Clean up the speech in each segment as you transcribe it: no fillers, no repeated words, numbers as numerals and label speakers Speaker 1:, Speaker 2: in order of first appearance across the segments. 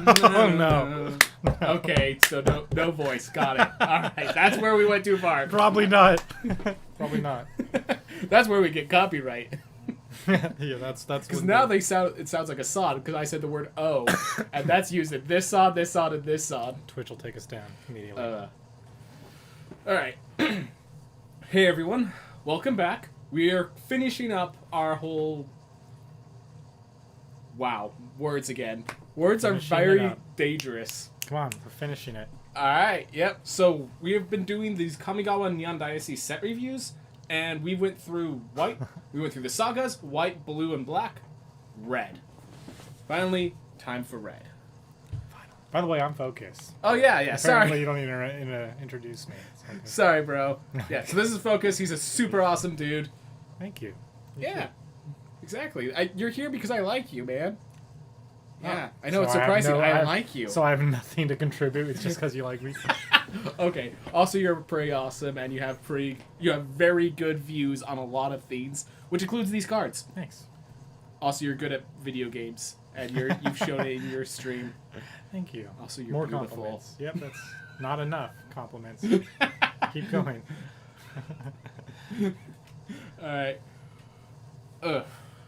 Speaker 1: Oh, no.
Speaker 2: Okay, so no voice. Got it. All right, that's where we went too far.
Speaker 1: Probably not. Probably not.
Speaker 2: That's where we get copyright.
Speaker 1: Yeah, that's
Speaker 2: because now it sounds like a sod because I said the word "oh," and that's used in this sod, and this sod.
Speaker 1: Twitch will take us down immediately.
Speaker 2: All right. Hey everyone, welcome back. We are finishing up our whole. Wow, words again. Words are very dangerous.
Speaker 1: Come on, we're finishing it.
Speaker 2: All right. Yep. So we have been doing these Kamigawa Neon Dynasty set reviews. And we went through white, we went through the sagas, white, blue, and black, red. Finally, time for red.
Speaker 1: By the way, I'm FoeCus.
Speaker 2: Oh, yeah,
Speaker 1: Apparently
Speaker 2: sorry.
Speaker 1: You don't need to introduce me. Okay.
Speaker 2: Sorry, bro. Yeah, so this is FoeCus. He's a super awesome dude.
Speaker 1: Thank you.
Speaker 2: Yeah, exactly. You're here because I like you, man. Yeah, I know
Speaker 1: So
Speaker 2: it's surprising. I like you.
Speaker 1: So I have nothing to contribute. It's just because you like me.
Speaker 2: Okay. Also, you're pretty awesome, and you have very good views on a lot of things, which includes these cards.
Speaker 1: Thanks.
Speaker 2: Also, you're good at video games, and you've shown it in your stream.
Speaker 1: Thank you.
Speaker 2: Also, you're
Speaker 1: More
Speaker 2: beautiful.
Speaker 1: compliments. Yep, that's not enough compliments. Keep going.
Speaker 2: All right.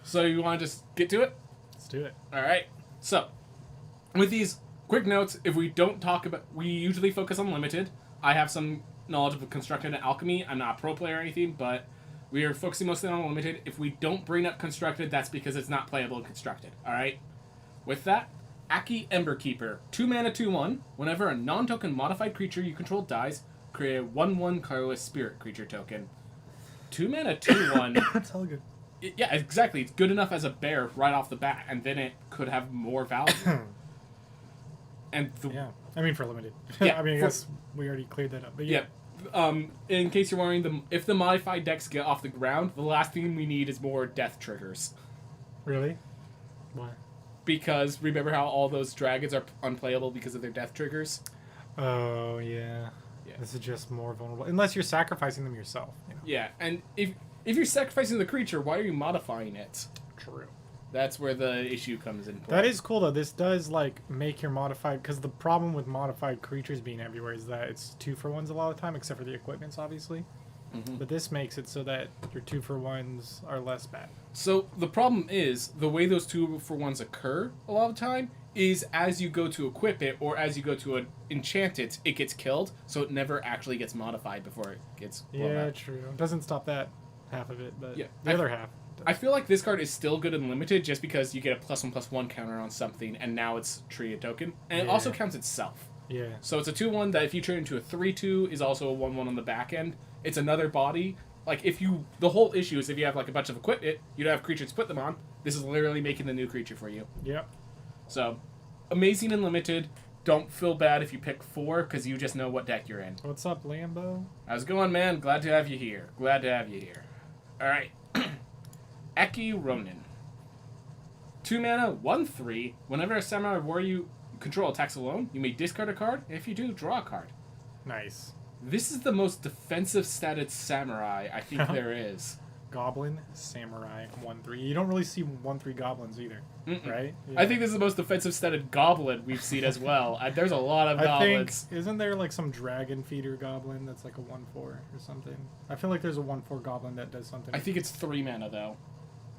Speaker 2: So you want to just get to it?
Speaker 1: Let's do it.
Speaker 2: All right. So, with these quick notes, if we don't talk about, we usually focus on limited. I have some knowledge of constructed and alchemy. I'm not a pro player or anything, but we are focusing mostly on limited. If we don't bring up constructed, that's because it's not playable in constructed. All right. With that, Aki Emberkeeper, 2 mana 2/1. Whenever a non-token modified creature you control dies, create a 1/1 colorless spirit creature token. 2 mana 2/1.
Speaker 1: That's all good.
Speaker 2: Yeah, exactly. It's good enough as a bear right off the bat, and then it could have more value. And
Speaker 1: yeah, I mean for limited.
Speaker 2: Yeah,
Speaker 1: I mean I guess we already cleared that up. But yeah.
Speaker 2: In case you're wondering, if the modified decks get off the ground, the last thing we need is more death triggers.
Speaker 1: Really? Why?
Speaker 2: Because remember how all those dragons are unplayable because of their death triggers?
Speaker 1: Oh yeah. This is just more vulnerable unless you're sacrificing them yourself. You know?
Speaker 2: Yeah, and if you're sacrificing the creature, why are you modifying it?
Speaker 1: True.
Speaker 2: That's where the issue comes in play.
Speaker 1: That is cool though. This does like make your modified, because the problem with modified creatures being everywhere is that it's 2-for-1s a lot of the time, except for the equipments obviously. Mm-hmm. But this makes it so that your 2-for-1s are less bad.
Speaker 2: So the problem is the way those 2-for-1s occur a lot of the time is as you go to equip it or as you go to enchant it, it gets killed, so it never actually gets modified before it gets blown up.
Speaker 1: True. It doesn't stop that half of it, but
Speaker 2: yeah,
Speaker 1: the other half.
Speaker 2: I feel like this card is still good and limited just because you get a +1/+1 counter on something, and now it's treated token, and it also counts itself.
Speaker 1: Yeah.
Speaker 2: So it's a 2/1 that if you turn into a 3/2 is also a 1/1 on the back end. It's another body. Like the whole issue is if you have like a bunch of equipment, you don't have creatures to put them on. This is literally making the new creature for you.
Speaker 1: Yep.
Speaker 2: So, amazing and limited. Don't feel bad if you pick 4 because you just know what deck you're in.
Speaker 1: What's up, Lambo?
Speaker 2: How's it going, man? Glad to have you here. Glad to have you here. All right. Eki Ronin. 2 mana, 1/3. Whenever a samurai warrior you control attacks alone, you may discard a card. And if you do, draw a card.
Speaker 1: Nice.
Speaker 2: This is the most defensive statted samurai I think there is.
Speaker 1: Goblin Samurai 1/3. You don't really see 1/3 goblins either, right? Yeah.
Speaker 2: I think this is the most defensive statted goblin we've seen as well. There's a lot of goblins.
Speaker 1: Isn't there like some dragon feeder goblin that's like a 1/4 or something? I feel like there's a 1/4 goblin that does something.
Speaker 2: I think it's 3 mana though.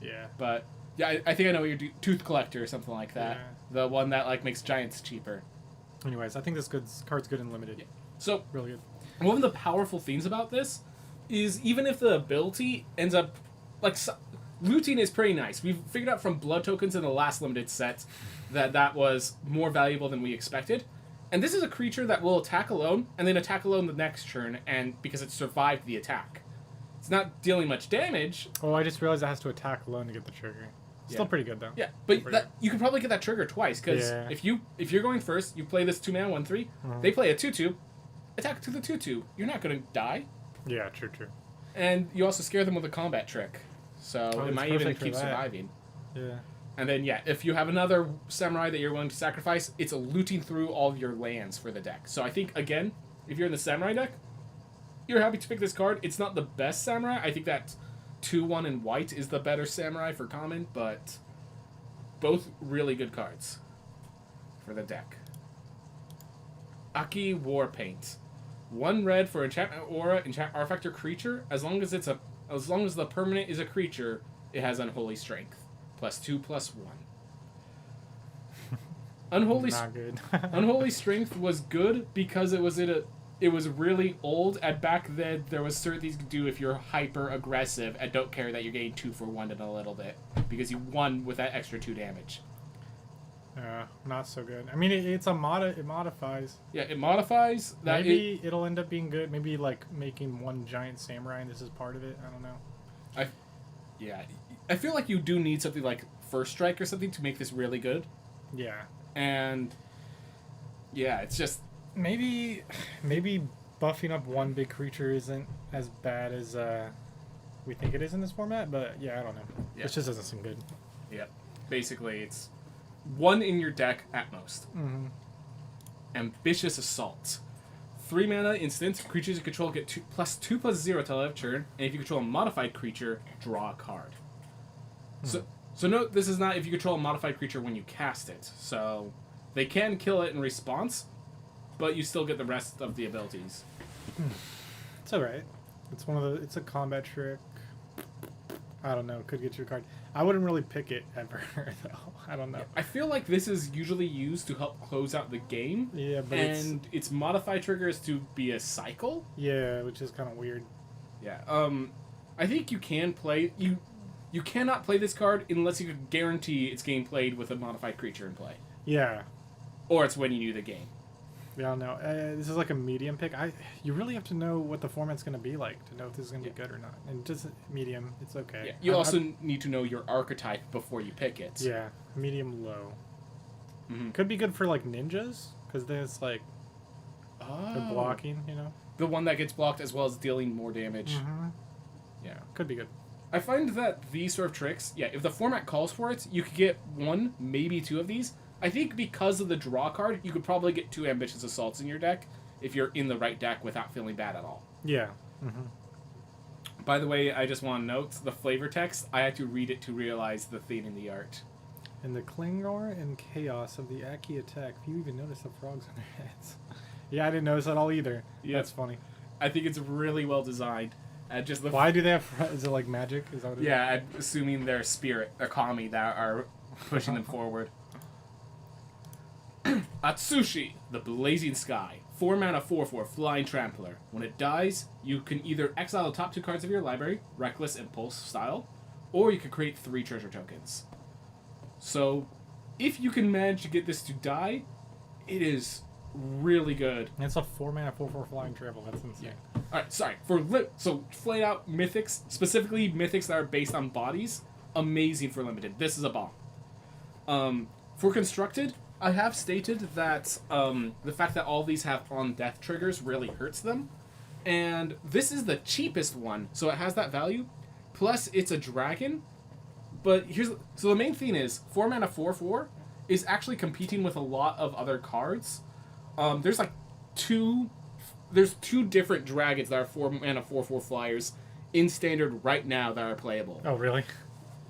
Speaker 1: Yeah.
Speaker 2: But yeah, I think I know what you're Tooth Collector or something like that.
Speaker 1: Yeah.
Speaker 2: The one that like makes giants cheaper.
Speaker 1: Anyways, I think this card's good and limited.
Speaker 2: Yeah. So
Speaker 1: really good.
Speaker 2: One of the powerful things about this is even if the ability ends up like looting is pretty nice. We've figured out from blood tokens in the last limited set that was more valuable than we expected. And this is a creature that will attack alone and then attack alone the next turn, and because it survived the attack. It's not dealing much damage.
Speaker 1: Oh, I just realized it has to attack alone to get the trigger. Still pretty good though.
Speaker 2: Yeah, but you can probably get that trigger twice because if you're going first, you play this 2 mana 1/3. They play a 2/2, attack to the 2/2. You're not going to die.
Speaker 1: Yeah, true.
Speaker 2: And you also scare them with a combat trick, so it might even keep surviving.
Speaker 1: Yeah.
Speaker 2: And then if you have another samurai that you're willing to sacrifice, it's looting through all of your lands for the deck. So I think again, if you're in the samurai deck, you're happy to pick this card. It's not the best samurai. I think that 2/1 in white is the better samurai for common, but both really good cards. for the deck. Aki Warpaint. 1 red for enchantment aura, enchant artifact or creature. As long as the permanent is a creature, it has Unholy Strength. +2/+1.
Speaker 1: Not good.
Speaker 2: Unholy Strength was good because it was really old, and back then there was certain things you could do if you're hyper aggressive and don't care that you're getting 2 for 1 in a little bit, because you won with that extra 2 damage.
Speaker 1: Not so good. I mean, it modifies.
Speaker 2: Yeah, it modifies. That
Speaker 1: Maybe it'll end up being good. Maybe like making 1 giant samurai and this is part of it. I don't know.
Speaker 2: I feel like you do need something like First Strike or something to make this really good.
Speaker 1: Yeah.
Speaker 2: And yeah, it's just
Speaker 1: maybe buffing up 1 big creature isn't as bad as we think it is in this format, but yeah, I don't know.
Speaker 2: Yeah.
Speaker 1: It just doesn't seem good.
Speaker 2: Yeah. Basically, it's 1 in your deck at most.
Speaker 1: Mm-hmm.
Speaker 2: Ambitious Assault. 3 mana instant. Creatures you control get +2/+0 till end of turn, and if you control a modified creature, draw a card. So note, this is not if you control a modified creature when you cast it. So they can kill it in response, but you still get the rest of the abilities.
Speaker 1: It's alright. It's a combat trick. I don't know. Could get you a card. I wouldn't really pick it ever, though. I don't know.
Speaker 2: I feel like this is usually used to help close out the game.
Speaker 1: Yeah, but
Speaker 2: its modified triggers to be a cycle.
Speaker 1: Yeah, which is kind of weird.
Speaker 2: Yeah. I think you can play you cannot play this card unless you could guarantee it's getting played with a modified creature in play.
Speaker 1: Yeah.
Speaker 2: Or it's winning you the game.
Speaker 1: Yeah, I don't know. This is like a medium pick. You really have to know what the format's going to be like to know if this is going to be good or not. And just medium, it's okay.
Speaker 2: Yeah. You also need to know your archetype before you pick it.
Speaker 1: Yeah, medium low.
Speaker 2: Mm-hmm.
Speaker 1: Could be good for like ninjas because there's like the blocking, you know.
Speaker 2: The one that gets blocked as well as dealing more damage.
Speaker 1: Mm-hmm.
Speaker 2: Yeah,
Speaker 1: could be good.
Speaker 2: I find that these sort of tricks, if the format calls for it, you could get 1, maybe 2 of these. I think because of the draw card, you could probably get 2 Ambitious Assaults in your deck if you're in the right deck without feeling bad at all.
Speaker 1: Yeah. Mm-hmm.
Speaker 2: By the way, I just want to note, the flavor text, I had to read it to realize the theme in the art.
Speaker 1: In the Klingor and chaos of the Aki attack, few even notice the frogs on their heads. Yeah, I didn't notice that all either.
Speaker 2: Yeah.
Speaker 1: That's funny.
Speaker 2: I think it's really well designed.
Speaker 1: Why do they have... Is it like magic? Is that what it is?
Speaker 2: Yeah, I'm assuming they're spirit, or kami, that are pushing them forward. Atsushi, the Blazing Sky. 4 mana 4/4 Flying Trampler. When it dies, you can either exile the top 2 cards of your library, Reckless Impulse style, or you can create 3 treasure tokens. So, if you can manage to get this to die, it is really good.
Speaker 1: And it's a 4 mana 4/4 flying travel. That's insane.
Speaker 2: Yeah. Alright, sorry. So, flayed out mythics, specifically mythics that are based on bodies, amazing for limited. This is a bomb. For constructed, I have stated that the fact that all these have on-death triggers really hurts them. And this is the cheapest one, so it has that value. Plus, it's a dragon. But so the main thing is, 4 mana 4/4 is actually competing with a lot of other cards. There's like 2 different dragons that are 4 mana 4/4 flyers in standard right now that are playable.
Speaker 1: Oh, really?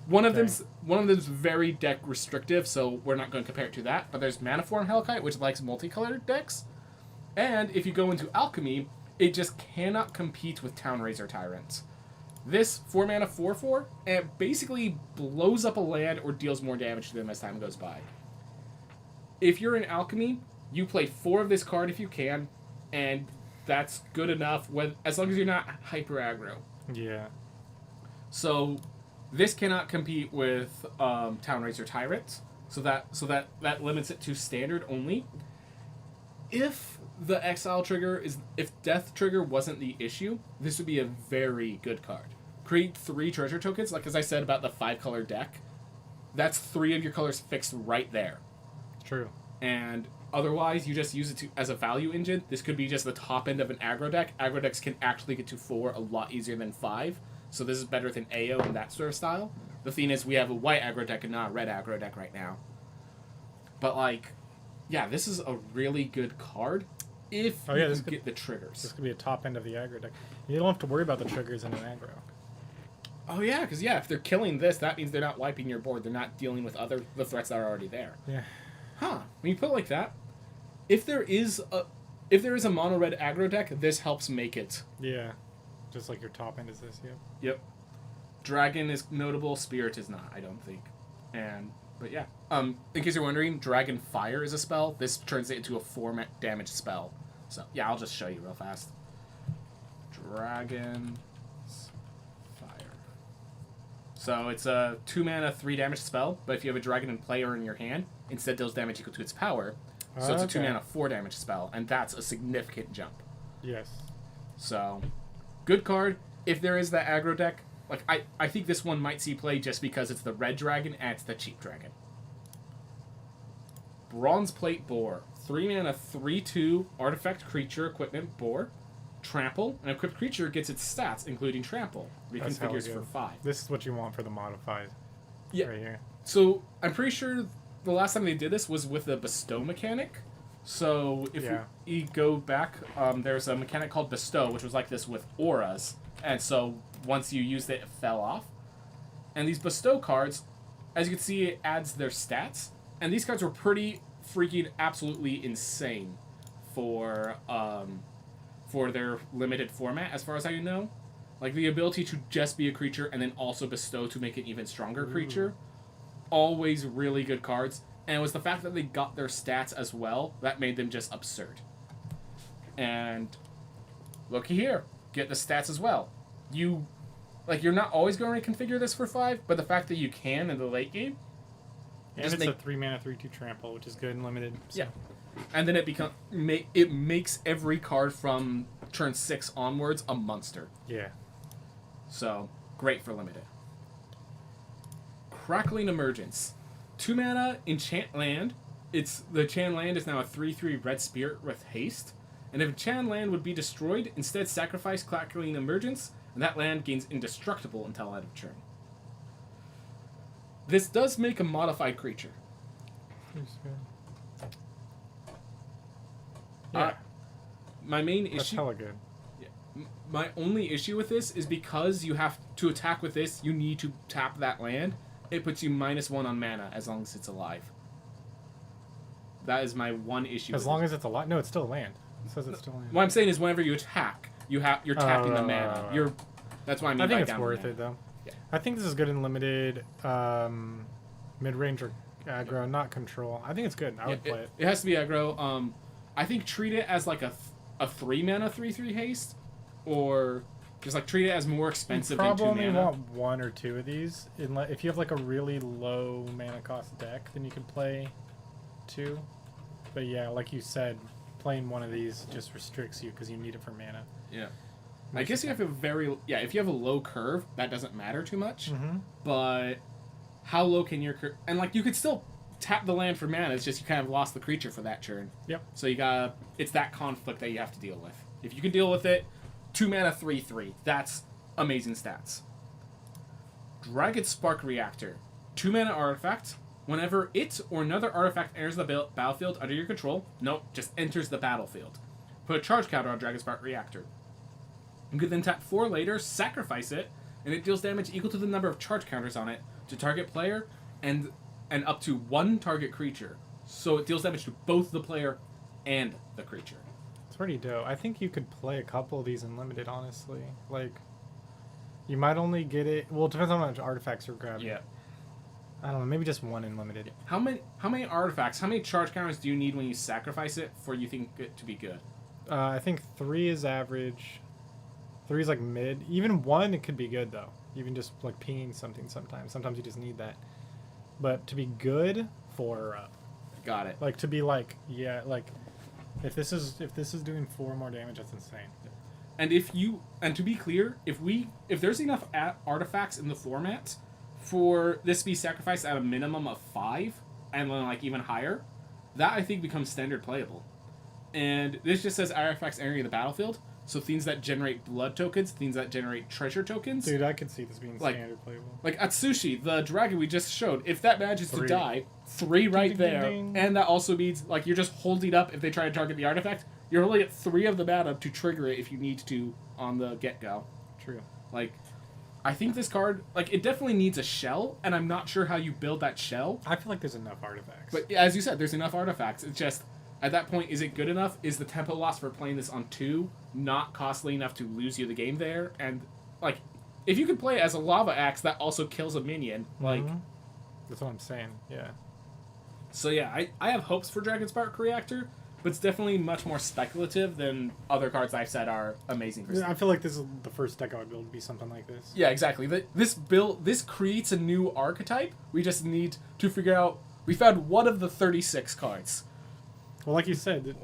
Speaker 2: One of them's very deck restrictive, so we're not going to compare it to that. But there's Manaform Hellkite, which likes multicolored decks. And if you go into Alchemy, it just cannot compete with Townraiser Tyrant. This 4 mana 4/4, and it basically blows up a land or deals more damage to them as time goes by. If you're in Alchemy, you play 4 of this card if you can, and that's good enough as long as you're not hyper aggro.
Speaker 1: Yeah.
Speaker 2: So this cannot compete with Townraiser Tyrant, so that limits it to standard only. If the exile trigger if death trigger wasn't the issue, this would be a very good card. Create 3 treasure tokens, like as I said about the 5-color deck. That's 3 of your colors fixed right there.
Speaker 1: True.
Speaker 2: And otherwise, you just use it as a value engine. This could be just the top end of an aggro deck. Aggro decks can actually get to 4 a lot easier than 5. So this is better than AO and that sort of style. The thing is, we have a white aggro deck and not a red aggro deck right now. But this is a really good card if you can get the triggers.
Speaker 1: This could be a top end of the aggro deck. You don't have to worry about the triggers in an aggro.
Speaker 2: Oh yeah, because if they're killing this, that means they're not wiping your board. They're not dealing with the threats that are already there.
Speaker 1: Yeah.
Speaker 2: When you put it like that, if there is a mono red aggro deck, this helps make it.
Speaker 1: Yeah, just like your top end is this. Yep.
Speaker 2: Yep. Dragon is notable. Spirit is not. I don't think. But yeah. In case you're wondering, Dragon Fire is a spell. This turns it into a 4 damage spell. So yeah, I'll just show you real fast. Dragon Fire. So it's a 2 mana 3 damage spell, but if you have a dragon in play or in your hand, instead deals damage equal to its power. So it's a 2 mana 4 damage spell, and that's a significant jump.
Speaker 1: Yes.
Speaker 2: So, good card. If there is that aggro deck, like I think this one might see play just because it's the red dragon and it's the cheap dragon. Bronze Plate Boar. 3 mana 3/2 artifact creature equipment boar. Trample. An equipped creature gets its stats, including trample. Reconfigures for 5.
Speaker 1: This is what you want for the modified.
Speaker 2: Yeah.
Speaker 1: Right here.
Speaker 2: So, I'm pretty sure the last time they did this was with the bestow mechanic. So if we go back, there's a mechanic called bestow, which was like this with auras, and so once you used it, it fell off. And these bestow cards, as you can see, it adds their stats, and these cards were pretty freaking absolutely insane for their limited format, as far as I know. Like the ability to just be a creature and then also bestow to make an even stronger creature. Always really good cards, and it was the fact that they got their stats as well that made them just absurd. And looky here, get the stats as well. You're not always going to configure this for 5, but the fact that you can in the late game,
Speaker 1: and it's a 3 mana 3/2 trample, which is good and limited. So.
Speaker 2: Yeah, and then it makes every card from turn 6 onwards a monster.
Speaker 1: Yeah.
Speaker 2: So great for limited. Crackling Emergence. 2 mana enchant land. The enchant land is now a 3/3 red spirit with haste. And if enchant land would be destroyed, instead sacrifice Crackling Emergence, and that land gains indestructible until end of turn. This does make a modified creature.
Speaker 1: Yeah.
Speaker 2: My main
Speaker 1: That's
Speaker 2: issue.
Speaker 1: hella good.
Speaker 2: My only issue with this is because you have to attack with this, you need to tap that land. It puts you -1 on mana as long as it's alive. That is my one issue.
Speaker 1: As long as it's alive. No, it's still land. It says it's still land.
Speaker 2: What I'm saying is, whenever you attack, you're tapping the mana. That's what I mean.
Speaker 1: I think
Speaker 2: by
Speaker 1: it's worth
Speaker 2: mana.
Speaker 1: it though.
Speaker 2: Yeah.
Speaker 1: I think this is good in limited, mid-range or aggro, not control. I think it's good. I would play it.
Speaker 2: It has to be aggro. I think treat it as like a 3 mana 3/3 haste, or just like treat it as more expensive than 2 mana.
Speaker 1: You probably want 1 or 2 of these. If you have like a really low mana cost deck, then you could play 2. But yeah, like you said, playing 1 of these just restricts you because you need it for mana.
Speaker 2: Yeah. I guess you have if you have a low curve, that doesn't matter too much.
Speaker 1: Mm-hmm.
Speaker 2: But how low can your curve... And like you could still tap the land for mana, it's just you kind of lost the creature for that turn.
Speaker 1: Yep.
Speaker 2: So it's that conflict that you have to deal with. If you can deal with it, 2 mana 3/3. That's amazing stats. Dragon Spark Reactor. 2 mana artifact. Whenever it or another artifact enters the battlefield under your control, just enters the battlefield. Put a charge counter on Dragon Spark Reactor. You can then tap 4 later, sacrifice it, and it deals damage equal to the number of charge counters on it to target player and up to 1 target creature. So it deals damage to both the player and the creature.
Speaker 1: It's pretty dope. I think you could play a couple of these in limited, honestly. Like, you might only get it... Well, it depends on how much artifacts you're grabbing.
Speaker 2: Yeah.
Speaker 1: I don't know, maybe just 1 in limited.
Speaker 2: How many artifacts, how many charge counters do you need when you sacrifice it for you think it to be good?
Speaker 1: I think 3 is average. 3 is like mid. Even 1, it could be good though. Even just like pinging something sometimes. Sometimes you just need that. But to be good, 4 or up.
Speaker 2: Got it.
Speaker 1: Like to be like, yeah, like if this is doing 4 more damage, that's insane.
Speaker 2: And to be clear, if there's enough artifacts in the format for this to be sacrificed at a minimum of 5 and then like even higher, that I think becomes standard playable. And this just says artifacts entering the battlefield. So things that generate blood tokens, things that generate treasure tokens.
Speaker 1: Dude, I could see this being standard playable.
Speaker 2: Like Atsushi, the dragon we just showed, if that manages
Speaker 1: 3.
Speaker 2: to die, 3 right
Speaker 1: ding,
Speaker 2: there.
Speaker 1: ding, ding.
Speaker 2: And that also means like you're just holding up if they try to target the artifact. You're holding at 3 of the mana to trigger it if you need to on the get-go.
Speaker 1: True.
Speaker 2: Like, I think this card, like, it definitely needs a shell, and I'm not sure how you build that shell.
Speaker 1: I feel like there's enough artifacts.
Speaker 2: But as you said, there's enough artifacts. It's just, at that point, is it good enough? Is the tempo loss for playing this on 2 not costly enough to lose you the game there? And, like, if you could play it as a lava axe, that also kills a minion. Like,
Speaker 1: that's what I'm saying, yeah.
Speaker 2: So yeah, I have hopes for Dragon Spark Reactor, but it's definitely much more speculative than other cards I've said are amazing for
Speaker 1: I feel like this is the first deck I would build to be something like this.
Speaker 2: Yeah, exactly. This creates a new archetype. We just need to figure out... We found one of the 36 cards.
Speaker 1: Well, like you said, the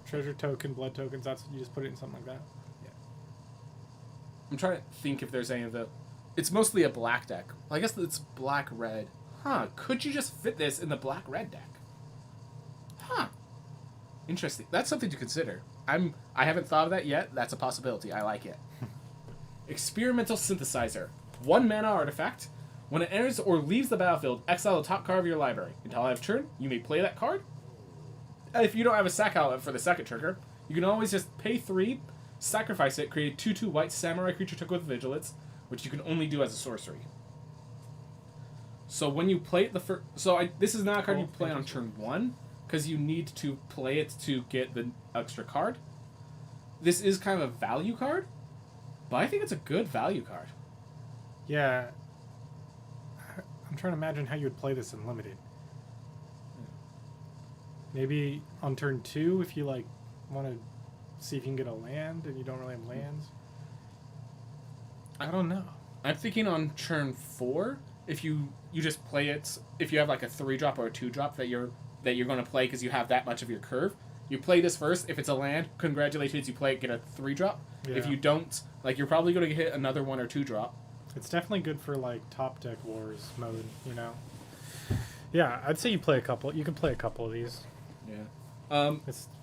Speaker 1: treasure token, blood tokens, you just put it in something like that.
Speaker 2: Yeah. I'm trying to think if there's any of the... It's mostly a black deck. Well, I guess it's black-red. Huh, could you just fit this in the black-red deck? Huh. Interesting. That's something to consider. I haven't thought of that yet. That's a possibility. I like it. Experimental Synthesizer. 1 mana artifact. When it enters or leaves the battlefield, exile the top card of your library. Until end of turn, you may play that card. If you don't have a sack outlet for the second trigger, you can always just pay 3, sacrifice it, create a 2/2 white samurai creature token with vigilance, which you can only do as a sorcery. So when you play it the first... this is not a card you play on turn 1, because you need to play it to get the extra card. This is kind of a value card, but I think it's a good value card.
Speaker 1: Yeah. I'm trying to imagine how you would play this in Limited. Maybe on turn 2, if you like want to see if you can get a land and you don't really have lands. I don't know.
Speaker 2: I'm thinking on turn 4, if you just play it, if you have like a 3-drop or a 2-drop that you're going to play because you have that much of your curve, you play this first. If it's a land, congratulations, you play it, get a 3-drop.
Speaker 1: Yeah.
Speaker 2: If you don't, like, you're probably going to hit another 1 or 2-drop.
Speaker 1: It's definitely good for like top deck wars mode, you know. Yeah, I'd say you play a couple. You can play a couple of these.
Speaker 2: Yeah.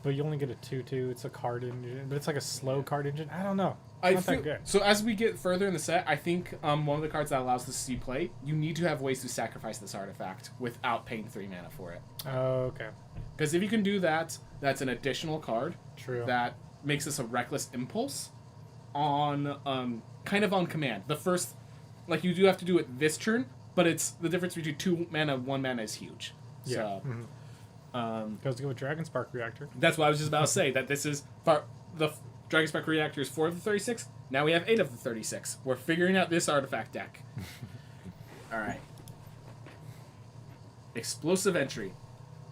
Speaker 1: But you only get a 2/2. It's a card engine, but it's like a slow card engine. I don't know.
Speaker 2: I feel, so as we get further in the set, I think one of the cards that allows this to see play, you need to have ways to sacrifice this artifact without paying 3 mana for it.
Speaker 1: Oh, okay.
Speaker 2: Because if you can do that, that's an additional card.
Speaker 1: True.
Speaker 2: That makes this a reckless impulse on kind of on command. The first, like, you do have to do it this turn, but it's the difference between 2 mana, 1 mana is huge.
Speaker 1: Yeah.
Speaker 2: So,
Speaker 1: goes to go with Dragon Spark Reactor.
Speaker 2: That's what I was just about to say. That this is the Dragon Spark Reactor is 4 of the 36. Now we have 8 of the 36. We're figuring out this artifact deck. All right. Explosive Entry.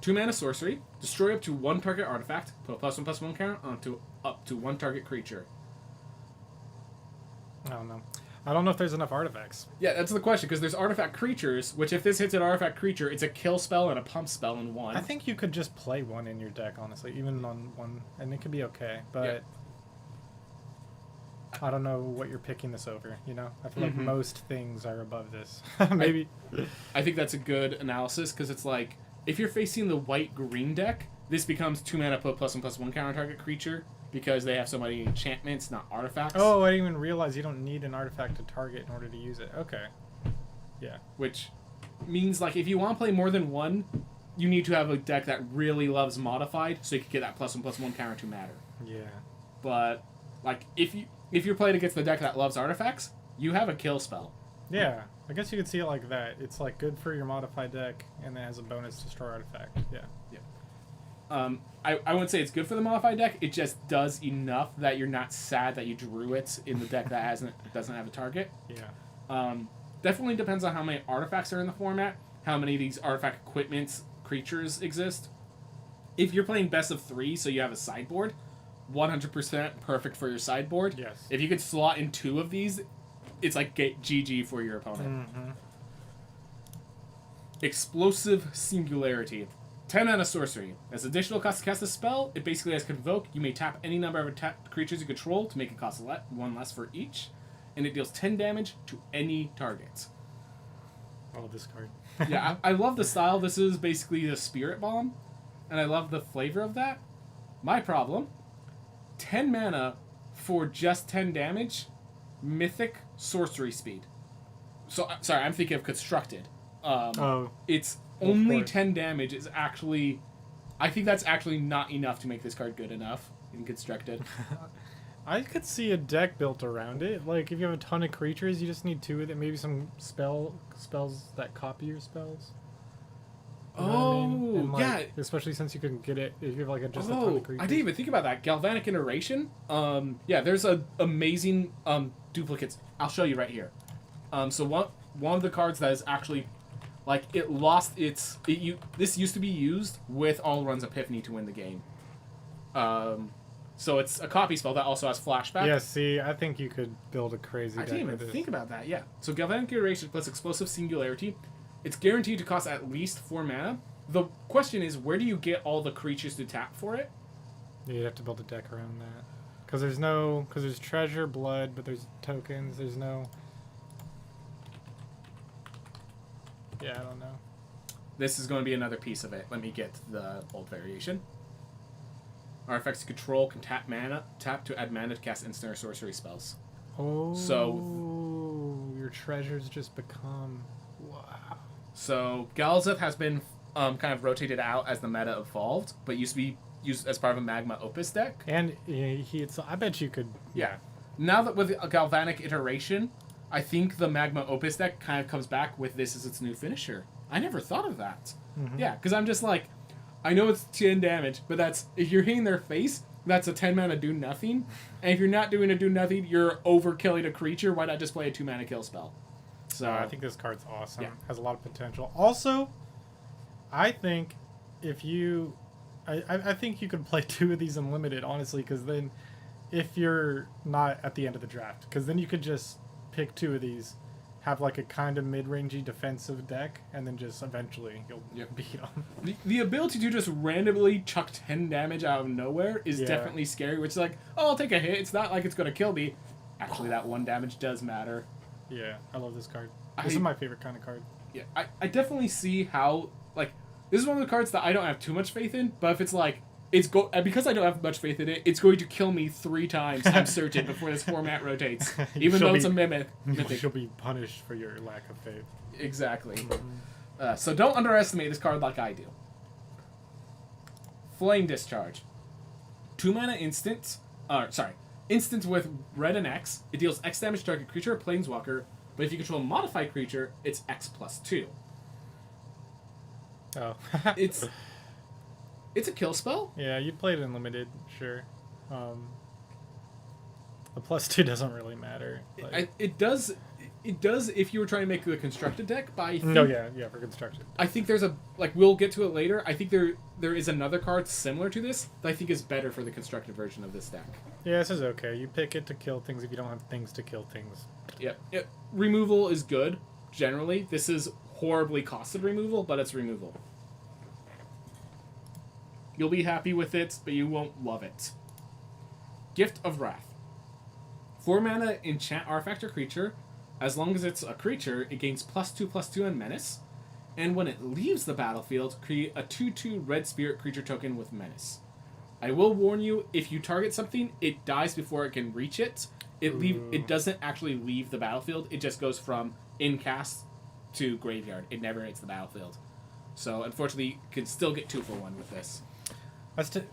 Speaker 2: 2 mana sorcery. Destroy up to 1 target artifact. Put a +1/+1 counter onto up to 1 target creature.
Speaker 1: I don't know. I don't know if there's enough artifacts.
Speaker 2: Yeah, that's the question, because there's artifact creatures, which if this hits an artifact creature, it's a kill spell and a pump spell in one.
Speaker 1: I think you could just play 1 in your deck, honestly, even on 1, and it could be okay. But I don't know what you're picking this over, you know? I feel like most things are above this. Maybe.
Speaker 2: I think that's a good analysis, because it's like, if you're facing the white-green deck, this becomes 2 mana, put +1/+1 counter target creature, because they have so many enchantments, not artifacts.
Speaker 1: Oh, I didn't even realize you don't need an artifact to target in order to use it. Okay. Yeah.
Speaker 2: Which means, like, if you want to play more than 1, you need to have a deck that really loves modified, so you can get that +1/+1 counter to matter.
Speaker 1: Yeah.
Speaker 2: But, like, if you're playing against the deck that loves artifacts, you have a kill spell.
Speaker 1: Yeah. I guess you could see it like that. It's, like, good for your modified deck, and it has a bonus destroy artifact. Yeah.
Speaker 2: Yeah. I wouldn't say it's good for the modified deck. It just does enough that you're not sad that you drew it in the deck that doesn't have a target.
Speaker 1: Yeah.
Speaker 2: Definitely depends on how many artifacts are in the format, how many of these artifact equipments creatures exist. If you're playing best of 3, so you have a sideboard, 100% perfect for your sideboard.
Speaker 1: Yes.
Speaker 2: If you could slot in 2 of these, it's like get GG for your opponent. Explosive Singularity. 10 mana sorcery. As additional cost to cast a spell, it basically has Convoke. You may tap any number of attacked creatures you control to make it cost 1 less for each, and it deals 10 damage to any target.
Speaker 1: Oh, this card.
Speaker 2: Yeah, I love the style. This is basically the Spirit Bomb, and I love the flavor of that. My problem, 10 mana for just 10 damage, Mythic Sorcery Speed. So, sorry, I'm thinking of Constructed. It's only 10 damage is actually... I think that's actually not enough to make this card good enough in Constructed.
Speaker 1: I could see a deck built around it. Like, if you have a ton of creatures, you just need 2 of them. Maybe some spells that copy your spells. You know what I mean? And, like,
Speaker 2: yeah.
Speaker 1: Especially since you can get it if you have, like, just a ton of creatures.
Speaker 2: I didn't even think about that. Galvanic Iteration. Yeah, there's a amazing duplicates. I'll show you right here. So one of the cards that is actually, like, it lost its... This used to be used with Alrun's Epiphany to win the game. So it's a copy spell that also has flashback.
Speaker 1: Yeah, see, I think you could build a crazy deck.
Speaker 2: I didn't even think about that, yeah. So Galvanic Iteration plus Explosive Singularity. It's guaranteed to cost at least 4 mana. The question is, where do you get all the creatures to tap for it?
Speaker 1: Yeah, you have to build a deck around that. Because there's treasure, blood, but there's tokens, there's no... Yeah, I don't know.
Speaker 2: This is going to be another piece of it. Let me get the old variation. Artifacts you control can tap to add mana to cast instant or sorcery spells.
Speaker 1: Oh,
Speaker 2: so
Speaker 1: your treasures just become... Wow.
Speaker 2: So Galzeth has been kind of rotated out as the meta evolved, but used to be used as part of a Magma Opus deck.
Speaker 1: And I bet you could...
Speaker 2: Yeah. Now that with a Galvanic Iteration, I think the Magma Opus deck kind of comes back with this as its new finisher. I never thought of that. Mm-hmm. Yeah, because I'm just like... I know it's 10 damage, but that's if you're hitting their face, that's a 10 mana do nothing. And if you're not doing a do nothing, you're overkilling a creature. Why not just play a 2 mana kill spell? So
Speaker 1: I think this card's awesome.
Speaker 2: Yeah.
Speaker 1: Has a lot of potential. Also, I think if you, I think you could play 2 of these unlimited, honestly, because then if you're not at the end of the draft, because then you could just pick 2 of these, have like a kind of mid-rangey defensive deck, and then just eventually you'll beat them.
Speaker 2: The ability to just randomly chuck 10 damage out of nowhere is definitely scary, which is like, oh, I'll take a hit. It's not like it's going to kill me. Actually, that 1 damage does matter.
Speaker 1: Yeah, I love this card. This is my favorite kind of card.
Speaker 2: Yeah, I definitely see how, like, this is one of the cards that I don't have too much faith in, but if it's like, because I don't have much faith in it, it's going to kill me 3 times, I'm certain, before this format rotates. Even though it's a mythic.
Speaker 1: She'll be punished for your lack of faith.
Speaker 2: Exactly. Mm-hmm. So don't underestimate this card like I do. Flame Discharge. 2 mana instant. Instant with red and X. It deals X damage to target creature or planeswalker, but if you control a modified creature, it's X plus 2.
Speaker 1: Oh.
Speaker 2: It's a kill spell?
Speaker 1: Yeah, you'd play it in limited, sure. The plus 2 doesn't really matter. Like...
Speaker 2: It does if you were trying to make the constructed deck, but I think...
Speaker 1: No, yeah, for constructed.
Speaker 2: I think there's we'll get to it later, I think there is another card similar to this that I think is better for the constructed version of this deck.
Speaker 1: Yeah, this is okay. You pick it to kill things if you don't have things to kill things.
Speaker 2: Yep. Removal is good, generally. This is horribly costed removal, but it's removal. You'll be happy with it, but you won't love it. Gift of Wrath. 4 mana enchant artifact or creature. As long as it's a creature, it gains +2/+2 on Menace. And when it leaves the battlefield, create a 2/2 red spirit creature token with Menace. I will warn you, if you target something, it dies before it can reach it. It doesn't actually leave the battlefield. It just goes from in-cast to graveyard. It never hits the battlefield. So, unfortunately, you can still get 2 for 1 with this.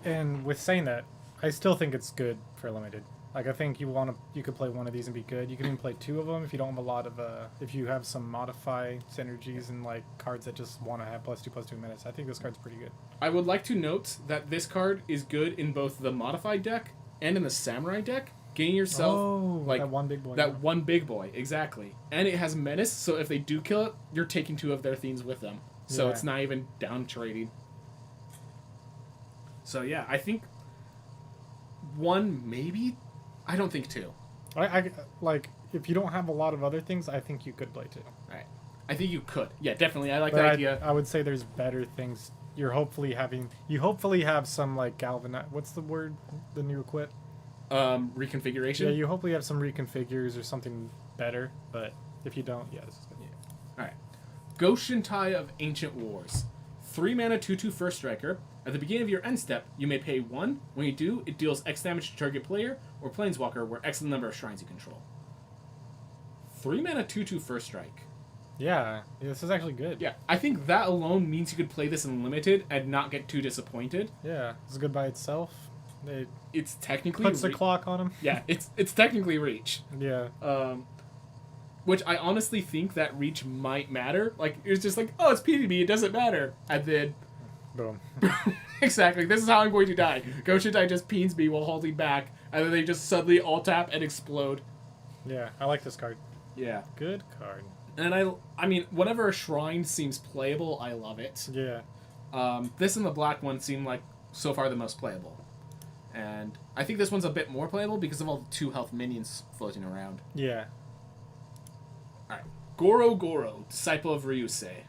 Speaker 1: And with saying that, I still think it's good for limited. Like, I think you could play 1 of these and be good. You can even play 2 of them if you don't have a lot of if you have some modify synergies and like cards that just want to have +2/+2 minutes. I think this card's pretty good.
Speaker 2: I would like to note that this card is good in both the modified deck and in the samurai deck. Gain yourself
Speaker 1: that one big boy.
Speaker 2: That one big boy, exactly. And it has menace, so if they do kill it, you're taking 2 of their themes with them. So it's not even down trading. So yeah, I think 1 maybe. I don't think 2.
Speaker 1: I like if you don't have a lot of other things, I think you could play 2.
Speaker 2: Right. I think you could. Yeah, definitely. I like that idea.
Speaker 1: I would say there's better things. You hopefully have some like galvanize. What's the word? The new equip.
Speaker 2: Reconfiguration.
Speaker 1: Yeah, you hopefully have some reconfigures or something better. But if you don't, this is good.
Speaker 2: Yeah. All right. Goshintai of Ancient Wars. 3 mana 2/2 first striker. At the beginning of your end step, you may pay 1. When you do, it deals X damage to target player or planeswalker, where X is the number of shrines you control. 3 mana 2/2 first strike.
Speaker 1: Yeah, this is actually good.
Speaker 2: Yeah, I think that alone means you could play this in limited and not get too disappointed.
Speaker 1: Yeah, it's good by itself. It
Speaker 2: technically
Speaker 1: puts a clock on him.
Speaker 2: Yeah, it's technically reach.
Speaker 1: Yeah.
Speaker 2: Which I honestly think that reach might matter. Like, it's just like, oh, it's PvP, it doesn't matter. And then...
Speaker 1: Boom.
Speaker 2: Exactly, this is how I'm going to die. Go Shitai just peens me while holding back, and then they just suddenly alt-tap and explode.
Speaker 1: Yeah, I like this card.
Speaker 2: Yeah.
Speaker 1: Good card.
Speaker 2: And I mean, whenever a shrine seems playable, I love it.
Speaker 1: Yeah.
Speaker 2: This and the black one seem like, so far, the most playable. And I think this one's a bit more playable because of all the 2 health minions floating around.
Speaker 1: Yeah.
Speaker 2: Alright. Goro, Disciple of Ryusei.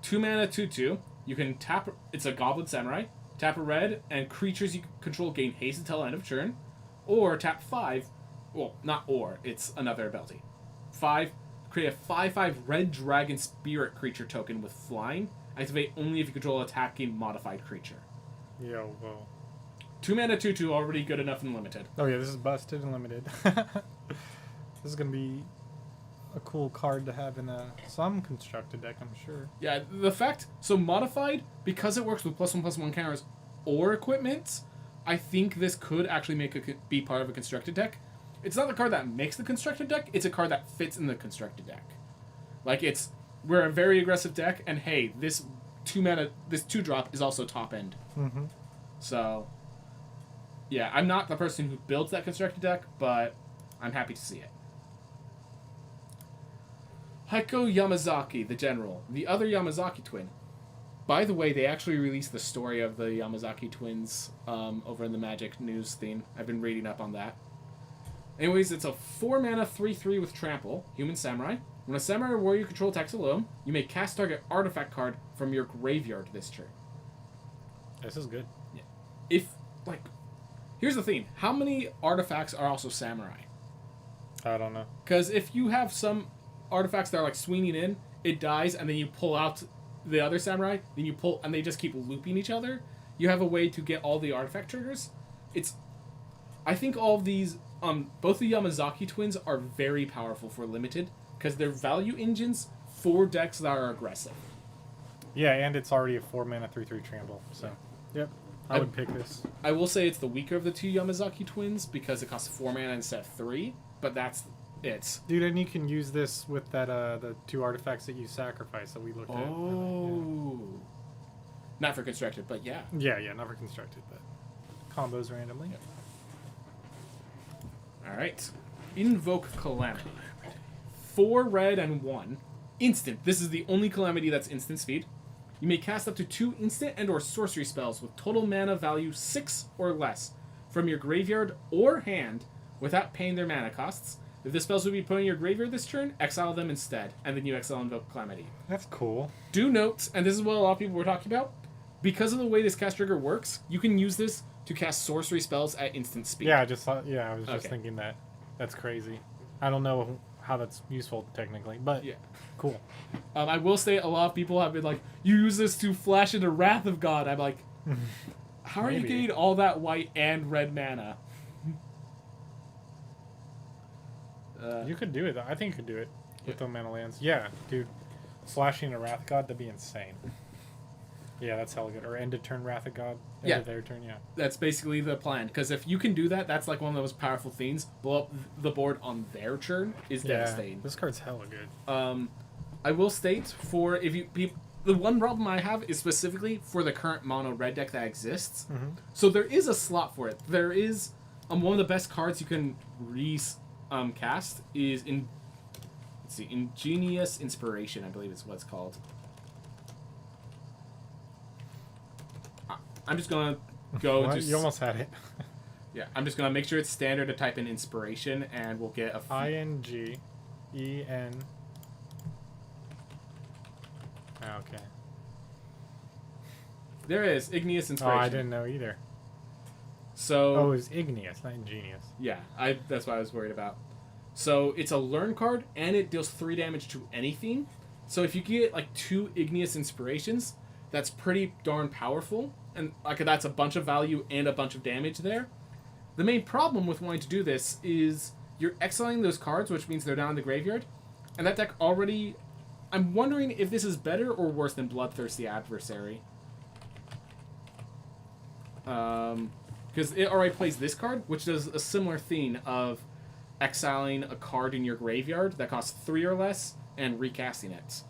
Speaker 2: 2 mana, 2/2. You can tap... It's a Goblin Samurai. Tap a red, and creatures you control gain haste until end of turn. Or tap 5... Well, not or. It's another ability. 5. Create a 5/5 red dragon spirit creature token with flying. Activate only if you control a attacking modified creature.
Speaker 1: Yo, whoa.
Speaker 2: 2 mana, 2/2, already good enough and limited.
Speaker 1: Oh yeah, this is busted and limited. This is gonna be a cool card to have in some constructed deck, I'm sure.
Speaker 2: Yeah, the fact... So modified, because it works with +1/+1 counters or equipment, I think this could actually be part of a constructed deck. It's not the card that makes the constructed deck, it's a card that fits in the constructed deck. Like, we're a very aggressive deck, and hey, this 2-mana, this 2-drop is also top end.
Speaker 1: Mm-hmm.
Speaker 2: So, yeah, I'm not the person who builds that constructed deck, but I'm happy to see it. Heiko Yamazaki, the General, the other Yamazaki twin. By the way, they actually released the story of the Yamazaki twins over in the Magic news theme. I've been reading up on that. Anyways, it's a 4-mana 3/3 with Trample, Human Samurai. When a Samurai or Warrior you control attacks alone, you may cast target artifact card from your graveyard this turn.
Speaker 1: This is good.
Speaker 2: Yeah. Here's the thing. How many artifacts are also Samurai?
Speaker 1: I don't know.
Speaker 2: Because if you have some artifacts that are like swinging in, it dies, and then you pull out the other Samurai, then you pull, and they just keep looping each other, you have a way to get all the artifact triggers. I think all of these, both the Yamazaki twins are very powerful for limited, because they're value engines for decks that are aggressive.
Speaker 1: Yeah, and it's already a 4-mana 3/3 trample, so... Yep, I would pick this.
Speaker 2: I will say it's the weaker of the 2 Yamazaki twins, because it costs 4 mana instead of 3, but that's it.
Speaker 1: Dude, and you can use this with that the 2 artifacts that you sacrifice that we looked at.
Speaker 2: Oh. Yeah. Not for constructed, but yeah.
Speaker 1: Yeah, not for constructed, but combos randomly.
Speaker 2: Yep. Alright. Invoke Calamity. 4 red and 1. Instant. This is the only Calamity that's instant speed. You may cast up to 2 instant and or sorcery spells with total mana value 6 or less from your graveyard or hand without paying their mana costs. If the spells would be put in your graveyard this turn, exile them instead, and then you exile Invoke Calamity.
Speaker 1: That's cool.
Speaker 2: Do note, and this is what a lot of people were talking about, because of the way this cast trigger works, you can use this to cast sorcery spells at instant speed.
Speaker 1: Yeah, I was just thinking that. That's crazy. I don't know how that's useful technically, but yeah, cool.
Speaker 2: I will say a lot of people have been like, you use this to flash into Wrath of God. I'm like, how are you getting all that white and red mana?
Speaker 1: You could do it. I think you could do it with the mana lands. Yeah, dude. Slashing a Wrath God, that'd be insane. Yeah, that's hella good. Or end of turn Wrath of God. End of their turn, yeah.
Speaker 2: That's basically the plan. Because if you can do that, that's like one of the most powerful things. Blow up the board on their turn is devastating.
Speaker 1: This card's hella good.
Speaker 2: I will state, for if you... The one problem I have is specifically for the current mono red deck that exists. Mm-hmm. So there is a slot for it. There is... one of the best cards you can cast is Ingenious Inspiration, I believe is what it's called. I'm just gonna go.
Speaker 1: You almost had it.
Speaker 2: Yeah, I'm just gonna make sure it's standard to type in Inspiration, and we'll get a
Speaker 1: INGEN. Okay.
Speaker 2: There is Igneous Inspiration.
Speaker 1: Oh, I didn't know either.
Speaker 2: So.
Speaker 1: it was Igneous, not Ingenious.
Speaker 2: Yeah, that's what I was worried about. So it's a learn card, and it deals 3 damage to anything. So if you get like 2 Igneous Inspirations, that's pretty darn powerful, and like that's a bunch of value and a bunch of damage there. The main problem with wanting to do this is you're exiling those cards, which means they're down in the graveyard, and that deck already... I'm wondering if this is better or worse than Bloodthirsty Adversary. because it already plays this card, which does a similar theme of exiling a card in your graveyard that costs 3 or less and recasting it.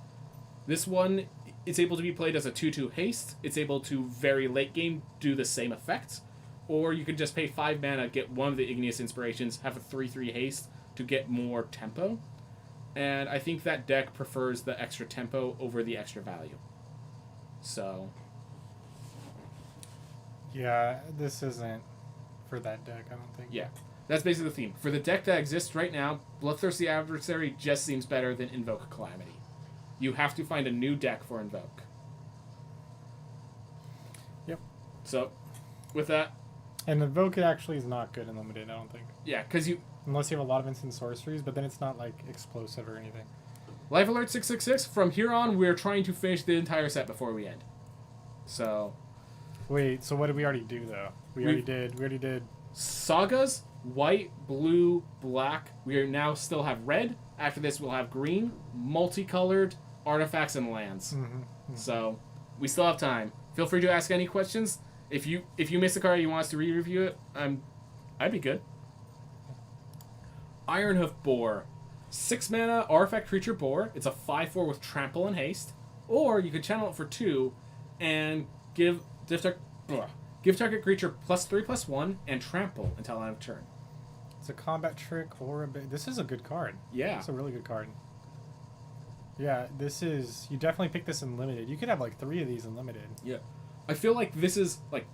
Speaker 2: This one, it's able to be played as a 2/2 haste. It's able to, very late game, do the same effect. Or you could just pay 5 mana, get one of the Igneous Inspirations, have a 3/3 haste to get more tempo. And I think that deck prefers the extra tempo over the extra value. So...
Speaker 1: yeah, this isn't for that deck, I don't think.
Speaker 2: yeah. That's basically the theme. For the deck that exists right now, Bloodthirsty Adversary just seems better than Invoke Calamity. You have to find a new deck for Invoke.
Speaker 1: Yep.
Speaker 2: So, with that...
Speaker 1: and Invoke actually is not good in Limited, I don't think.
Speaker 2: yeah, because you...
Speaker 1: unless you have a lot of instant sorceries, but then it's not, like, explosive or anything.
Speaker 2: Life Alert 666, from here on, we're trying to finish the entire set before we end. So...
Speaker 1: wait, so what did we already do, though? We already did...
Speaker 2: Sagas, white, blue, black. We now still have red. After this, we'll have green, multicolored, artifacts, and lands. So, we still have time. Feel free to ask any questions. If you miss a card and you want us to re-review it, I'd be good. Ironhoof Boar. 6 mana, artifact creature boar. It's a 5/4 with trample and haste. Or you could channel it for 2 and give target creature +3/+1 and trample until end of turn.
Speaker 1: It's a combat trick or a bit... this is a good card.
Speaker 2: Yeah.
Speaker 1: It's a really good card. Yeah, this is... you definitely pick this in Limited. You could have, like, 3 of these in Limited.
Speaker 2: Yeah. I feel like this is, like...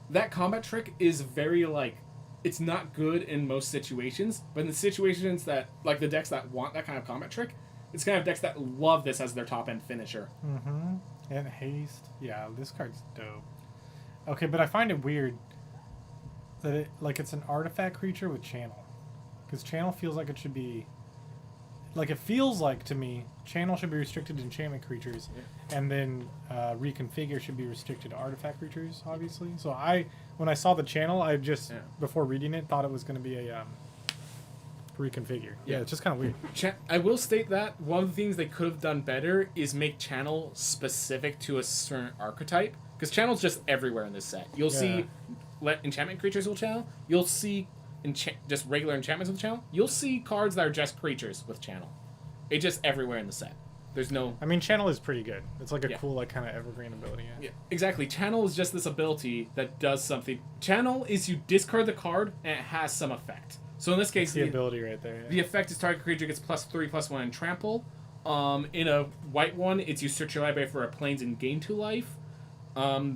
Speaker 2: that combat trick is very, like... it's not good in most situations, but in the situations that... like, the decks that want that kind of combat trick, it's kind of decks that love this as their top-end finisher.
Speaker 1: And haste. Yeah, this card's dope. Okay, but I find it weird that it, like, it's an artifact creature with channel. Because channel feels like it should be... like, it feels like, to me, channel should be restricted to enchantment creatures, and then reconfigure should be restricted to artifact creatures, obviously. So when I saw the channel, I just, before reading it, thought it was going to be a reconfigure. Yeah, it's just kind of weird.
Speaker 2: I will state that one of the things they could have done better is make channel specific to a certain archetype. Because channel's just everywhere in this set. You'll see enchantment creatures will channel. You'll see just regular enchantments with channel. You'll see cards that are just creatures with channel. It's just everywhere in the set. There's no...
Speaker 1: I mean, channel is pretty good. It's like a cool, like, kind of evergreen ability.
Speaker 2: Yeah, exactly. Channel is just this ability that does something. Channel is you discard the card and it has some effect. So in this case...
Speaker 1: it's the ability right there.
Speaker 2: The effect is target creature gets +3/+1 and trample. In a white one, it's you search your library for a plains and gain 2 life.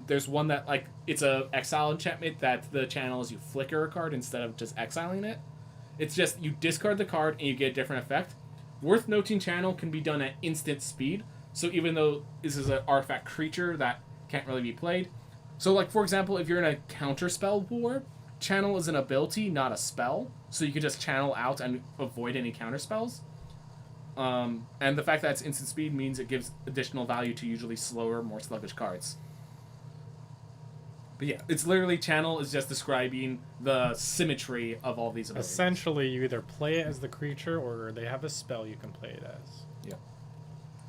Speaker 2: There's one that, like, it's a exile enchantment that the channel is you flicker a card instead of just exiling it. It's just you discard the card and you get a different effect. Worth noting, channel can be done at instant speed. So even though this is an artifact creature that can't really be played. So, like, for example, if you're in a counterspell war, channel is an ability, not a spell. So you can just channel out and avoid any counterspells. And the fact that it's instant speed means it gives additional value to usually slower, more sluggish cards. But yeah, it's literally channel is just describing the symmetry of all these abilities.
Speaker 1: Essentially, you either play it as the creature or they have a spell you can play it as.
Speaker 2: Yeah.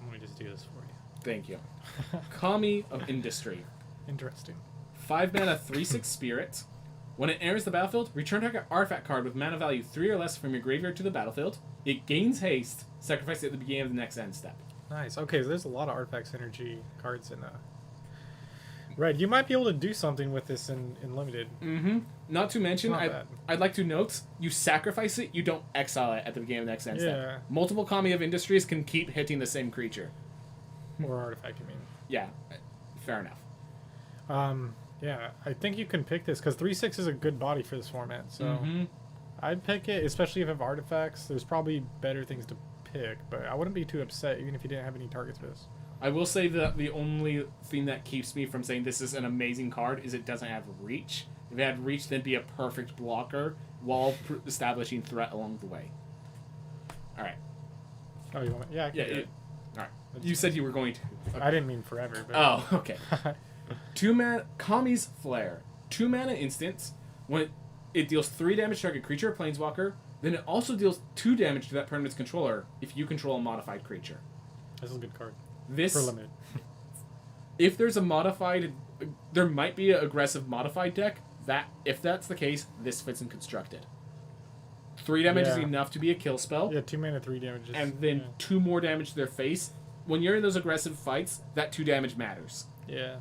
Speaker 1: Let me just do this for you.
Speaker 2: Thank you. Kami of Industry.
Speaker 1: Interesting.
Speaker 2: 5 mana, 3/6 spirit. When it enters the battlefield, return target artifact card with mana value 3 or less from your graveyard to the battlefield. It gains haste. Sacrifice it at the beginning of the next end step.
Speaker 1: Nice. Okay, so there's a lot of artifact synergy cards in Red. You might be able to do something with this in Limited.
Speaker 2: Not to mention, I'd like to note, you sacrifice it, you don't exile it at the beginning of the next end step. Multiple Kami of Industries can keep hitting the same creature.
Speaker 1: Or artifact, you mean.
Speaker 2: Yeah, fair enough.
Speaker 1: Yeah, I think you can pick this, because 3/6 is a good body for this format, so I'd pick it, especially if you have artifacts. There's probably better things to pick, but I wouldn't be too upset, even if you didn't have any targets for this.
Speaker 2: I will say that the only thing that keeps me from saying this is an amazing card is it doesn't have reach. If it had reach, then it'd be a perfect blocker while establishing threat along the way. Alright.
Speaker 1: Oh, you want me? Yeah, I can do it.
Speaker 2: Alright. You said you were going to. Okay.
Speaker 1: I didn't mean forever, but...
Speaker 2: oh, okay. 2 mana... Kami's Flare. 2 mana instant. When it deals 3 damage to target creature or planeswalker, then it also deals 2 damage to that permanent's controller if you control a modified creature.
Speaker 1: This is a good card.
Speaker 2: This...
Speaker 1: for Limited.
Speaker 2: If there's a modified... there might be an aggressive modified deck. If that's the case, this fits in constructed. 3 damage is
Speaker 1: Yeah.
Speaker 2: enough to be a kill spell.
Speaker 1: Yeah, 2 mana, 3 damage.
Speaker 2: And then 2 more damage to their face. When you're in those aggressive fights, that 2 damage matters.
Speaker 1: Yeah.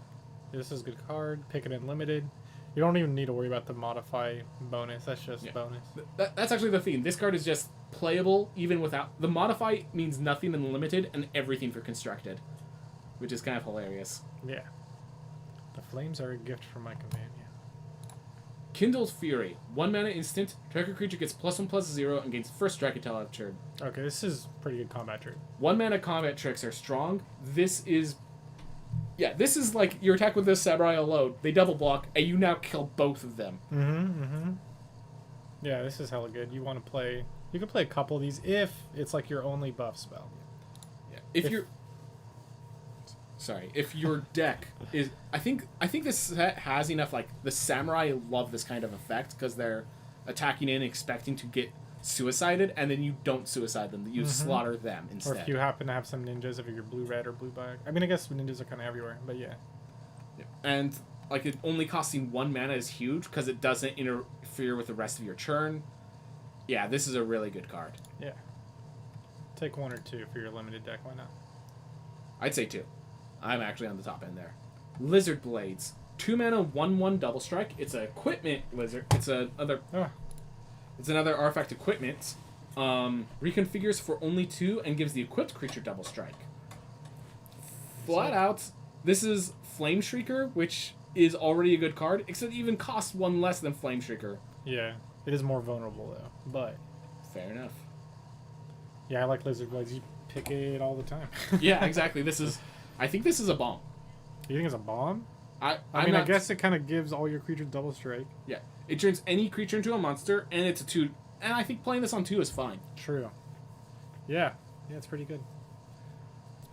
Speaker 1: This is a good card. Pick it in limited. You don't even need to worry about the modify bonus. That's just bonus.
Speaker 2: That's actually the theme. This card is just playable even without... The modify means nothing in limited and everything for constructed. Which is kind of hilarious.
Speaker 1: Yeah. The flames are a gift from my companion.
Speaker 2: Kindled Fury. 1 mana instant. Tracker creature gets +1/+0 and gains first strike until out of turn.
Speaker 1: Okay, this is pretty good combat trick.
Speaker 2: 1 mana combat tricks are strong. This is... Yeah, this is like your attack with this Samurai alone. They double block, and you now kill both of them.
Speaker 1: Yeah, this is hella good. You want to play... You can play a couple of these if it's like your only buff spell.
Speaker 2: Yeah. If your deck is... I think this set has enough, like, the Samurai love this kind of effect, because they're attacking in expecting to get suicided, and then you don't suicide them. You slaughter them instead.
Speaker 1: Or if you happen to have some ninjas, if you're blue-red or blue-black. I mean, I guess ninjas are kind of everywhere, but yeah.
Speaker 2: And, like, it only costing 1 mana is huge, because it doesn't interfere with the rest of your turn. Yeah, this is a really good card.
Speaker 1: Yeah. Take 1 or 2 for your limited deck, why not?
Speaker 2: I'd say 2. I'm actually on the top end there. Lizard Blades. 2 mana, 1/1 double strike. It's an equipment lizard. It's another artifact equipment. Reconfigures for only 2 and gives the equipped creature double strike. Flat out, this is Flame Shrieker, which is already a good card, except it even costs 1 less than Flame Shrieker.
Speaker 1: Yeah, it is more vulnerable though, but...
Speaker 2: Fair enough.
Speaker 1: Yeah, I like Lizard Blades. You pick it all the time.
Speaker 2: Yeah, exactly. I think this is a bomb.
Speaker 1: You think it's a bomb?
Speaker 2: I
Speaker 1: guess it kind of gives all your creatures double strike.
Speaker 2: Yeah. It turns any creature into a monster, and it's a 2. And I think playing this on 2 is fine.
Speaker 1: True. Yeah. Yeah, it's pretty good.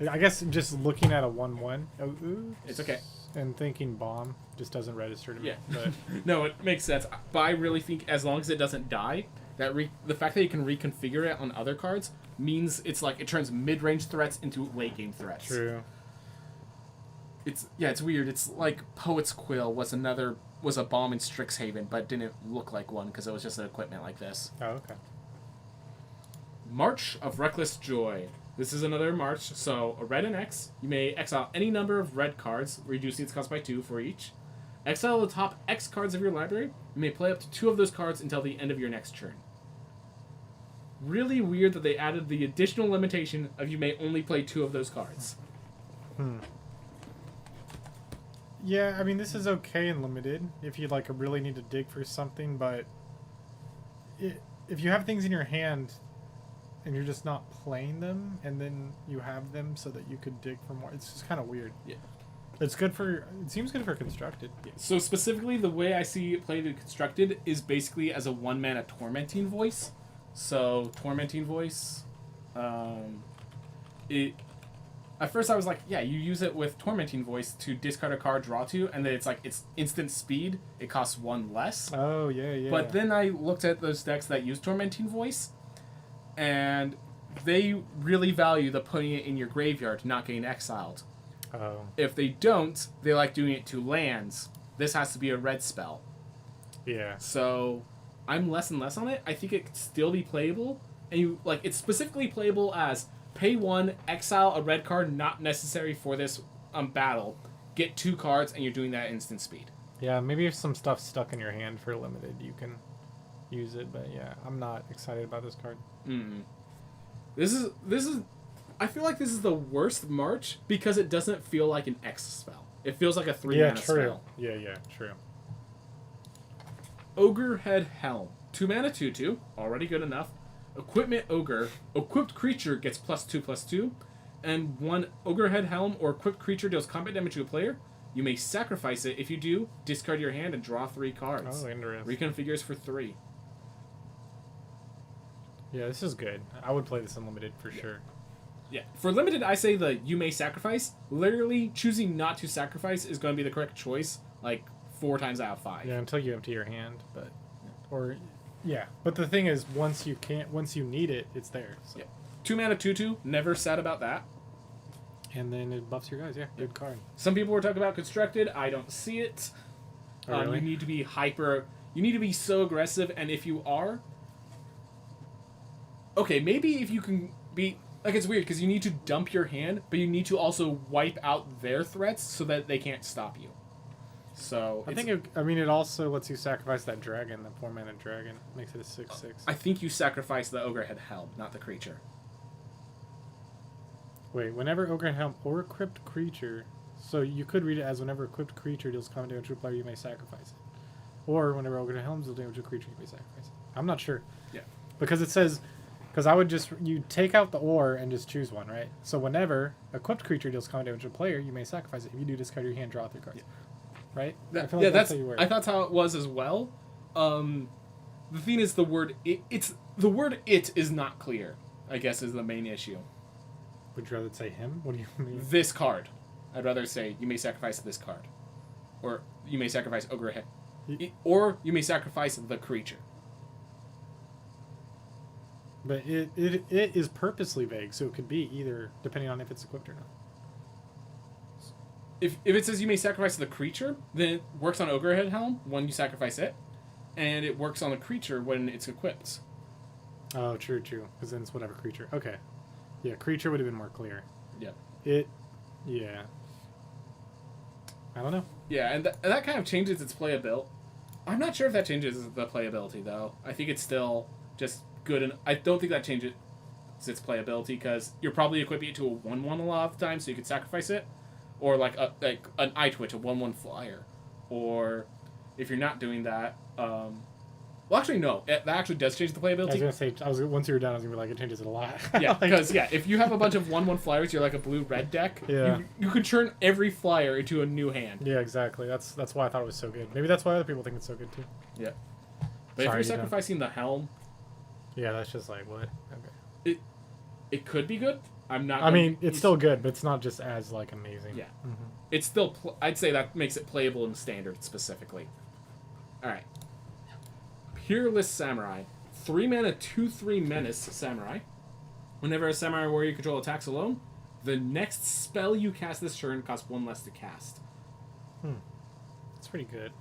Speaker 1: I guess just looking at a 1/1...
Speaker 2: It's okay.
Speaker 1: And thinking bomb just doesn't register to me.
Speaker 2: Yeah.
Speaker 1: But
Speaker 2: No, it makes sense. But I really think as long as it doesn't die, the fact that you can reconfigure it on other cards means it's like it turns mid-range threats into late-game threats.
Speaker 1: True.
Speaker 2: It's weird. It's like Poet's Quill was a bomb in Strixhaven, but didn't look like one because it was just an equipment like this.
Speaker 1: Oh, okay.
Speaker 2: March of Reckless Joy. This is another March, so a red and X. You may exile any number of red cards, reducing its cost by 2 for each. Exile the top X cards of your library. You may play up to 2 of those cards until the end of your next turn. Really weird that they added the additional limitation of you may only play 2 of those cards.
Speaker 1: Yeah, I mean, this is okay in limited if you like really need to dig for something, but if you have things in your hand and you're just not playing them, and then you have them so that you could dig for more, it's just kind of weird.
Speaker 2: Yeah.
Speaker 1: It seems good for constructed.
Speaker 2: Yeah. So specifically, the way I see it played and constructed is basically as a 1 mana Tormenting Voice. So Tormenting Voice, at first I was like, yeah, you use it with Tormenting Voice to discard a card, draw 2, and then it's like, it's instant speed. It costs 1 less.
Speaker 1: Oh, yeah.
Speaker 2: But then I looked at those decks that use Tormenting Voice, and they really value the putting it in your graveyard, not getting exiled.
Speaker 1: Oh.
Speaker 2: If they don't, they like doing it to lands. This has to be a red spell.
Speaker 1: Yeah.
Speaker 2: So I'm less and less on it. I think it could still be playable, and it's specifically playable as pay 1, exile a red card not necessary for this battle, get 2 cards, and you're doing that instant speed.
Speaker 1: Yeah, maybe if some stuff's stuck in your hand for limited, you can use it. But yeah, I'm not excited about this card.
Speaker 2: This is. I feel like this is the worst March because it doesn't feel like an X spell. It feels like a 3 mana spell.
Speaker 1: Yeah, true.
Speaker 2: Ogre Head Helm. 2 mana 2/2, already good enough. Equipment Ogre. Equipped creature gets +2/+2, and 1 Ogre Head Helm or equipped creature deals combat damage to a player. You may sacrifice it. If you do, discard your hand and draw 3 cards.
Speaker 1: Oh, interesting.
Speaker 2: Reconfigures for 3.
Speaker 1: Yeah, this is good. I would play this unlimited for sure.
Speaker 2: Yeah. For limited, I say the you may sacrifice. Literally, choosing not to sacrifice is going to be the correct choice, like 4 times out of 5.
Speaker 1: Yeah, until you empty your hand, but... Or... Yeah, but the thing is, once you need it, it's there. So.
Speaker 2: Yeah. 2 mana 2/2, never sad about that.
Speaker 1: And then it buffs your guys, yeah. Good card.
Speaker 2: Some people were talking about constructed, I don't see it.
Speaker 1: Oh, really?
Speaker 2: You need to be hyper. You need to be so aggressive, and if you are, okay, maybe if you can be like, it's weird because you need to dump your hand, but you need to also wipe out their threats so that they can't stop you. So
Speaker 1: I think it also lets you sacrifice that dragon, that 4-mana dragon. Makes it a 6/6.
Speaker 2: I think you sacrifice the Ogre Head Helm, not the creature.
Speaker 1: Wait, whenever Ogre Helm or equipped creature, so you could read it as whenever equipped creature deals combat damage to a player, you may sacrifice it. Or whenever Ogre Helm deals damage to a creature, you may sacrifice it. I'm not sure.
Speaker 2: Yeah.
Speaker 1: Because it says, because I would just, you take out the or and just choose one, right? So whenever equipped creature deals combat damage to a player, you may sacrifice it. If you do, discard your hand, draw 3 cards. Yeah. Right?
Speaker 2: I feel
Speaker 1: like
Speaker 2: that's
Speaker 1: how you work.
Speaker 2: I thought how it was as well. The thing is, the word the word it is not clear, I guess, is the main issue.
Speaker 1: Would you rather say him? What do you mean?
Speaker 2: This card. I'd rather say you may sacrifice this card. Or you may sacrifice Ogre Head. Or you may sacrifice the creature.
Speaker 1: But it is purposely vague, so it could be either, depending on if it's equipped or not.
Speaker 2: If it says you may sacrifice the creature, then it works on Ogre Head Helm when you sacrifice it. And it works on the creature when it's equipped.
Speaker 1: Oh, true. Because then it's whatever creature. Okay. Yeah, creature would have been more clear.
Speaker 2: Yeah.
Speaker 1: Yeah. I don't know.
Speaker 2: Yeah, and that kind of changes its playability. I'm not sure if that changes the playability, though. I think it's still just good, and I don't think that changes its playability, because you're probably equipping it to a 1/1 a lot of the time, so you could sacrifice it. Or like an eye twitch, a 1/1 flyer. Or if you're not doing that, well, actually, no. That actually does change the playability.
Speaker 1: I was going to say, once you were done, I was going to be like, it changes it a lot.
Speaker 2: Yeah, because, if you have a bunch of 1/1 flyers, you're like a blue-red deck,
Speaker 1: yeah.
Speaker 2: you could turn every flyer into a new hand.
Speaker 1: Yeah, exactly. That's why I thought it was so good. Maybe that's why other people think it's so good, too.
Speaker 2: Yeah. But if you're sacrificing the helm...
Speaker 1: Yeah, that's just like, what? Okay.
Speaker 2: It could be good. I'm not...
Speaker 1: I mean, it's still good, but it's not just as, like, amazing.
Speaker 2: Yeah. Mm-hmm. It's still... I'd say that makes it playable in Standard, specifically. Alright. Peerless Samurai. 3-mana, 2/3 Menace Samurai. Whenever a Samurai warrior you control attacks alone, the next spell you cast this turn costs 1 less to cast.
Speaker 1: That's pretty good.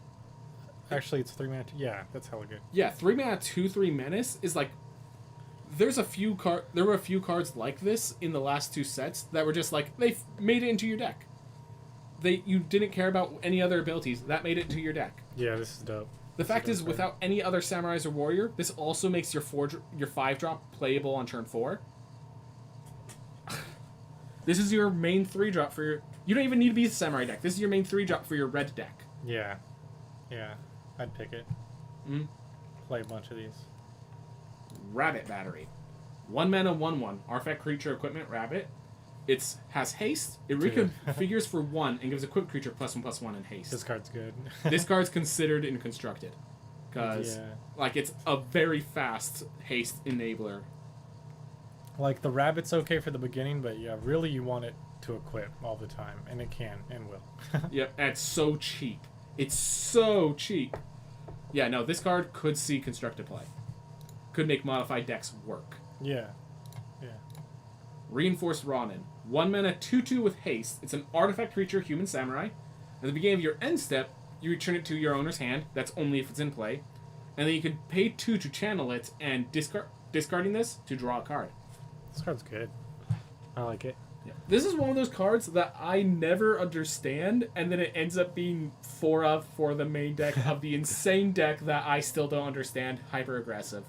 Speaker 1: Actually, it's 3-mana. Yeah, that's hella good.
Speaker 2: Yeah, 3-mana, 2/3 Menace is like... There were a few cards like this in the last 2 sets that were just like, they made it into your deck. You didn't care about any other abilities. That made it into your deck.
Speaker 1: Yeah, this is dope.
Speaker 2: The fact is, without any other Samurais or Warrior, this also makes your 5-drop playable on turn 4. This is your main 3-drop for your... You don't even need to be a Samurai deck. This is your main 3-drop for your red deck.
Speaker 1: Yeah. Yeah. I'd pick it. Play a bunch of these.
Speaker 2: Rabbit Battery. 1 mana, 1/1. Artifact creature equipment, Rabbit. It has haste. It reconfigures for 1 and gives equipped creature +1/+1 in haste.
Speaker 1: This card's good.
Speaker 2: This card's considered in constructed. Because, it's a very fast haste enabler.
Speaker 1: Like, the rabbit's okay for the beginning, but yeah, really you want it to equip all the time. And it can and will.
Speaker 2: Yep, and it's so cheap. It's so cheap. Yeah, no, this card could see constructed play. Could make modified decks work.
Speaker 1: Yeah.
Speaker 2: Reinforced Ronin. 1 mana, 2/2 with haste. It's an artifact creature, human samurai. At the beginning of your end step, you return it to your owner's hand. That's only if it's in play. And then you can pay 2 to channel it, and discarding this to draw a card.
Speaker 1: This card's good. I like it.
Speaker 2: Yeah. This is one of those cards that I never understand, and then it ends up being 4 of for the main deck of the insane deck that I still don't understand. Hyper aggressive.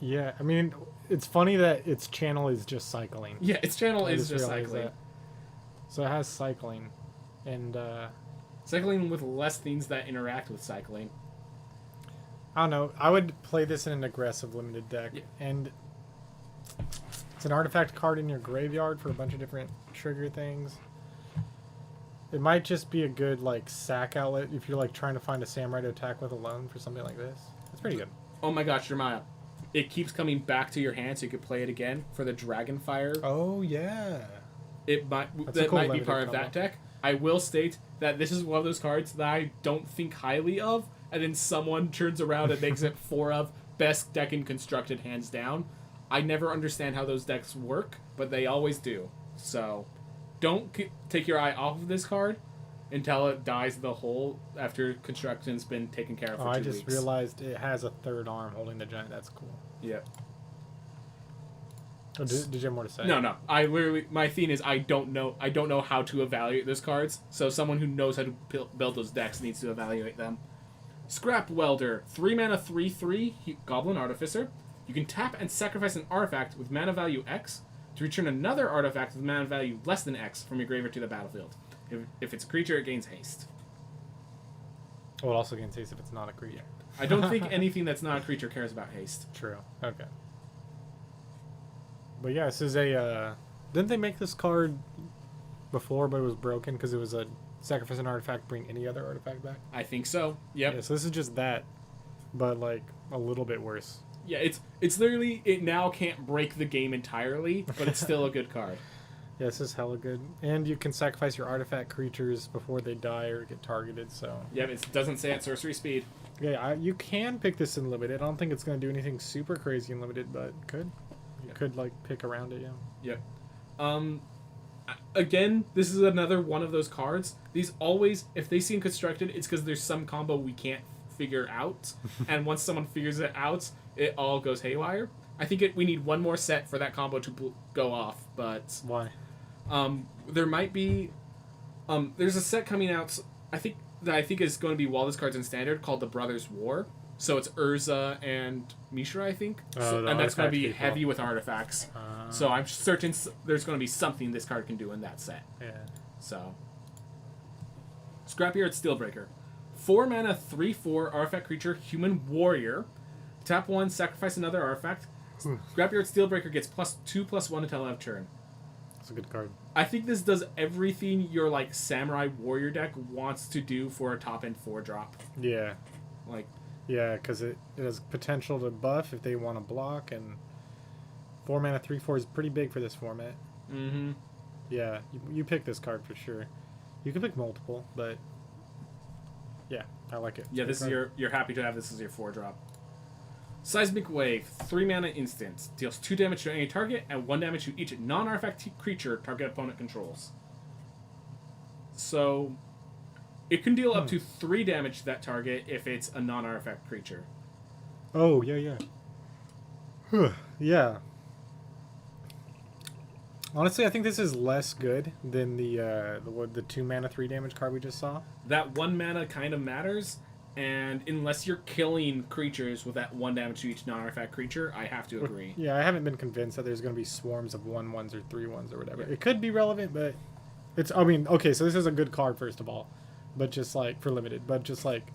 Speaker 1: Yeah, I mean, it's funny that its channel is just cycling.
Speaker 2: Yeah, its channel is just cycling.
Speaker 1: That. So it has cycling, and
Speaker 2: cycling with less things that interact with cycling.
Speaker 1: I don't know. I would play this in an aggressive limited deck, and it's an artifact card in your graveyard for a bunch of different trigger things. It might just be a good sack outlet if you're trying to find a samurai to attack with alone for something like this. It's pretty good.
Speaker 2: Oh my gosh, Jeremiah. It keeps coming back to your hand so you could play it again for the Dragonfire.
Speaker 1: Oh, yeah.
Speaker 2: That might be part of that deck. I will state that this is one of those cards that I don't think highly of, and then someone turns around and makes it 4 of best deck in constructed, hands down. I never understand how those decks work, but they always do. So, don't take your eye off of this card. until it dies in the hole after construction's been taken care of for 2
Speaker 1: I
Speaker 2: weeks.
Speaker 1: just realized it has a third arm holding the giant. That's cool.
Speaker 2: Yep.
Speaker 1: Oh, did you have more to say?
Speaker 2: No. My theme is I don't know how to evaluate those cards. So someone who knows how to build those decks needs to evaluate them. Scrap Welder, 3 mana 3/3 Goblin Artificer. You can tap and sacrifice an artifact with mana value X to return another artifact with mana value less than X from your graveyard to the battlefield. If it's a creature, it gains haste.
Speaker 1: Well, it also gains haste if it's not a creature.
Speaker 2: I don't think anything that's not a creature cares about haste.
Speaker 1: True. Okay. But yeah, this is a... didn't they make this card before, but it was broken because it was a sacrifice an artifact, bring any other artifact back?
Speaker 2: I think so. Yep.
Speaker 1: Yeah, so this is just that, but like a little bit worse.
Speaker 2: Yeah, it's literally, it now can't break the game entirely, but it's still a good card.
Speaker 1: Yeah, this is hella good. And you can sacrifice your artifact creatures before they die or get targeted, so...
Speaker 2: Yeah, it doesn't say at sorcery speed.
Speaker 1: Yeah, you can pick this in limited. I don't think it's going to do anything super crazy in limited, but could. You could, like, pick around it, yeah.
Speaker 2: Yep. Again, this is another one of those cards. These always, if they seem constructed, it's because there's some combo we can't figure out. And once someone figures it out, it all goes haywire. I think we need one more set for that combo to go off, but...
Speaker 1: Why?
Speaker 2: There might be... there's a set coming out, I think is going to be while this card's in Standard, called the Brothers War. So it's Urza and Mishra, I think. And that's going to be heavy with artifacts. So I'm certain there's going to be something this card can do in that set.
Speaker 1: Yeah.
Speaker 2: So. Scrapyard Steelbreaker. 4 mana, 3/4 artifact creature, human warrior. Tap 1, sacrifice another artifact. Scrapyard Steelbreaker gets +2/+1 until end of turn.
Speaker 1: That's a good card.
Speaker 2: I think this does everything your like Samurai Warrior deck wants to do for a top end 4-drop.
Speaker 1: Yeah.
Speaker 2: Like.
Speaker 1: Yeah, because it has potential to buff if they want to block, and 4 mana 3/4 is pretty big for this format.
Speaker 2: Mm-hmm.
Speaker 1: Yeah, you pick this card for sure. You can pick multiple, but yeah, I like it.
Speaker 2: Yeah, this is you're happy to have this as your 4-drop. Seismic Wave, 3 mana instant. Deals 2 damage to any target and 1 damage to each non-artifact creature target opponent controls. So, it can deal up to 3 damage to that target if it's a non-artifact creature.
Speaker 1: Oh, yeah. Yeah. Honestly, I think this is less good than the 2 mana 3 damage card we just saw.
Speaker 2: That 1 mana kind of matters, and unless you're killing creatures with that 1 damage to each non-artifact creature, I have to agree.
Speaker 1: Yeah, I haven't been convinced that there's going to be swarms of 1/1s or 3/1s or whatever. It could be relevant, but it's... I mean, okay, so this is a good card, first of all. But just, like, for limited. But just, like,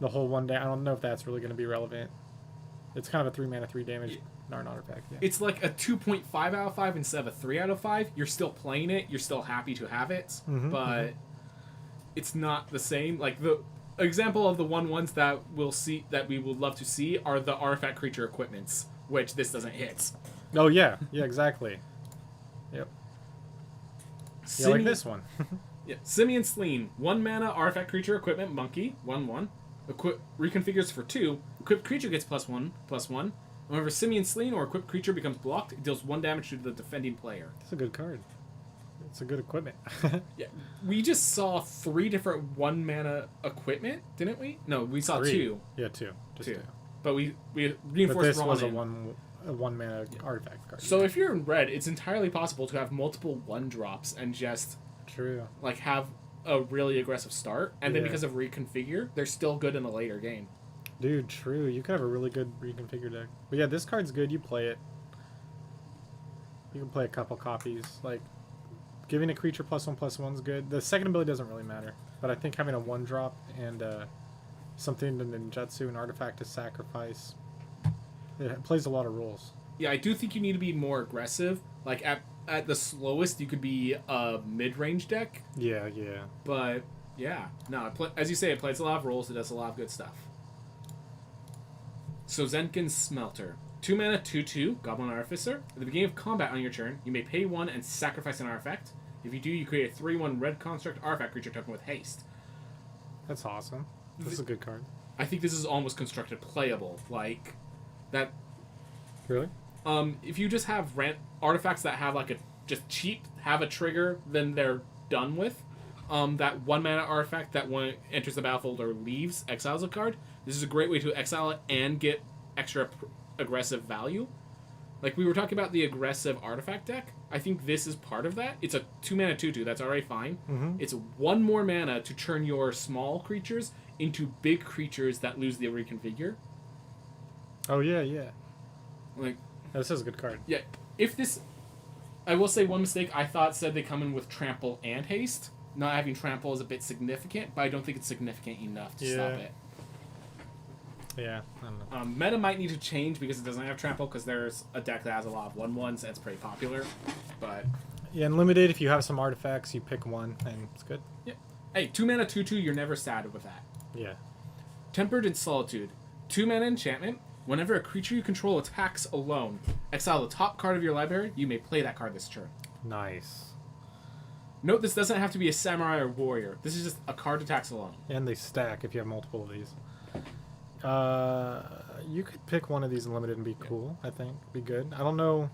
Speaker 1: the whole 1 day... I don't know if that's really going to be relevant. It's kind of a 3 mana 3 damage non-artifact. Yeah.
Speaker 2: It's like a 2.5 out of 5 instead of a 3 out of 5. You're still playing it. You're still happy to have it. But it's not the same. Like, the example of the 1/1s that we would love to see are the artifact creature equipments, which this doesn't hit.
Speaker 1: Oh, yeah. Yeah, exactly. Yep. Yeah, like this one.
Speaker 2: Yeah, Simeon Sleen, 1 mana artifact creature equipment monkey, 1/1. Reconfigures for 2. Equipped creature gets +1/+1. Whenever Simeon Sleen or equipped creature becomes blocked, it deals 1 damage to the defending player.
Speaker 1: That's a good card. It's a good equipment.
Speaker 2: Yeah, we just saw 3 different 1 mana equipment, didn't we? No, we saw 2.
Speaker 1: Yeah, 2. Just 2.
Speaker 2: But we
Speaker 1: But
Speaker 2: reinforced
Speaker 1: this
Speaker 2: Ronin.
Speaker 1: was a 1 mana artifact card.
Speaker 2: So if you're in red, it's entirely possible to have multiple 1-drops and just
Speaker 1: True.
Speaker 2: like have a really aggressive start, and then because of reconfigure, they're still good in a later game.
Speaker 1: Dude, true. You could have a really good reconfigure deck. But yeah, this card's good. You play it. You can play a couple copies. Like, giving a creature +1/+1's good. The second ability doesn't really matter. But I think having a 1-drop and something to ninjutsu, an artifact to sacrifice, it plays a lot of roles.
Speaker 2: Yeah, I do think you need to be more aggressive. Like, at the slowest, you could be a mid-range deck.
Speaker 1: Yeah.
Speaker 2: But, yeah. No, as you say, it plays a lot of roles. It does a lot of good stuff. So Zenkin Smelter. 2 mana, 2/2, Goblin Artificer. At the beginning of combat on your turn, you may pay 1 and sacrifice an artifact. If you do, you create a 3/1 red construct artifact creature token with haste.
Speaker 1: That's awesome. This is a good card.
Speaker 2: I think this is almost constructed playable. Like, that...
Speaker 1: Really?
Speaker 2: If you just have artifacts that have, like, just cheap, have a trigger, then they're done with. that 1 mana artifact that when it enters the battlefield or leaves, exiles a card. This is a great way to exile it and get extra aggressive value. Like we were talking about the aggressive artifact deck. I think this is part of that. It's a 2 mana 2/2. That's already fine.
Speaker 1: Mm-hmm.
Speaker 2: It's 1 more mana to turn your small creatures into big creatures that lose the reconfigure.
Speaker 1: Oh yeah, yeah.
Speaker 2: Like
Speaker 1: this is a good card.
Speaker 2: yeah, if this, I will say one mistake. I thought said they come in with trample and haste. Not having trample is a bit significant, but I don't think it's significant enough to stop it.
Speaker 1: Yeah, I don't know.
Speaker 2: Meta might need to change because it doesn't have trample because there's a deck that has a lot of 1/1s that's pretty popular. But
Speaker 1: yeah, in limited, if you have some artifacts, you pick one and it's good.
Speaker 2: yeah, hey, 2 mana 2/2. You're never sad with that.
Speaker 1: Yeah.
Speaker 2: Tempered in Solitude, 2 mana enchantment. Whenever a creature you control attacks alone, exile the top card of your library. You may play that card this turn.
Speaker 1: Nice.
Speaker 2: Note this doesn't have to be a samurai or warrior. This is just a card attacks alone.
Speaker 1: And they stack if you have multiple of these. You could pick one of these in limited and be cool. I think be good. I don't know.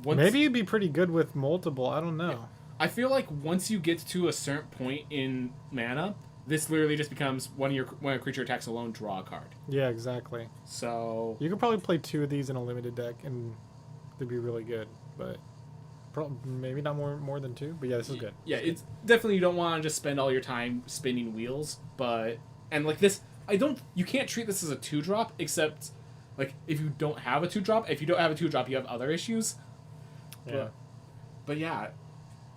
Speaker 1: Maybe it'd be pretty good with multiple. I don't know.
Speaker 2: Yeah. I feel like once you get to a certain point in mana, this literally just becomes when a creature attacks alone, draw a card.
Speaker 1: Yeah, exactly.
Speaker 2: So
Speaker 1: you could probably play 2 of these in a limited deck and they'd be really good, but maybe not more than 2. But yeah, this is good.
Speaker 2: Yeah, it's definitely you don't want to just spend all your time spinning wheels, and like this, you can't treat this as a 2-drop except like if you don't have a 2-drop. If you don't have a 2-drop, you have other issues.
Speaker 1: Yeah.
Speaker 2: But yeah,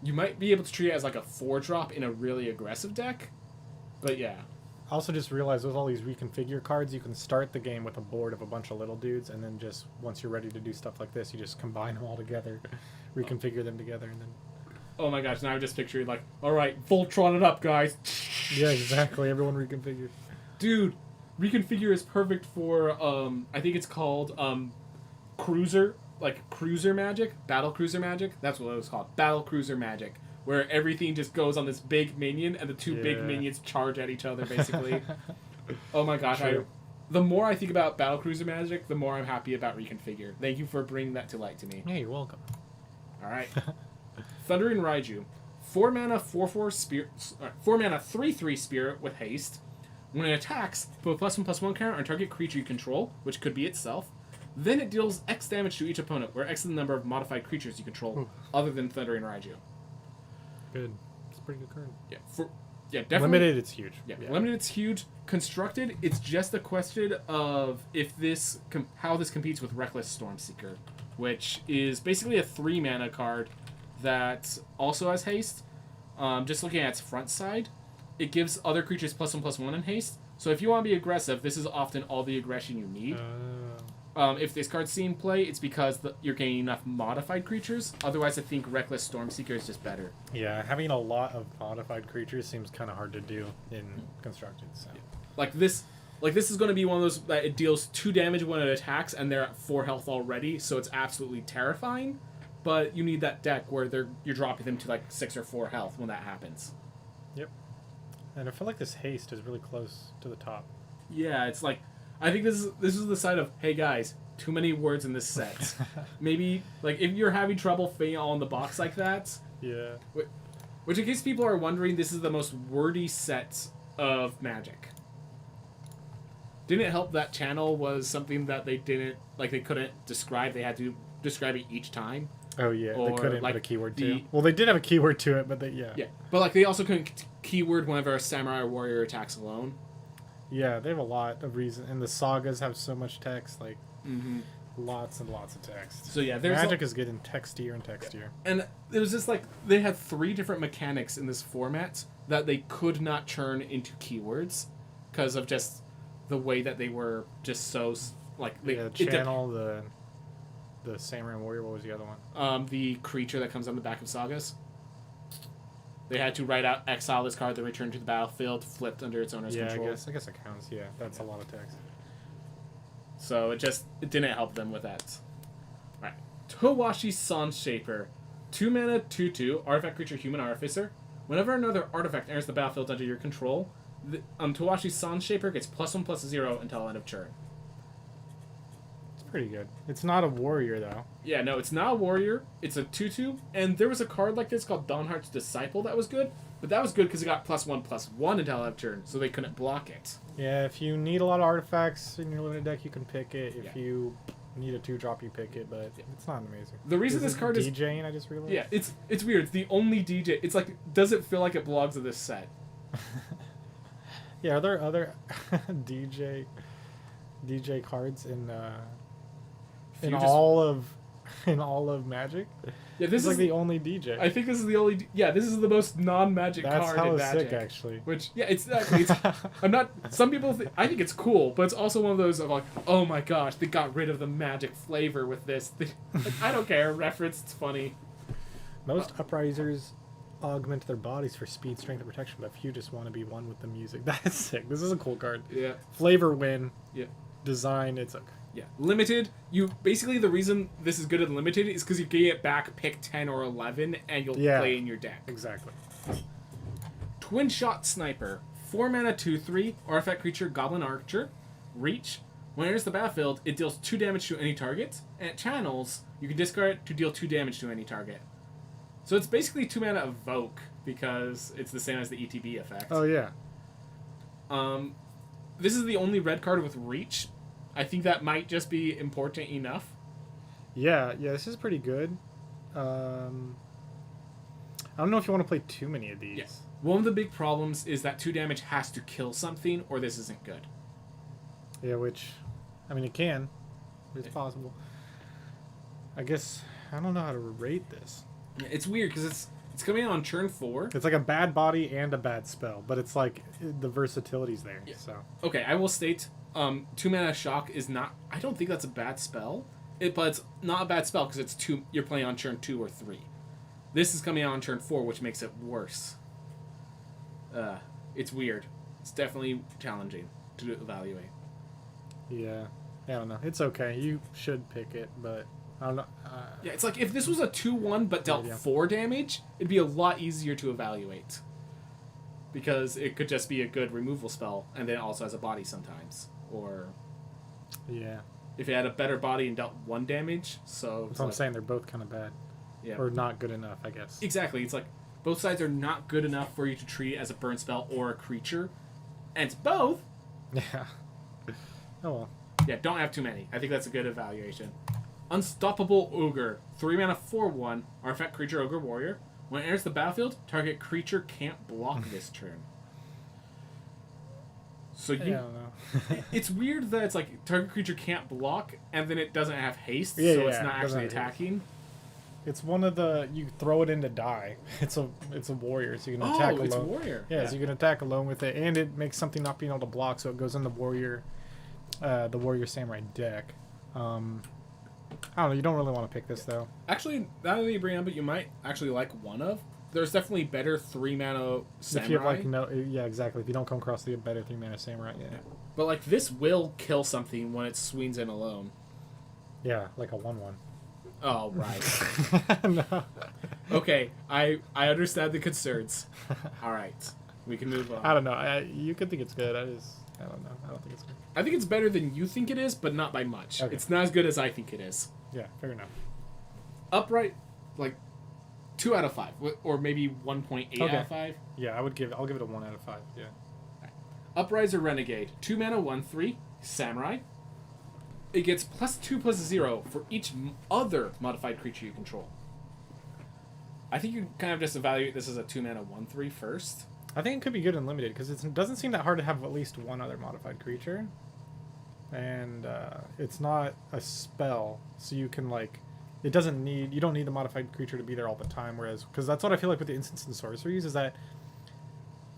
Speaker 2: you might be able to treat it as like a 4-drop in a really aggressive deck. But yeah.
Speaker 1: I also just realized with all these reconfigure cards, you can start the game with a board of a bunch of little dudes, and then just once you're ready to do stuff like this, you just combine them all together, reconfigure them together, and then.
Speaker 2: Oh my gosh! Now I just pictured like, all right, Voltron it up, guys.
Speaker 1: Yeah, exactly. Everyone reconfigured.
Speaker 2: Dude, reconfigure is perfect for I think it's called cruiser magic, battle cruiser magic. That's what it was called, battle cruiser magic. Where everything just goes on this big minion, and the 2 big minions charge at each other, basically. Oh my gosh! The more I think about Battlecruiser Magic, the more I'm happy about Reconfigure. Thank you for bringing that to light to me.
Speaker 1: Yeah, you're welcome.
Speaker 2: All right. Thundering Raiju, 4 mana 4/4 spirit, 4 mana 3/3 spirit with haste. When it attacks, put a +1/+1 counter on target creature you control, which could be itself. Then it deals X damage to each opponent, where X is the number of modified creatures you control, other than Thundering Raiju.
Speaker 1: Good. It's a pretty good card.
Speaker 2: Yeah, definitely.
Speaker 1: Limited, it's huge.
Speaker 2: Yeah, limited, it's huge. Constructed, it's just a question of if this how this competes with Reckless Stormseeker, which is basically a 3 mana card that also has haste. Just looking at its front side, it gives other creatures +1/+1 in haste. So if you want to be aggressive, this is often all the aggression you need. If this card's seen play, it's because you're getting enough modified creatures. Otherwise, I think Reckless Stormseeker is just better.
Speaker 1: Yeah, having a lot of modified creatures seems kind of hard to do in Constructed. So.
Speaker 2: Yeah. Like this is going to be one of those that it deals 2 damage when it attacks, and they're at 4 health already, so it's absolutely terrifying. But you need that deck where you're dropping them to like 6 or 4 health when that happens.
Speaker 1: Yep. And I feel like this haste is really close to the top.
Speaker 2: Yeah, it's like I think this is the side of, hey guys, too many words in this set. Maybe like if you're having trouble fitting all in the box like that.
Speaker 1: Yeah.
Speaker 2: Which in case people are wondering, this is the most wordy set of Magic. Didn't it help that channel was something that they couldn't describe. They had to describe it each time.
Speaker 1: Oh yeah,
Speaker 2: or,
Speaker 1: they couldn't
Speaker 2: like,
Speaker 1: put a keyword to it. Well, they did have a keyword to it, but
Speaker 2: Yeah, but like they also couldn't keyword whenever a samurai or warrior attacks alone.
Speaker 1: Yeah, they have a lot of reason, and the sagas have so much text, like lots and lots of text.
Speaker 2: So yeah,
Speaker 1: Magic is getting textier and textier.
Speaker 2: And it was just like they had 3 different mechanics in this format that they could not turn into keywords because of just the way that they were just so like
Speaker 1: the samurai and warrior. What was the other one?
Speaker 2: The creature that comes on the back of sagas. They had to write out exile this card, then return to the battlefield, flipped under its owner's control.
Speaker 1: I guess it counts. Yeah, that's a lot of text.
Speaker 2: So it didn't help them with that. All right, Towashi Sunshaper, 2 mana 2/2 artifact creature human artificer. Whenever another artifact enters the battlefield under your control, Towashi Sunshaper gets +1/+0 until end of turn.
Speaker 1: It's pretty good. It's not a warrior though.
Speaker 2: Yeah, no, it's not a warrior. It's a 2/2, and there was a card like this called Dawnheart's Disciple that was good, but that was good because it got +1/+1 until end of turn, so they couldn't block it.
Speaker 1: Yeah, if you need a lot of artifacts in your limited deck, you can pick it. If
Speaker 2: Yeah.
Speaker 1: you need a 2-drop, you pick it, but it's not amazing.
Speaker 2: The reason this card is
Speaker 1: DJing, I just realized.
Speaker 2: yeah, it's weird. It's the only DJ. It's like, does it feel like it belongs to this set?
Speaker 1: Yeah, are there other DJ cards in
Speaker 2: Future-
Speaker 1: all of Magic?
Speaker 2: Yeah, this
Speaker 1: This is like
Speaker 2: is
Speaker 1: the only DJ.
Speaker 2: I think this is the only. Yeah, this is the most non-Magic
Speaker 1: That's
Speaker 2: card in
Speaker 1: hella
Speaker 2: Magic.
Speaker 1: sick, actually.
Speaker 2: Which yeah, it's I'm not. Some people I think it's cool, but it's also one of those of like, oh my gosh, they got rid of the Magic flavor with this. Like, I don't care. Reference, it's funny.
Speaker 1: Most uprisers augment their bodies for speed, strength, and protection, but few just want to be one with the music. That's sick. This is a cool card.
Speaker 2: Yeah.
Speaker 1: Flavor win.
Speaker 2: Yeah.
Speaker 1: Design, it's okay.
Speaker 2: Yeah. Limited. You basically the reason this is good in limited is because you can get back pick 10 or 11 and you'll play in your deck.
Speaker 1: Exactly.
Speaker 2: Twin Shot Sniper. 4 mana 2/3 artifact creature Goblin Archer. Reach. When it enters the battlefield, it deals 2 damage to any target, and it channels, you can discard it to deal 2 damage to any target. So it's basically 2 mana Evoke because it's the same as the ETB effect.
Speaker 1: Oh yeah.
Speaker 2: This is the only red card with Reach. I think that might just be important enough.
Speaker 1: Yeah, this is pretty good. I don't know if you want to play too many of these.
Speaker 2: Yes. One of the big problems is that 2 damage has to kill something, or this isn't good.
Speaker 1: Yeah, which, I mean, it can. It's possible. I guess, I don't know how to rate this.
Speaker 2: Yeah, it's weird because it's coming out on turn 4.
Speaker 1: It's like a bad body and a bad spell, but it's like the versatility's there.
Speaker 2: Yeah.
Speaker 1: So
Speaker 2: Okay, I will state, 2 mana Shock is not. I don't think that's a bad spell. But it's not a bad spell because it's 2. You're playing on turn 2 or 3. This is coming out on turn 4, which makes it worse. It's weird. It's definitely challenging to evaluate.
Speaker 1: yeah, I don't know. It's okay. You should pick it, but I don't know.
Speaker 2: Yeah, it's like if this was a 2/1 but dealt
Speaker 1: Yeah.
Speaker 2: 4 damage, it'd be a lot easier to evaluate. Because it could just be a good removal spell, and then it also has a body sometimes. Or
Speaker 1: Yeah,
Speaker 2: if it had a better body and dealt 1 damage, so...
Speaker 1: that's what I'm saying. They're both kind of bad,
Speaker 2: Yeah.
Speaker 1: or not good enough, I guess.
Speaker 2: Exactly. It's like both sides are not good enough for you to treat it as a burn spell or a creature. And it's both.
Speaker 1: Yeah. Oh well.
Speaker 2: Yeah, don't have too many. I think that's a good evaluation. Unstoppable Ogre. 3 mana 4/1. Artifact creature Ogre Warrior. When it enters the battlefield, target creature can't block this turn. So you...
Speaker 1: Yeah, I don't know.
Speaker 2: It's weird that it's like target creature can't block and then it doesn't have haste,
Speaker 1: Yeah,
Speaker 2: so
Speaker 1: yeah,
Speaker 2: it's not
Speaker 1: it doesn't
Speaker 2: actually
Speaker 1: have haste.
Speaker 2: attacking.
Speaker 1: It's one of the you throw it in to die. It's a warrior, so you can attack alone.
Speaker 2: It's warrior.
Speaker 1: Yeah, so you can attack alone with it, and it makes something not being able to block, so it goes in the warrior samurai deck. I don't know. You don't really want to pick this though.
Speaker 2: Actually, now that you bring it up, you might actually like one of. There's definitely better 3 mana samurai.
Speaker 1: If you have like yeah, exactly. If you don't come across the better 3-mana samurai, yeah.
Speaker 2: But like this will kill something when it swings in alone.
Speaker 1: Yeah, like a 1/1.
Speaker 2: Oh right.
Speaker 1: No.
Speaker 2: Okay, I understand the concerns. All right, we can move on.
Speaker 1: I don't know. You could think it's good. I don't know. I don't think it's good.
Speaker 2: I think it's better than you think it is, but not by much.
Speaker 1: Okay.
Speaker 2: It's not as good as I think it is.
Speaker 1: Yeah, fair enough.
Speaker 2: Upright, like 2 out of 5, or maybe 1.8 out
Speaker 1: Okay.
Speaker 2: of 5.
Speaker 1: Yeah, I'll give it a 1 out of 5. Yeah.
Speaker 2: Uprising Renegade, 2 mana 1/3 samurai. It gets +2/+0 for each other modified creature you control. I think you kind of just evaluate this as a 2 mana 1/3 first.
Speaker 1: I think it could be good and limited because it doesn't seem that hard to have at least one other modified creature, and it's not a spell, so you can like, you don't need the modified creature to be there all the time. Whereas, because that's what I feel like with the instants and sorceries is that,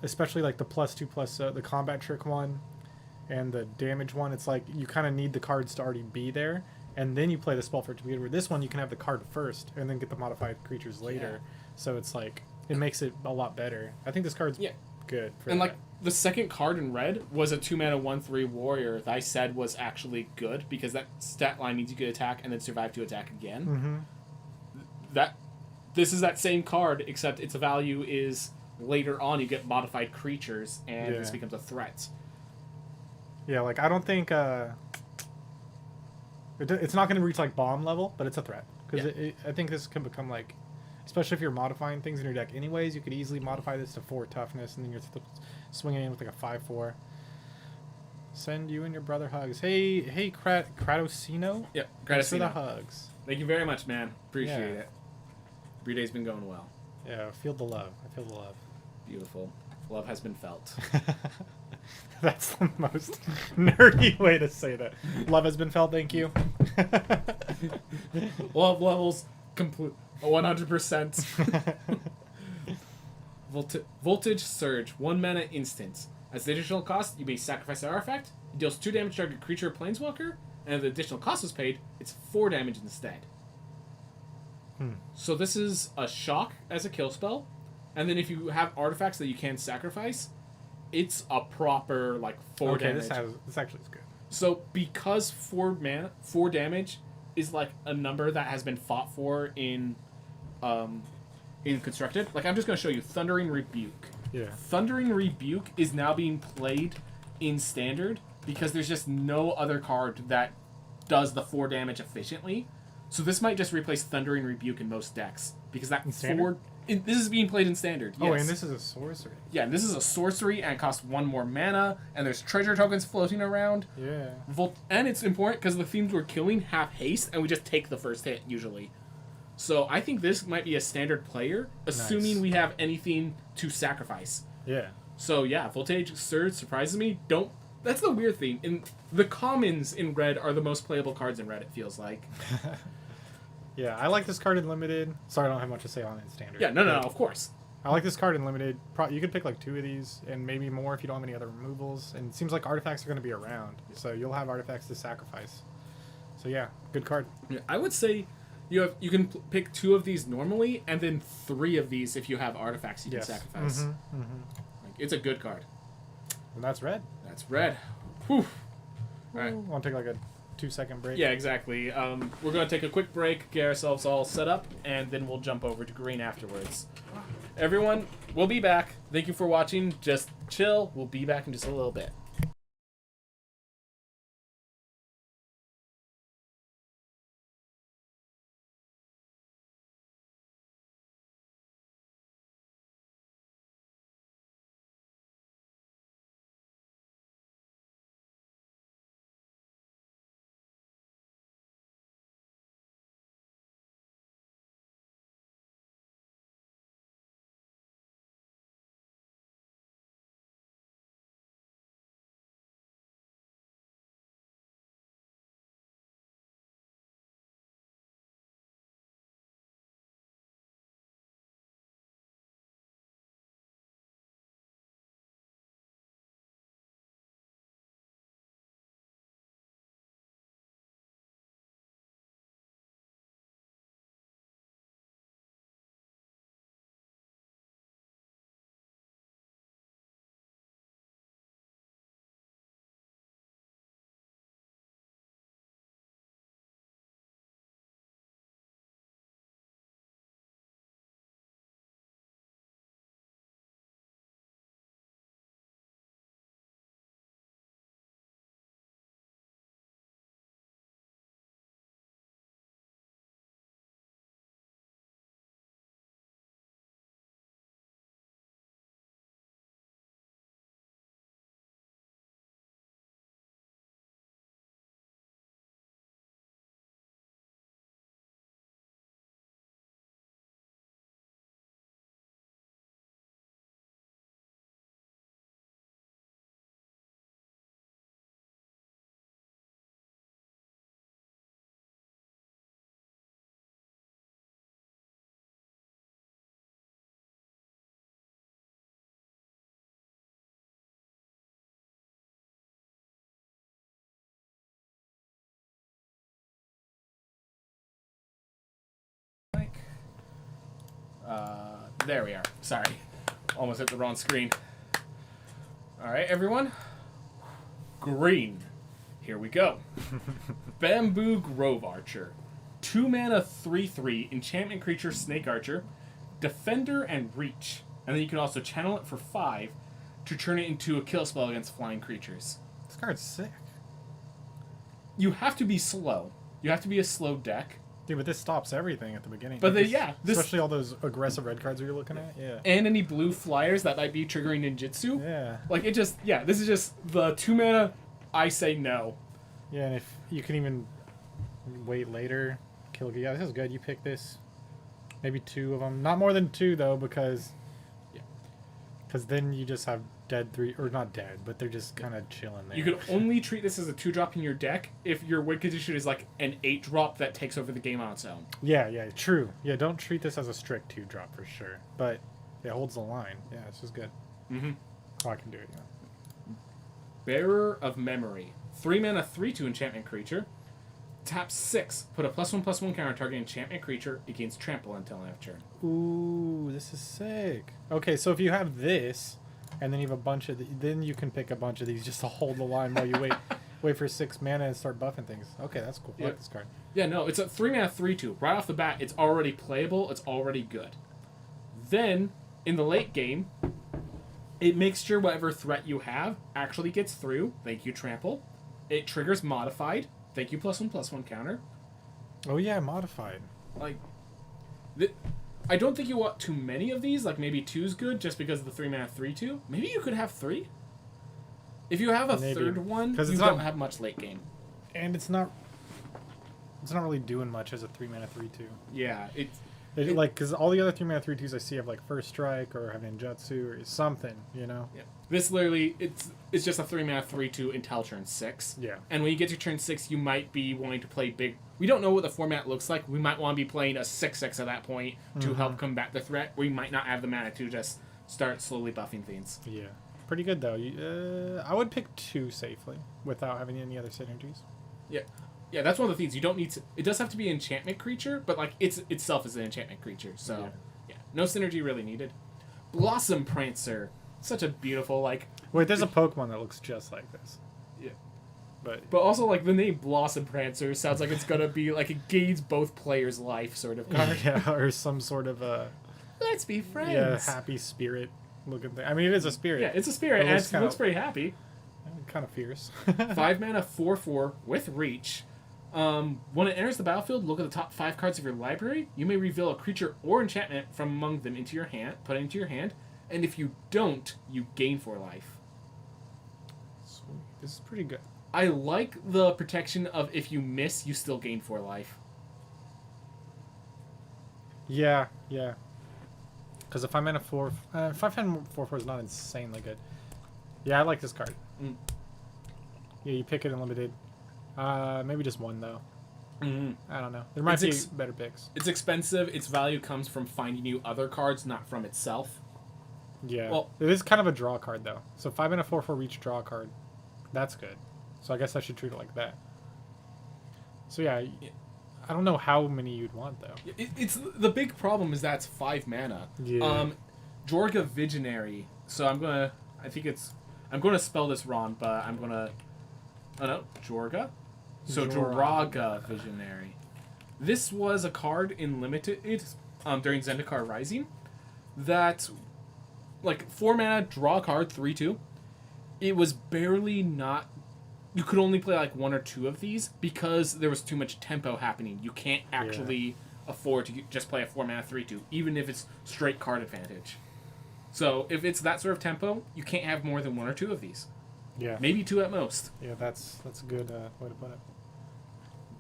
Speaker 1: especially like the +2/+ the combat trick one, and the damage one, it's like you kind of need the cards to already be there, and then you play the spell for it to be good. Where this one you can have the card first and then get the modified creatures later, so it's like it makes it a lot better. I think this card's good. For
Speaker 2: And
Speaker 1: that.
Speaker 2: like the second card in red was a 2 mana 1/3 warrior that I said was actually good because that stat line means you could attack and then survive to attack again. This is that same card except its value is later on you get modified creatures and this becomes a threat.
Speaker 1: Yeah, like I don't think It's not going to reach like bomb level, but it's a threat. Because
Speaker 2: Yeah.
Speaker 1: I think this can become like, especially if you're modifying things in your deck anyways, you could easily modify this to 4 toughness, and then you're swinging in with like a 5/4. Send you and your brother hugs. Hey, Kratosino?
Speaker 2: Yep,
Speaker 1: Thanks for the
Speaker 2: Gratacino.
Speaker 1: hugs.
Speaker 2: Thank you very much, man. Appreciate
Speaker 1: Yeah.
Speaker 2: it. Every day's been going well.
Speaker 1: Yeah, feel the love. I feel the love.
Speaker 2: Beautiful. Love has been felt.
Speaker 1: That's the most nerdy way to say that. Love has been felt, thank you.
Speaker 2: Love levels complete 100%. Voltage Surge, 1 mana instant. As the additional cost, you may sacrifice an artifact. It deals 2 damage to target creature or planeswalker, and if the additional cost is paid, it's 4 damage instead. So this is a shock as a kill spell, and then if you have artifacts that you can sacrifice, it's a proper like 4 damage.
Speaker 1: This actually is good.
Speaker 2: So because 4 damage is like a number that has been fought for in Constructed. Like I'm just gonna show you Thundering Rebuke.
Speaker 1: Yeah.
Speaker 2: Thundering Rebuke is now being played in Standard because there's just no other card that does the 4 damage efficiently. So this might just replace Thundering Rebuke in most decks because that this is being played in Standard. Yes.
Speaker 1: Oh, and this is a sorcery.
Speaker 2: Yeah, and this is a sorcery and it costs 1 more mana, and there's treasure tokens floating around.
Speaker 1: Yeah.
Speaker 2: And it's important because the themes we're killing have haste, and we just take the first hit usually. So I think this might be a Standard player, assuming we have anything to sacrifice.
Speaker 1: Yeah.
Speaker 2: So yeah, Voltage Surge surprises me. That's the weird thing. In the commons in Red are the most playable cards in Red. It feels like.
Speaker 1: Yeah, I like this card in Limited. Sorry, I don't have much to say on it in Standard.
Speaker 2: Yeah, no, of course.
Speaker 1: I like this card in Limited. You could pick like 2 of these and maybe more if you don't have any other removals. And it seems like artifacts are going to be around, so you'll have artifacts to sacrifice. So yeah, good card.
Speaker 2: Yeah, I would say you can pick 2 of these normally, and then 3 of these if you have artifacts you can sacrifice. Like, it's a good card.
Speaker 1: And that's red.
Speaker 2: That's red. Whew. All right.
Speaker 1: Want to take like a 2-second break?
Speaker 2: Yeah, exactly. We're going to take a quick break, get ourselves all set up, and then we'll jump over to green afterwards. Everyone, we'll be back. Thank you for watching. Just chill. We'll be back in just a little bit. There we are. Sorry. Almost hit the wrong screen. Alright, everyone. Green. Here we go. Bamboo Grove Archer. 2 mana 3/3 enchantment creature Snake Archer, Defender and Reach. And then you can also channel it for 5 to turn it into a kill spell against flying creatures.
Speaker 1: This card's sick.
Speaker 2: You have to be slow. You have to be a slow deck.
Speaker 1: Dude, but this stops everything at the beginning.
Speaker 2: But
Speaker 1: Like
Speaker 2: this,
Speaker 1: especially all those aggressive red cards we were looking at. Yeah.
Speaker 2: and any blue flyers that might be triggering ninjutsu.
Speaker 1: Yeah.
Speaker 2: Like it just this is just the 2 mana. I say no.
Speaker 1: Yeah, and if you can even wait later, kill. Yeah, this is good. You pick this. Maybe 2 of them. Not more than 2 though, because then you just have dead 3, or not dead, but they're just kind of chilling there.
Speaker 2: You can only treat this as a 2-drop in your deck if your win condition is like an 8-drop that takes over the game on its own.
Speaker 1: Yeah, true. Yeah, don't treat this as a strict 2-drop for sure, but it holds the line. Yeah, it's just good.
Speaker 2: Mm-hmm.
Speaker 1: Oh, I can do it. Yeah.
Speaker 2: Bearer of Memory, 3 mana 3/2 enchantment creature. Tap 6. Put a +1/+1 counter target enchantment creature. It gains trample until end of turn.
Speaker 1: Ooh, this is sick. Okay, so if you have this, and then you have a bunch of, then you can pick a bunch of these just to hold the line while you wait for 6 mana and start buffing things. Okay, that's cool. I like this card.
Speaker 2: Yeah, no, it's a 3 mana 3/2. Right off the bat, it's already playable. It's already good. Then in the late game, it makes sure whatever threat you have actually gets through. Thank you, trample. It triggers modified. Thank you, +1/+1 counter.
Speaker 1: Oh yeah, modified.
Speaker 2: Like, I don't think you want too many of these. Like maybe 2's good, just because of the 3 mana 3/2. Maybe you could have 3. If you have a third one, you don't have much late game.
Speaker 1: And it's not really doing much as a 3 mana 3/2.
Speaker 2: Yeah,
Speaker 1: like because all the other 3 mana 3/2s I see have like first strike or have ninjutsu or something, you know.
Speaker 2: Yeah. This literally it's just a 3 mana 3/2 until turn 6.
Speaker 1: Yeah.
Speaker 2: And when you get to turn 6, you might be wanting to play big. We don't know what the format looks like. We might want to be playing a 6/6 at that point to help combat the threat. We might not have the mana to just start slowly buffing things.
Speaker 1: Yeah. Pretty good though. I would pick 2 safely without having any other synergies.
Speaker 2: Yeah. Yeah, that's one of the things. You don't need to... It does have to be an enchantment creature, but like itself is an enchantment creature. So, yeah. No synergy really needed. Blossom Prancer. Such a beautiful, like...
Speaker 1: Wait, there's a Pokemon that looks just like this.
Speaker 2: Yeah.
Speaker 1: But
Speaker 2: also, like, the name Blossom Prancer sounds like it's gonna be, like, it gains both players' life sort of card.
Speaker 1: Yeah, or some sort of
Speaker 2: Let's be friends.
Speaker 1: Yeah, happy spirit looking thing. I mean, it is a spirit.
Speaker 2: Yeah, it's a spirit, and it looks pretty happy.
Speaker 1: Kind of fierce.
Speaker 2: 5 mana, 4/4 with reach. When it enters the battlefield, look at the top 5 cards of your library. You may reveal a creature or enchantment from among them into your hand, put it into your hand, and if you don't, you gain 4 life.
Speaker 1: Sweet. This is pretty good.
Speaker 2: I like the protection of if you miss, you still gain 4 life.
Speaker 1: Yeah. Because if I'm in a 5 mana 4/4 is not insanely good. Yeah, I like this card. Yeah, you pick it in limited. Maybe just 1 though. I don't know. There might be better picks.
Speaker 2: It's expensive. Its value comes from finding you other cards, not from itself.
Speaker 1: Yeah.
Speaker 2: Well,
Speaker 1: it is kind of a draw card though. So 5 mana 4/4 reach draw card. That's good. So I guess I should treat it like that. So yeah, I don't know how many you'd want though.
Speaker 2: It's the big problem is that it's 5 mana.
Speaker 1: Yeah.
Speaker 2: Draga Visionary. So I'm gonna spell this wrong, but I'm gonna. Oh no, Draga. So Draga Visionary. This was a card in limited during Zendikar Rising that, like, 4 mana draw a card 3/2. It was barely not. You could only play like 1 or 2 of these because there was too much tempo happening. You can't actually afford to just play a 4 mana 3/2, even if it's straight card advantage. So if it's that sort of tempo, you can't have more than 1 or 2 of these.
Speaker 1: Yeah.
Speaker 2: Maybe 2 at most.
Speaker 1: Yeah, that's a good way to put it.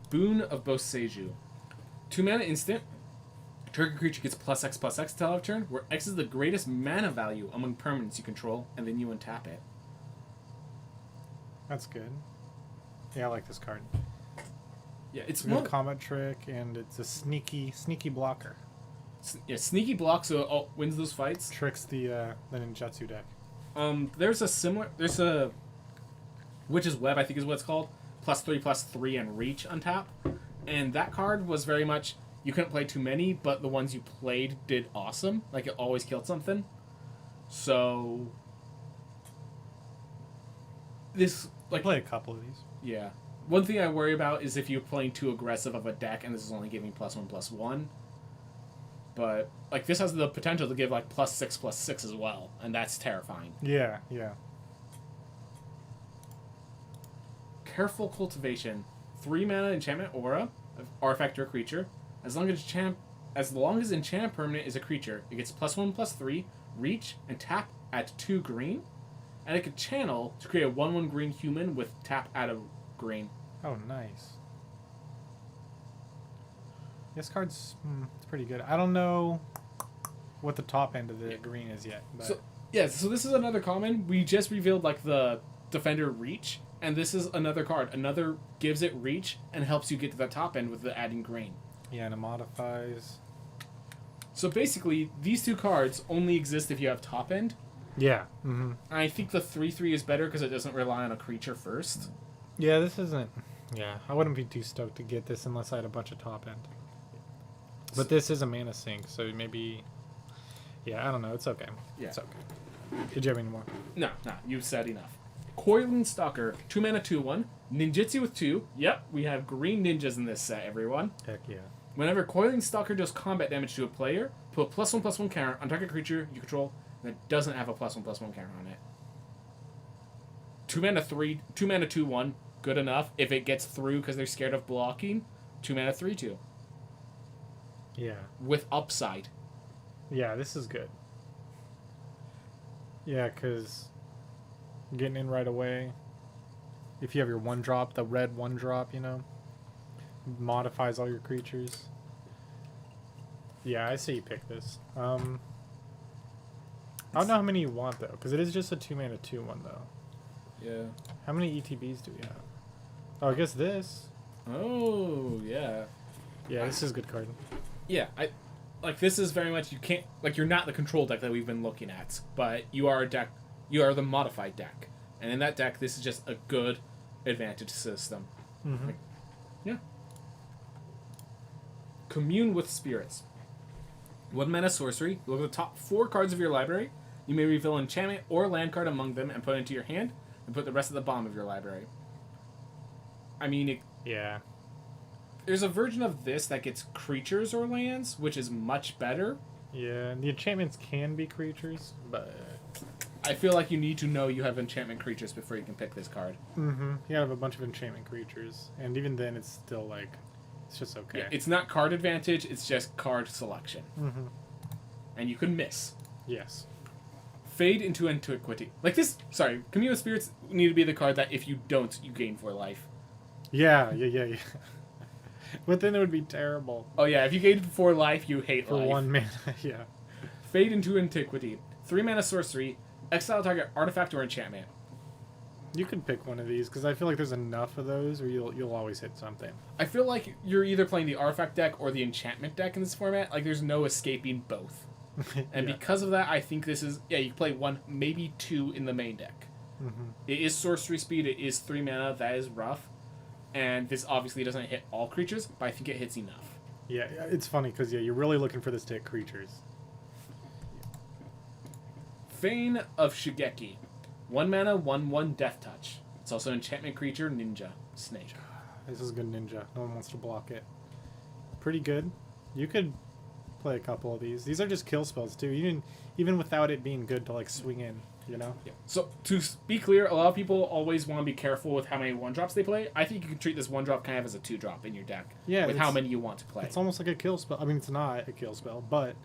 Speaker 2: Boon of Boseiju. 2 mana instant. Target creature gets +X/+X till end of turn, where X is the greatest mana value among permanents you control, and then you untap it.
Speaker 1: That's good. Yeah, I like this card.
Speaker 2: Yeah, it's
Speaker 1: a good combat trick, and it's a sneaky blocker.
Speaker 2: Yeah, sneaky block, so it wins those fights.
Speaker 1: Tricks the ninjutsu deck.
Speaker 2: There's a Witch's Web, I think is what it's called. +3/+3 and reach untap. And that card was very much, you couldn't play too many, but the ones you played did awesome. Like, it always killed something. So this, like,
Speaker 1: play a couple of these.
Speaker 2: Yeah. One thing I worry about is if you're playing too aggressive of a deck and this is only giving +1/+1. But, like, this has the potential to give, like, +6/+6 as well, and that's terrifying.
Speaker 1: Yeah.
Speaker 2: Careful Cultivation. 3 mana enchantment aura of artifact or creature. As long as enchant permanent is a creature, it gets +1/+3, reach, and tap at 2 green. And it can channel to create a 1/1 green human with tap out of green.
Speaker 1: Oh, nice. This card's it's pretty good. I don't know what the top end of the green is yet. But...
Speaker 2: So this is another common. We just revealed like the Defender Reach, and this is another card. Another gives it reach and helps you get to the top end with the adding green.
Speaker 1: Yeah, and it modifies.
Speaker 2: So basically, these two cards only exist if you have top end.
Speaker 1: Yeah. Mm-hmm.
Speaker 2: I think the 3/3 is better because it doesn't rely on a creature first.
Speaker 1: Yeah, this isn't... Yeah, I wouldn't be too stoked to get this unless I had a bunch of top end. But this is a mana sink, so maybe... Yeah, I don't know. It's okay.
Speaker 2: Yeah.
Speaker 1: It's okay. Did you have any more?
Speaker 2: No, you've said enough. Coiling Stalker, 2 mana 2/1. Ninjutsu with 2. Yep, we have green ninjas in this set, everyone.
Speaker 1: Heck yeah.
Speaker 2: Whenever Coiling Stalker does combat damage to a player, put a +1/+1 counter on target creature you control that doesn't have a +1/+1 counter on it. 2 mana 3, 2 mana 2/1, good enough. If it gets through because they're scared of blocking, 2 mana 3/2.
Speaker 1: Yeah.
Speaker 2: With upside.
Speaker 1: Yeah, this is good. Yeah, because getting in right away. If you have your 1-drop, the red 1-drop, modifies all your creatures. Yeah, I say you pick this. I don't know how many you want, though, because it is just a 2 mana 2/1, though.
Speaker 2: Yeah.
Speaker 1: How many ETBs do we have? Oh, I guess this.
Speaker 2: Oh, yeah.
Speaker 1: Yeah, this is a good card.
Speaker 2: Yeah, this is very much, you can't, you're not the control deck that we've been looking at, but you are the modified deck. And in that deck, this is just a good advantage system.
Speaker 1: Mm-hmm.
Speaker 2: Yeah. Commune with Spirits. 1 mana sorcery. Look at the top 4 cards of your library. You may reveal an enchantment or land card among them and put it into your hand, and put the rest at the bottom of your library. I mean,
Speaker 1: yeah.
Speaker 2: There's a version of this that gets creatures or lands, which is much better.
Speaker 1: Yeah, and the enchantments can be creatures, but...
Speaker 2: I feel like you need to know you have enchantment creatures before you can pick this card.
Speaker 1: Mm-hmm. You have a bunch of enchantment creatures, and even then it's still, it's just okay.
Speaker 2: Yeah, it's not card advantage, it's just card selection.
Speaker 1: Mm-hmm.
Speaker 2: And you can miss.
Speaker 1: Yes.
Speaker 2: Fade into Antiquity. Commune with Spirits need to be the card that if you don't, you gain 4 life.
Speaker 1: Yeah. But then it would be terrible.
Speaker 2: Oh yeah, if you gain 4 life, you hate
Speaker 1: For
Speaker 2: life.
Speaker 1: 1 mana, yeah.
Speaker 2: Fade into Antiquity. 3 mana sorcery. Exile target artifact or enchantment.
Speaker 1: You could pick one of these, because I feel like there's enough of those where you'll always hit something.
Speaker 2: I feel like you're either playing the artifact deck or the enchantment deck in this format. There's no escaping both. And because of that, I think this is... Yeah, you can play 1, maybe 2 in the main deck.
Speaker 1: Mm-hmm.
Speaker 2: It is sorcery speed. It is 3 mana. That is rough. And this obviously doesn't hit all creatures, but I think it hits enough.
Speaker 1: Yeah, it's funny, because, you're really looking for this to hit creatures.
Speaker 2: Fane of Shigeki. 1 mana, 1/1 Death Touch. It's also enchantment creature, ninja, snake.
Speaker 1: This is a good ninja. No one wants to block it. Pretty good. You could play a couple of these. These are just kill spells, too. Even without it being good to, swing in, Yeah.
Speaker 2: So, to be clear, a lot of people always want to be careful with how many 1-drops they play. I think you can treat this 1-drop kind of as a 2-drop in your deck.
Speaker 1: Yeah.
Speaker 2: With how many you want to play.
Speaker 1: It's almost like a kill spell. I mean, it's not a kill spell, but...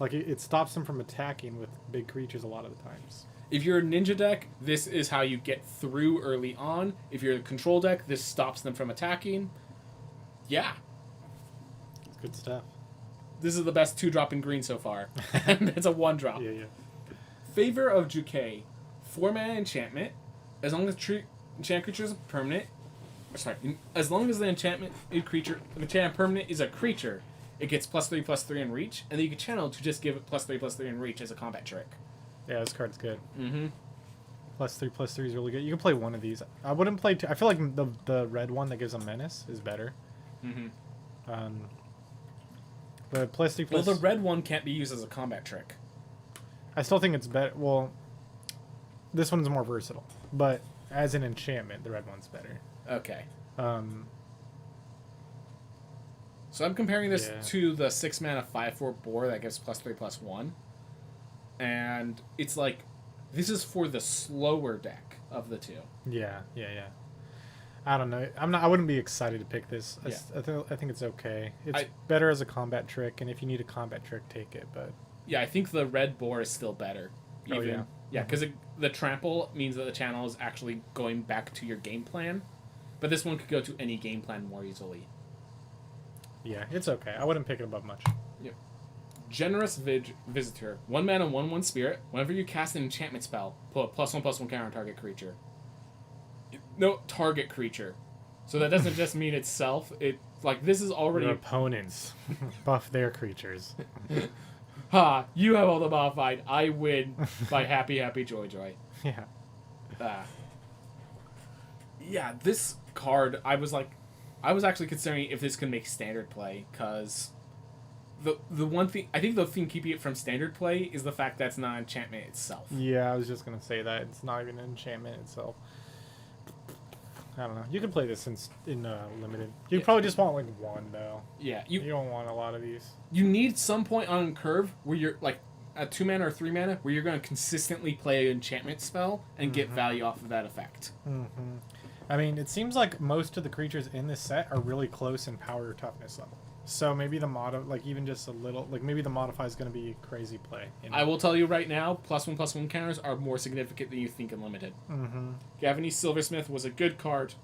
Speaker 1: it stops them from attacking with big creatures a lot of the times.
Speaker 2: If you're a ninja deck, this is how you get through early on. If you're a control deck, this stops them from attacking. Yeah.
Speaker 1: It's good stuff.
Speaker 2: This is the best 2-drop in green so far. And it's a 1-drop.
Speaker 1: Yeah.
Speaker 2: Favor of Jukei. 4 mana enchantment. As long as enchant creature is permanent. As long as the enchantment permanent is a creature, it gets +3/+3 in reach, and then you can channel to just give it +3/+3 in reach as a combat trick.
Speaker 1: Yeah, this card's good.
Speaker 2: Mm-hmm.
Speaker 1: +3/+3 is really good. You can play one of these. I wouldn't play two. I feel like the red one that gives a menace is better.
Speaker 2: Mm-hmm.
Speaker 1: But +3/+...
Speaker 2: Well, the red one can't be used as a combat trick.
Speaker 1: I still think it's better. Well, this one's more versatile. But as an enchantment, the red one's better.
Speaker 2: Okay. So I'm comparing this to the 6 mana 5/4 boar that gives +3/+1, and it's this is for the slower deck of the two.
Speaker 1: Yeah. I don't know. I wouldn't be excited to pick this.
Speaker 2: Yeah.
Speaker 1: I think it's okay. It's better as a combat trick, and if you need a combat trick, take it. But
Speaker 2: yeah, I think the red boar is still better. Even, yeah, because the trample means that the channel is actually going back to your game plan, but this one could go to any game plan more easily.
Speaker 1: Yeah, it's okay. I wouldn't pick it above much.
Speaker 2: Yep. Generous Visitor. 1 mana, 1/1 spirit. Whenever you cast an enchantment spell, put a +1/+1 counter on target creature. No, target creature. So that doesn't just mean itself. It like this is already
Speaker 1: Your opponents buff their creatures.
Speaker 2: Ha! You have all the modified. I win by happy joy.
Speaker 1: Yeah.
Speaker 2: Yeah, this card I was actually considering if this could make standard play, because the one thing I think the thing keeping it from standard play is the fact that it's not enchantment itself.
Speaker 1: Yeah, I was just gonna say that it's not even an enchantment itself. I don't know. You can play this in limited. You probably just want like one though.
Speaker 2: Yeah,
Speaker 1: you don't want a lot of these.
Speaker 2: You need some point on curve where you're like at 2 mana or 3 mana where you're going to consistently play an enchantment spell and get value off of that effect.
Speaker 1: Mm-hmm. I mean, it seems like most of the creatures in this set are really close in power or toughness level. So maybe the like even just a little, like maybe the modify is going to be crazy play. You know?
Speaker 2: I will tell you right now, +1/+1 counters are more significant than you think in limited.
Speaker 1: Mm-hmm.
Speaker 2: Gavany Silversmith was a good card.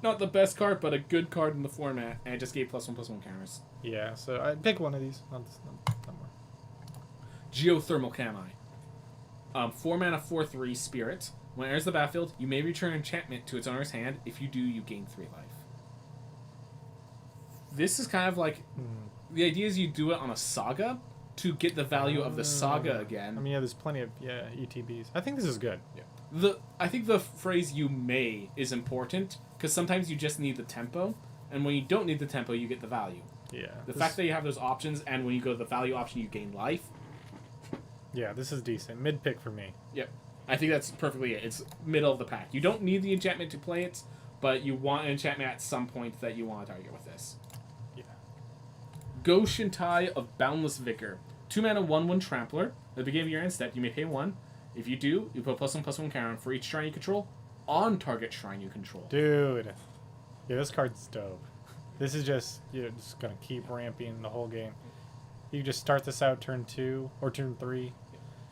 Speaker 2: Not the best card, but a good card in the format, and it just gave +1/+1 counters.
Speaker 1: Yeah, so I'd pick one of these. Not more.
Speaker 2: Geothermal Kami. 4 mana, 4/3 spirit. When it enters the battlefield, you may return enchantment to its owner's hand. If you do, you gain 3 life. This is kind of like the idea is you do it on a saga to get the value of the saga again.
Speaker 1: I mean, yeah, there's plenty of ETBs. I think this is good.
Speaker 2: Yeah. I think the phrase "you may" is important because sometimes you just need the tempo, and when you don't need the tempo, you get the value.
Speaker 1: Yeah.
Speaker 2: The fact that you have those options, and when you go to the value option, you gain life.
Speaker 1: Yeah, this is decent. Mid pick for me.
Speaker 2: Yep. I think that's perfectly it. It's middle of the pack. You don't need the enchantment to play it, but you want an enchantment at some point that you want to target with this.
Speaker 1: Yeah.
Speaker 2: Go Shintai of Boundless Vigor. 2 mana, 1/1 Trampler. At the beginning of your end step, you may pay 1. If you do, you put +1/+1 counter on for each shrine you control on target shrine you control.
Speaker 1: Dude. Yeah, this card's dope. This is just, you're just going to keep ramping the whole game. You just start this out turn 2 or turn 3,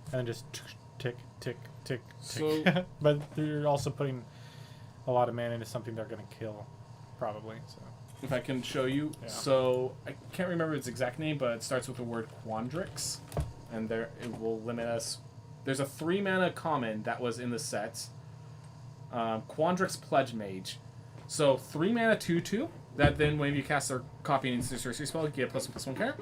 Speaker 1: and then just tick, tick, tick, tick.
Speaker 2: So,
Speaker 1: but you're also putting a lot of mana into something they're going to kill, probably. So
Speaker 2: if I can show you. Yeah. So, I can't remember its exact name, but it starts with the word Quandrix, and there it will limit us. There's a 3 mana common that was in the set. Quandrix Pledge Mage. So 3 mana 2/2. That then when you cast or copy an instant sorcery spell, you get +1/+1 counter.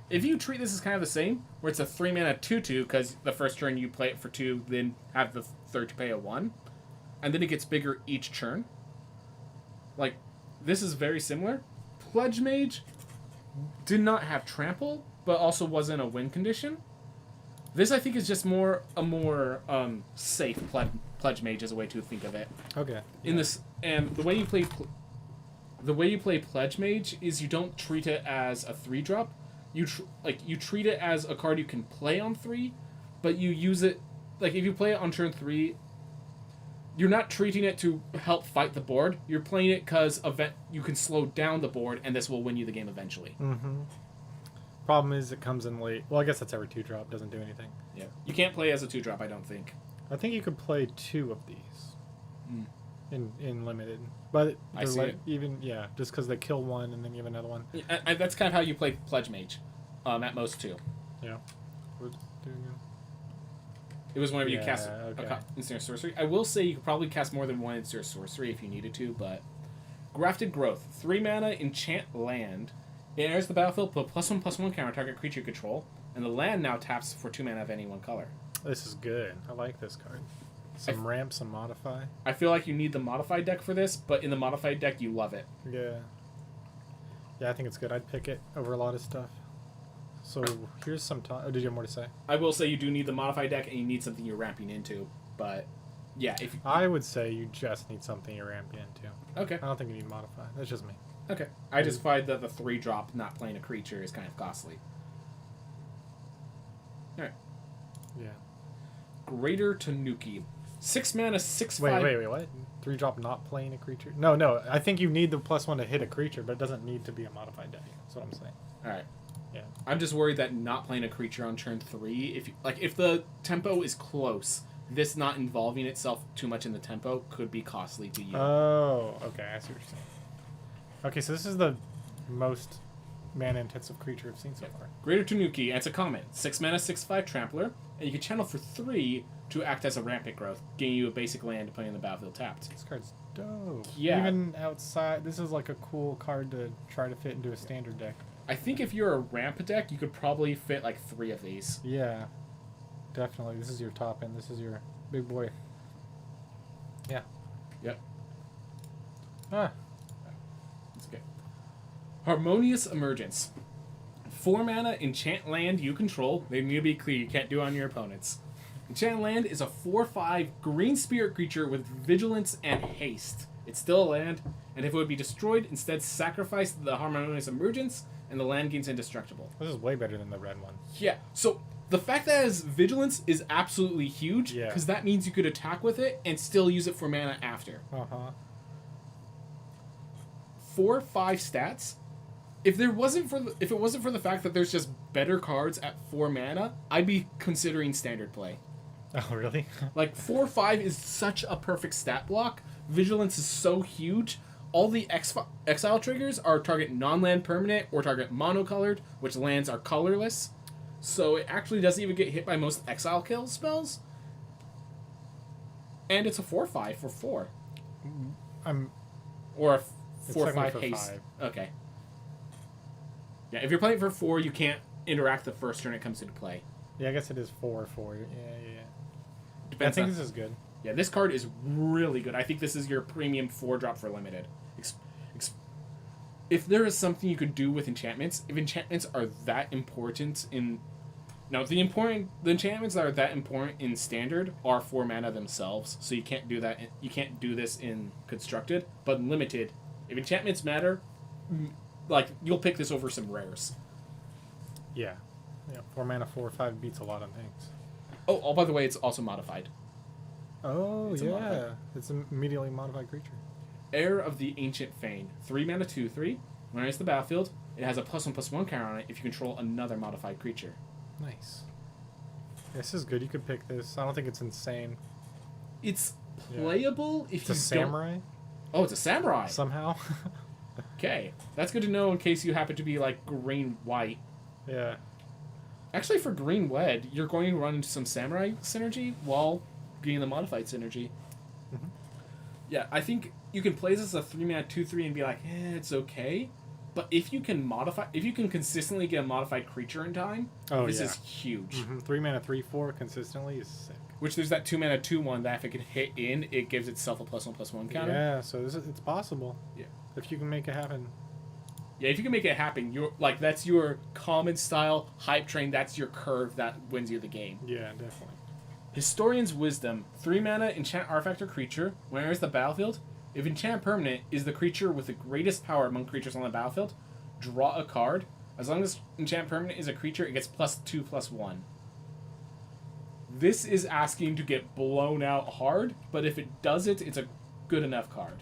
Speaker 2: If you treat this as kind of the same, where it's a 3 mana 2/2, because the first turn you play it for 2, then have the third to pay a 1, and then it gets bigger each turn. Like, this is very similar. Pledge Mage did not have trample, but also wasn't a win condition. This, I think, is just a more safe Pledge Mage as a way to think of it.
Speaker 1: Okay.
Speaker 2: In this, and the way you play Pledge Mage is you don't treat it as a 3-drop. You treat it as a card you can play on 3, but you use it like if you play it on turn 3. You're not treating it to help fight the board. You're playing it because you can slow down the board, and this will win you the game eventually.
Speaker 1: Mm-hmm. Problem is, it comes in late. Well, I guess that's every 2-drop. Doesn't do anything.
Speaker 2: Yeah, you can't play as a 2-drop. I don't think.
Speaker 1: I think you could play 2 of these in limited, but
Speaker 2: I see it.
Speaker 1: Even just because they kill one and then you have another one.
Speaker 2: Yeah, that's kind of how you play Pledge Mage, at most 2.
Speaker 1: Yeah. What's doing it?
Speaker 2: It was whenever you cast Instant Sorcery. I will say you could probably cast more than 1 Instant Sorcery if you needed to, but... Grafted Growth. 3 mana, enchant land. It enters the battlefield, put +1/+1 counter target creature control, and the land now taps for 2 mana of any one color.
Speaker 1: This is good. I like this card. Some ramp, some modify.
Speaker 2: I feel like you need the modified deck for this, but in the modified deck, you love it.
Speaker 1: Yeah. Yeah, I think it's good. I'd pick it over a lot of stuff. So here's some time. Oh, did you have more to say?
Speaker 2: I will say you do need the modified deck, and you need something you're ramping into. But yeah,
Speaker 1: I would say you just need something you're ramping into.
Speaker 2: Okay.
Speaker 1: I don't think you need modify. That's just me.
Speaker 2: Okay. I just find that the 3-drop not playing a creature is kind of costly. All right.
Speaker 1: Yeah.
Speaker 2: Greater Tanooki. 6 mana, 6/5.
Speaker 1: Wait, what? 3-drop not playing a creature. No. I think you need the +1 to hit a creature, but it doesn't need to be a modified deck. That's what I'm saying.
Speaker 2: All right.
Speaker 1: Yeah.
Speaker 2: I'm just worried that not playing a creature on turn 3, if the tempo is close, this not involving itself too much in the tempo could be costly to you.
Speaker 1: Oh, okay. I see what you're saying. Okay, so this is the most mana-intensive creature I've seen so far.
Speaker 2: Greater Tanooki, and it's a common. 6 mana, 6/5 Trampler, and you can channel for 3 to act as a rampant growth, gaining you a basic land to play in the battlefield tapped.
Speaker 1: This card's dope.
Speaker 2: Yeah.
Speaker 1: Even outside, this is like a cool card to try to fit into a standard deck.
Speaker 2: I think if you're a ramp deck, you could probably fit like 3 of these.
Speaker 1: Yeah, definitely. This is your top end. This is your big boy. Yeah.
Speaker 2: Yep.
Speaker 1: Ah.
Speaker 2: That's okay. Harmonious Emergence. 4 mana, enchant land you control. They need to be clear. You can't do it on your opponents. Enchant land is a 4/5 green spirit creature with vigilance and haste. It's still a land, and if it would be destroyed, instead sacrifice the Harmonious Emergence, and the land gains indestructible.
Speaker 1: This is way better than the red one.
Speaker 2: Yeah, so the fact that it has vigilance is absolutely huge,
Speaker 1: Yeah.
Speaker 2: because that means you could attack with it and still use it for mana after. 4/5 stats. If it wasn't for the fact that there's just better cards at 4 mana, I'd be considering standard play.
Speaker 1: Oh, really?
Speaker 2: Like 4/5 is such a perfect stat block. Vigilance is so huge. All the exile triggers are target non-land permanent or target monocolored, which lands are colorless. So it actually doesn't even get hit by most exile kill spells. And it's a 4/5 for 4. Or a 4/5 haste.
Speaker 1: 5.
Speaker 2: Okay. Yeah, if you're playing for 4, you can't interact the first turn it comes into play.
Speaker 1: Yeah, I guess it is 4/4. Yeah.
Speaker 2: Depends
Speaker 1: I think
Speaker 2: on-
Speaker 1: this is good.
Speaker 2: Yeah, this card is really good. I think this is your premium 4-drop for limited. If there is something you could do with enchantments, if enchantments are that important in... No, the enchantments that are that important in standard are 4 mana themselves, so you can't do that. You can't do this in constructed, but in limited, if enchantments matter, like you'll pick this over some rares.
Speaker 1: Yeah. 4 mana, 4/5 beats a lot of things.
Speaker 2: Oh, by the way, it's also modified.
Speaker 1: Oh,
Speaker 2: It's a modified.
Speaker 1: It's an immediately modified creature.
Speaker 2: Heir of the Ancient Fane. 3 mana, 2/3. When it enters the battlefield, it has a +1/+1 counter on it if you control another modified creature.
Speaker 1: Nice. This is good. You could pick this. I don't think it's insane.
Speaker 2: It's playable if
Speaker 1: It's
Speaker 2: you
Speaker 1: a samurai
Speaker 2: don't... Oh, it's a samurai!
Speaker 1: somehow.
Speaker 2: Okay. That's good to know in case you happen to be, like, green-white.
Speaker 1: Yeah.
Speaker 2: Actually, for green-red, you're going to run into some samurai synergy while getting the modified synergy.
Speaker 1: Mm-hmm.
Speaker 2: Yeah, I think you can play this as a 3 mana 2/3 and be like, it's okay. But if you can consistently get a modified creature in time, this is huge.
Speaker 1: 3 mana 3/4 consistently is sick.
Speaker 2: Which there's that 2 mana 2/1 that if it can hit in, it gives itself a +1/+1 counter.
Speaker 1: Yeah, so it's possible.
Speaker 2: Yeah.
Speaker 1: If you can make it happen.
Speaker 2: Yeah, if you can make it happen, that's your common style hype train. That's your curve that wins you the game.
Speaker 1: Yeah, definitely.
Speaker 2: Historian's Wisdom. 3 mana, enchant artifact or creature. When it enters the battlefield, if enchant permanent is the creature with the greatest power among creatures on the battlefield, draw a card. As long as enchant permanent is a creature, it gets +2/+1. This is asking to get blown out hard, but if it does it, it's a good enough card.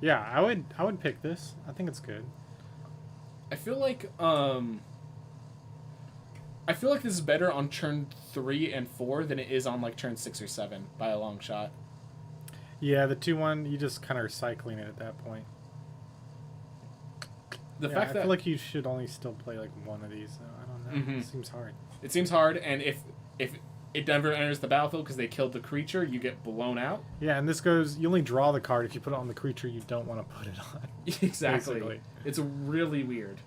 Speaker 1: Yeah, I would pick this. I think it's good.
Speaker 2: I feel like this is better on turn 3 and 4 than it is on like turn 6 or 7 by a long shot.
Speaker 1: Yeah, the 2/1, you just kind of recycling it at that point.
Speaker 2: The
Speaker 1: Yeah,
Speaker 2: fact
Speaker 1: I
Speaker 2: that
Speaker 1: feel like you should only still play like one of these. So I don't know.
Speaker 2: Mhm.
Speaker 1: It seems hard.
Speaker 2: it seems hard, and if it never enters the battlefield because they killed the creature, you get blown out.
Speaker 1: Yeah, and this goes. You only draw the card if you put it on the creature you don't want to put it on.
Speaker 2: Exactly.
Speaker 1: Basically.
Speaker 2: It's really weird.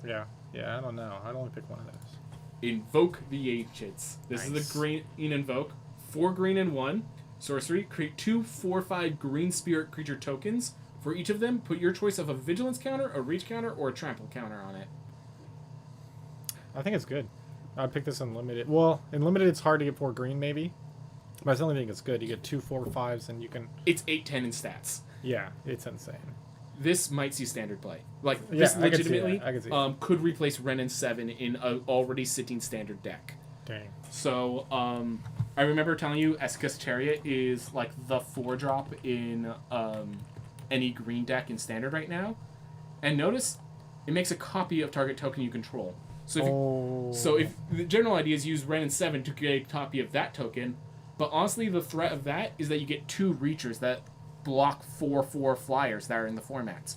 Speaker 1: Yeah, I don't know. I'd only pick one of those.
Speaker 2: Invoke the Ancients. This is the green Invoke. 4 green and 1. Sorcery. Create 2 4/5 green spirit creature tokens. For each of them, put your choice of a vigilance counter, a reach counter, or a trample counter on it.
Speaker 1: I think it's good. I'd pick this in limited. Well, in limited, it's hard to get 4 green, maybe. But I still think it's good. You get 2 4/5s, and you can.
Speaker 2: It's 8/10 in stats.
Speaker 1: Yeah, it's insane.
Speaker 2: This might see standard play. Like,
Speaker 1: Yeah,
Speaker 2: this
Speaker 1: I could see
Speaker 2: legitimately
Speaker 1: that. I could see that.
Speaker 2: could replace Ren and 7 in an already sitting standard deck.
Speaker 1: Dang.
Speaker 2: So, I remember telling you FoeCus Chariot is like the 4-drop in any green deck in Standard right now. And notice, it makes a copy of target token you control. So if the general idea is use Ren and 7 to create a copy of that token, but honestly the threat of that is that you get 2 Reachers that block 4/4 flyers that are in the formats.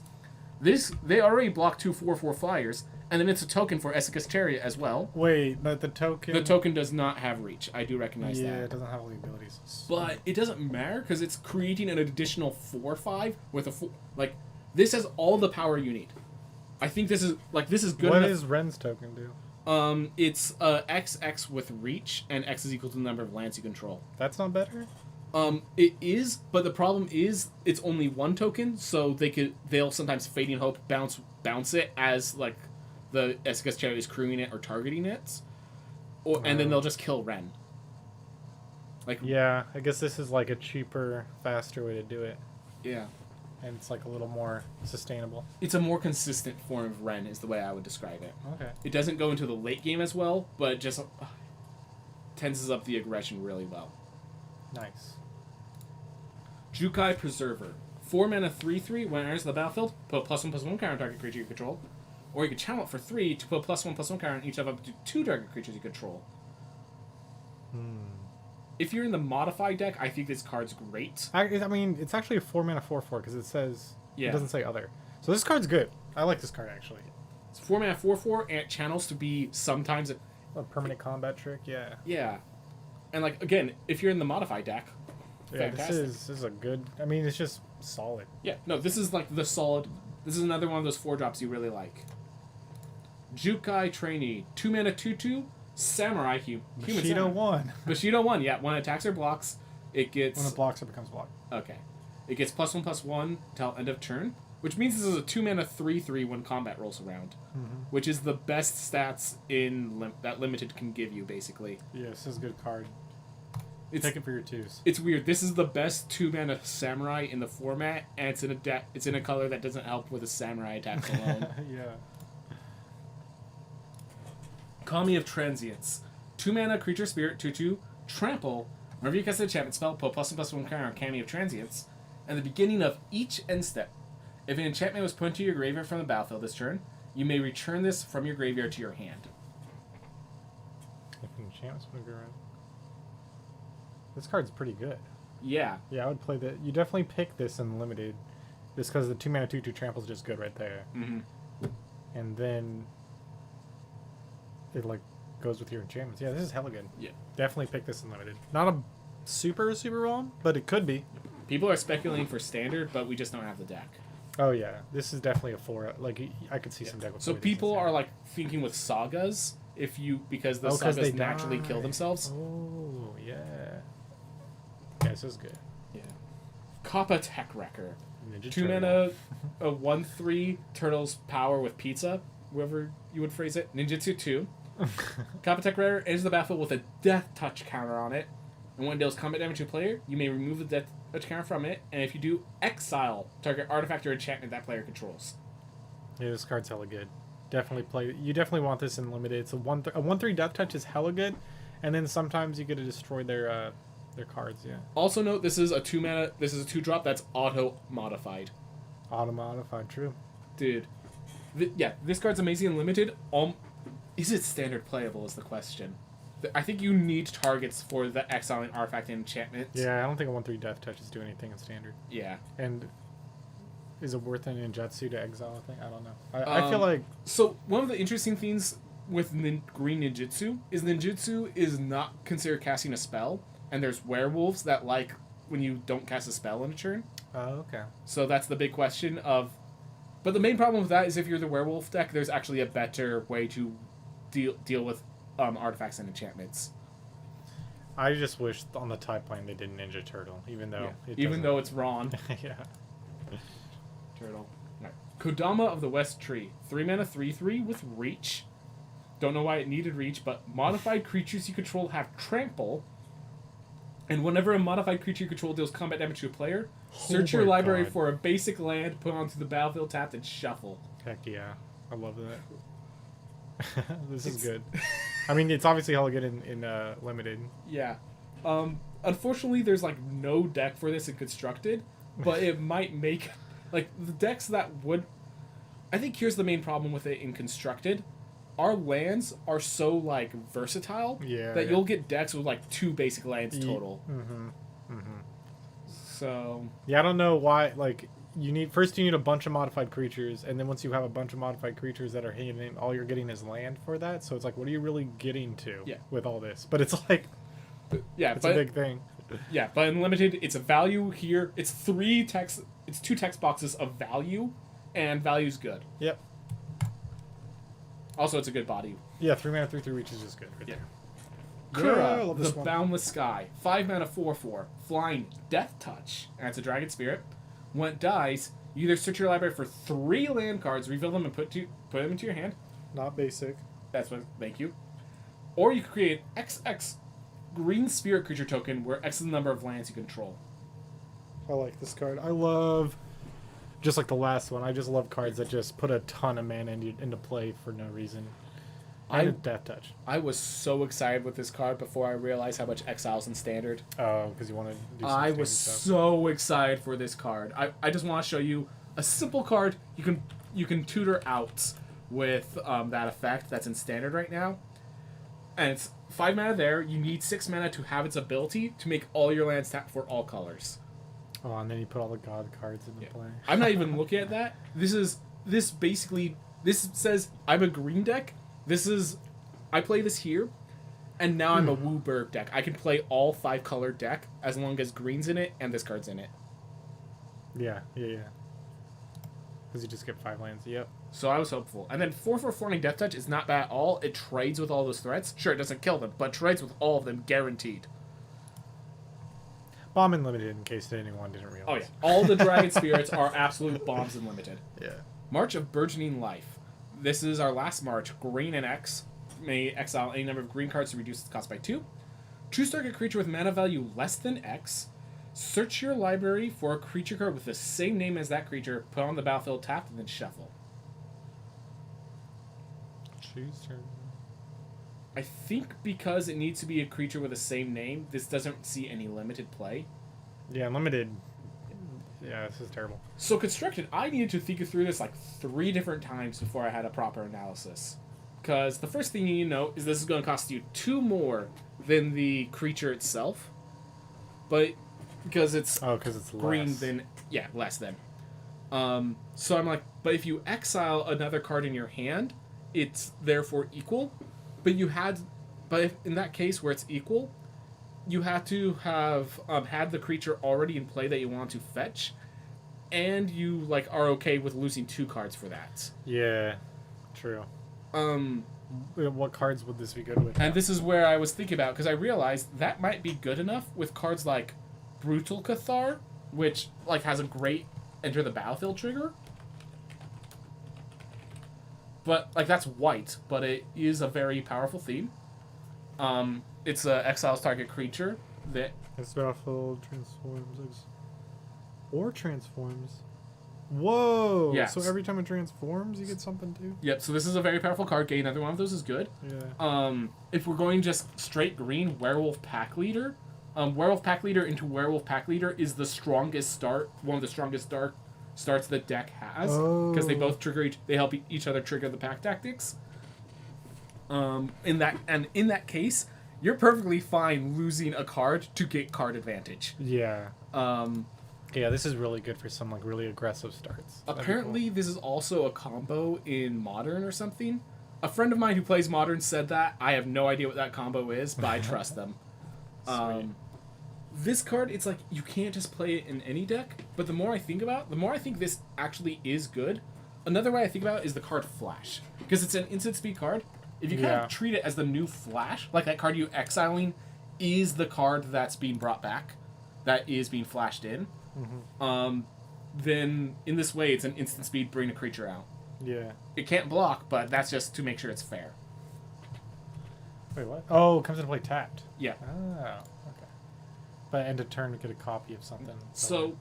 Speaker 2: They already block 2 4/4 flyers, and then it's a token for FoeCus Chariot as well.
Speaker 1: Wait, but the token...
Speaker 2: The token does not have reach. I do recognize that.
Speaker 1: Yeah, it doesn't have all the abilities.
Speaker 2: But it doesn't matter, because it's creating an additional 4/5 with a... Like, this has all the power you need. I think this is good
Speaker 1: What
Speaker 2: enough.
Speaker 1: does Ren's token do?
Speaker 2: It's XX with reach, and X is equal to the number of lands you control.
Speaker 1: That's not better?
Speaker 2: It is, but the problem is it's only 1 token, so they'll sometimes Fading Hope bounce it as like the FoeCus Chariot is crewing it or targeting it, and then they'll just kill Ren. Like
Speaker 1: Yeah, I guess this is like a cheaper, faster way to do it.
Speaker 2: Yeah.
Speaker 1: And it's like a little more sustainable.
Speaker 2: It's a more consistent form of Ren is the way I would describe it.
Speaker 1: Okay.
Speaker 2: It doesn't go into the late game as well, but it just tenses up the aggression really well.
Speaker 1: Nice.
Speaker 2: Jukai Preserver. 4 mana 3/3 when it enters the battlefield, put +1/+1 counter on target creature you control. Or you can channel it for 3 to put +1/+1 counter on each of up to 2 target creatures you control. If you're in the modified deck, I think this card's great.
Speaker 1: I mean, it's actually a 4 mana 4/4 because it says...
Speaker 2: Yeah.
Speaker 1: It doesn't say other. So this card's good. I like this card, actually.
Speaker 2: It's 4 mana 4/4, and it channels to be sometimes...
Speaker 1: A permanent combat trick, yeah.
Speaker 2: Yeah. And, like, again, if you're in the modified deck,
Speaker 1: Yeah,
Speaker 2: fantastic.
Speaker 1: this is a good... I mean, it's just solid.
Speaker 2: Yeah, no, this is, like, the solid... This is another one of those 4-drops you really like. Jukai Trainee. 2 mana 2/2, Samurai Human
Speaker 1: Bushido
Speaker 2: Samurai.
Speaker 1: 1.
Speaker 2: Bushido 1, yeah. When it attacks or blocks, it gets...
Speaker 1: When it blocks, it becomes blocked.
Speaker 2: Okay. It gets +1/+1 till end of turn, which means this is a 2 mana 3/3 when combat rolls around, which is the best stats in that limited can give you, basically.
Speaker 1: Yeah, this is a good card. Take it for your 2s.
Speaker 2: It's weird. This is the best 2 mana samurai in the format, and it's in a color that doesn't help with the samurai attacks alone.
Speaker 1: Yeah.
Speaker 2: Kami of Transience. 2 mana creature spirit 2/2 trample. Whenever you cast an enchantment spell, put +1/+1 counter on Kami of Transience. At the beginning of each end step, if an enchantment was put into your graveyard from the battlefield this turn, you may return this from your graveyard to your hand.
Speaker 1: If an enchantment's going to go around. This card's pretty good.
Speaker 2: Yeah.
Speaker 1: Yeah, I would play that. You definitely pick this in limited, just because the 2 mana 2/2 trample is just good right there. And then it like goes with your enchantments. Yeah, this is hella good.
Speaker 2: Yeah.
Speaker 1: Definitely pick this in limited. Not a super wrong, but it could be.
Speaker 2: People are speculating for standard, but we just don't have the deck.
Speaker 1: Oh yeah, this is definitely a 4. Like I could see some deck with.
Speaker 2: So
Speaker 1: 4
Speaker 2: people are like thinking with sagas, because the sagas naturally kill themselves.
Speaker 1: Oh yeah. Yeah, this is good.
Speaker 2: Yeah. Kappa Tech Wrecker.
Speaker 1: Ninja
Speaker 2: 2
Speaker 1: Turtle.
Speaker 2: mana, a 1/3 turtles power with pizza, whoever you would phrase it. Ninjutsu 2. Kappa Tech Wrecker enters the battlefield with a death touch counter on it. And when it deals combat damage to a player, you may remove the death touch counter from it. And if you do, exile target artifact or enchantment that player controls.
Speaker 1: Yeah, this card's hella good. Definitely play. You definitely want this in limited. It's a 1/3 death touch is hella good, and then sometimes you get to destroy their cards. Yeah.
Speaker 2: Also note this is a 2 mana. This is a 2-drop that's auto modified.
Speaker 1: Auto modified, true.
Speaker 2: Dude, this card's amazing and limited. Is it standard playable? Is the question. I think you need targets for the exiling artifact and enchantments.
Speaker 1: Yeah, I don't think a 1/3 death touches do anything in standard.
Speaker 2: Yeah.
Speaker 1: And is it worth an ninjutsu to exile a thing? I don't know. I feel like...
Speaker 2: So, one of the interesting things with green ninjutsu is not considered casting a spell, and there's werewolves that like when you don't cast a spell in a turn.
Speaker 1: Oh, okay.
Speaker 2: So that's the big question of... But the main problem with that is if you're the werewolf deck, there's actually a better way to deal with artifacts and enchantments.
Speaker 1: I just wish on the type plane they did Ninja Turtle, even though...
Speaker 2: Though it's wrong.
Speaker 1: Yeah.
Speaker 2: Turtle. Right. Kodama of the West Tree. 3 mana 3/3 with reach. Don't know why it needed reach, but modified creatures you control have trample. And whenever a modified creature you control deals combat damage to a player, search your library for a basic land, put onto the battlefield tapped, and shuffle.
Speaker 1: Heck yeah. I love that. This is good. I mean, it's obviously hella good in limited.
Speaker 2: Yeah. Unfortunately, there's like no deck for this in Constructed, but it might make like the decks that would. I think here's the main problem with it in Constructed. Our lands are so like versatile that you'll get decks with like 2 basic lands total. So
Speaker 1: yeah, I don't know why. Like you need a bunch of modified creatures, and then once you have a bunch of modified creatures that are hitting, all you're getting is land for that. So it's like, what are you really getting to with all this? But it's like, it's a big thing.
Speaker 2: Yeah, but in Limited, it's a value here. It's 2 text boxes of value, and value's good.
Speaker 1: Yep.
Speaker 2: Also, it's a good body.
Speaker 1: Yeah, 3 mana, 3/3 reach is just good. Right there.
Speaker 2: Kura, the Boundless Sky. 5 mana, 4/4. Flying Death Touch. And it's a dragon spirit. When it dies, you either search your library for 3 land cards, reveal them, and put them into your hand.
Speaker 1: Not basic.
Speaker 2: That's what. Thank you. Or you can create an XX green spirit creature token where X is the number of lands you control.
Speaker 1: I like this card. I love, just like the last one, I just love cards that just put a ton of mana into play for no reason. And a Death Touch.
Speaker 2: I was so excited with this card before I realized how much exiles in Standard.
Speaker 1: Oh, because you want to do some
Speaker 2: I
Speaker 1: standard
Speaker 2: was
Speaker 1: stuff.
Speaker 2: so excited for this card. I just want to show you a simple card you can tutor out with that effect that's in Standard right now. And it's 5 mana there. You need 6 mana to have its ability to make all your lands tap for all colors.
Speaker 1: Oh, and then you put all the god cards into play.
Speaker 2: I'm not even looking at that. This says I'm a green deck. I play this here, and now I'm a Wooburg deck. I can play all 5 color deck as long as green's in it and this card's in it.
Speaker 1: Yeah. Because you just get 5 lands. Yep.
Speaker 2: So I was hopeful. And then 4/4 Flying Death Touch is not bad at all. It trades with all those threats. Sure, it doesn't kill them, but trades with all of them guaranteed.
Speaker 1: Bomb and Limited, in case anyone didn't realize.
Speaker 2: Oh yeah, all the Dragon Spirits are absolute bombs in Limited.
Speaker 1: Yeah.
Speaker 2: March of Burgeoning Life. This is our last March. Green and X may exile any number of green cards to reduce its cost by 2. Choose target creature with mana value less than X. Search your library for a creature card with the same name as that creature. Put on the battlefield tapped and then shuffle.
Speaker 1: Choose turn.
Speaker 2: I think because it needs to be a creature with the same name, this doesn't see any limited play.
Speaker 1: Yeah, Limited. Yeah, this is terrible.
Speaker 2: So Constructed, I needed to think through this like 3 different times before I had a proper analysis. Because the first thing you need to know is this is going to cost you 2 more than the creature itself. But because it's green,
Speaker 1: less.
Speaker 2: then less than. So I'm like, but if you exile another card in your hand, it's therefore equal. But if in that case where it's equal, you have to have had the creature already in play that you want to fetch, and you like are okay with losing 2 cards for that.
Speaker 1: Yeah, true. What cards would this be good with?
Speaker 2: And this is where I was thinking about, because I realized that might be good enough with cards like Brutal Cathar, which like has a great enter the battlefield trigger. But like that's white, but it is a very powerful theme. It's a exiles target creature that
Speaker 1: This battlefield transforms. Whoa!
Speaker 2: Yeah.
Speaker 1: So every time it transforms, you get something too.
Speaker 2: Yep. So this is a very powerful card. Getting another one of those is good.
Speaker 1: Yeah.
Speaker 2: If we're going just straight green, Werewolf Pack Leader. Werewolf Pack Leader into Werewolf Pack Leader is the strongest start. One of the strongest starts the deck has, because they both they help each other trigger the pack tactics. In that case, you're perfectly fine losing a card to get card advantage.
Speaker 1: Yeah. Yeah, this is really good for some like really aggressive starts.
Speaker 2: Apparently, this is also a combo in Modern or something. A friend of mine who plays Modern said that. I have no idea what that combo is, but I trust them. This card, it's like you can't just play it in any deck, but the more I think this actually is good. Another way I think about it is the card Flash, because it's an instant speed card. If you kind of treat it as the new Flash, like that card you exiling is the card that's being brought back, that is being flashed in, then in this way it's an instant speed bring a creature out.
Speaker 1: Yeah.
Speaker 2: It can't block, but that's just to make sure it's fair.
Speaker 1: Wait, what? Oh, it comes into play tapped.
Speaker 2: Yeah.
Speaker 1: Oh, okay. But end of turn to get a copy of something.
Speaker 2: So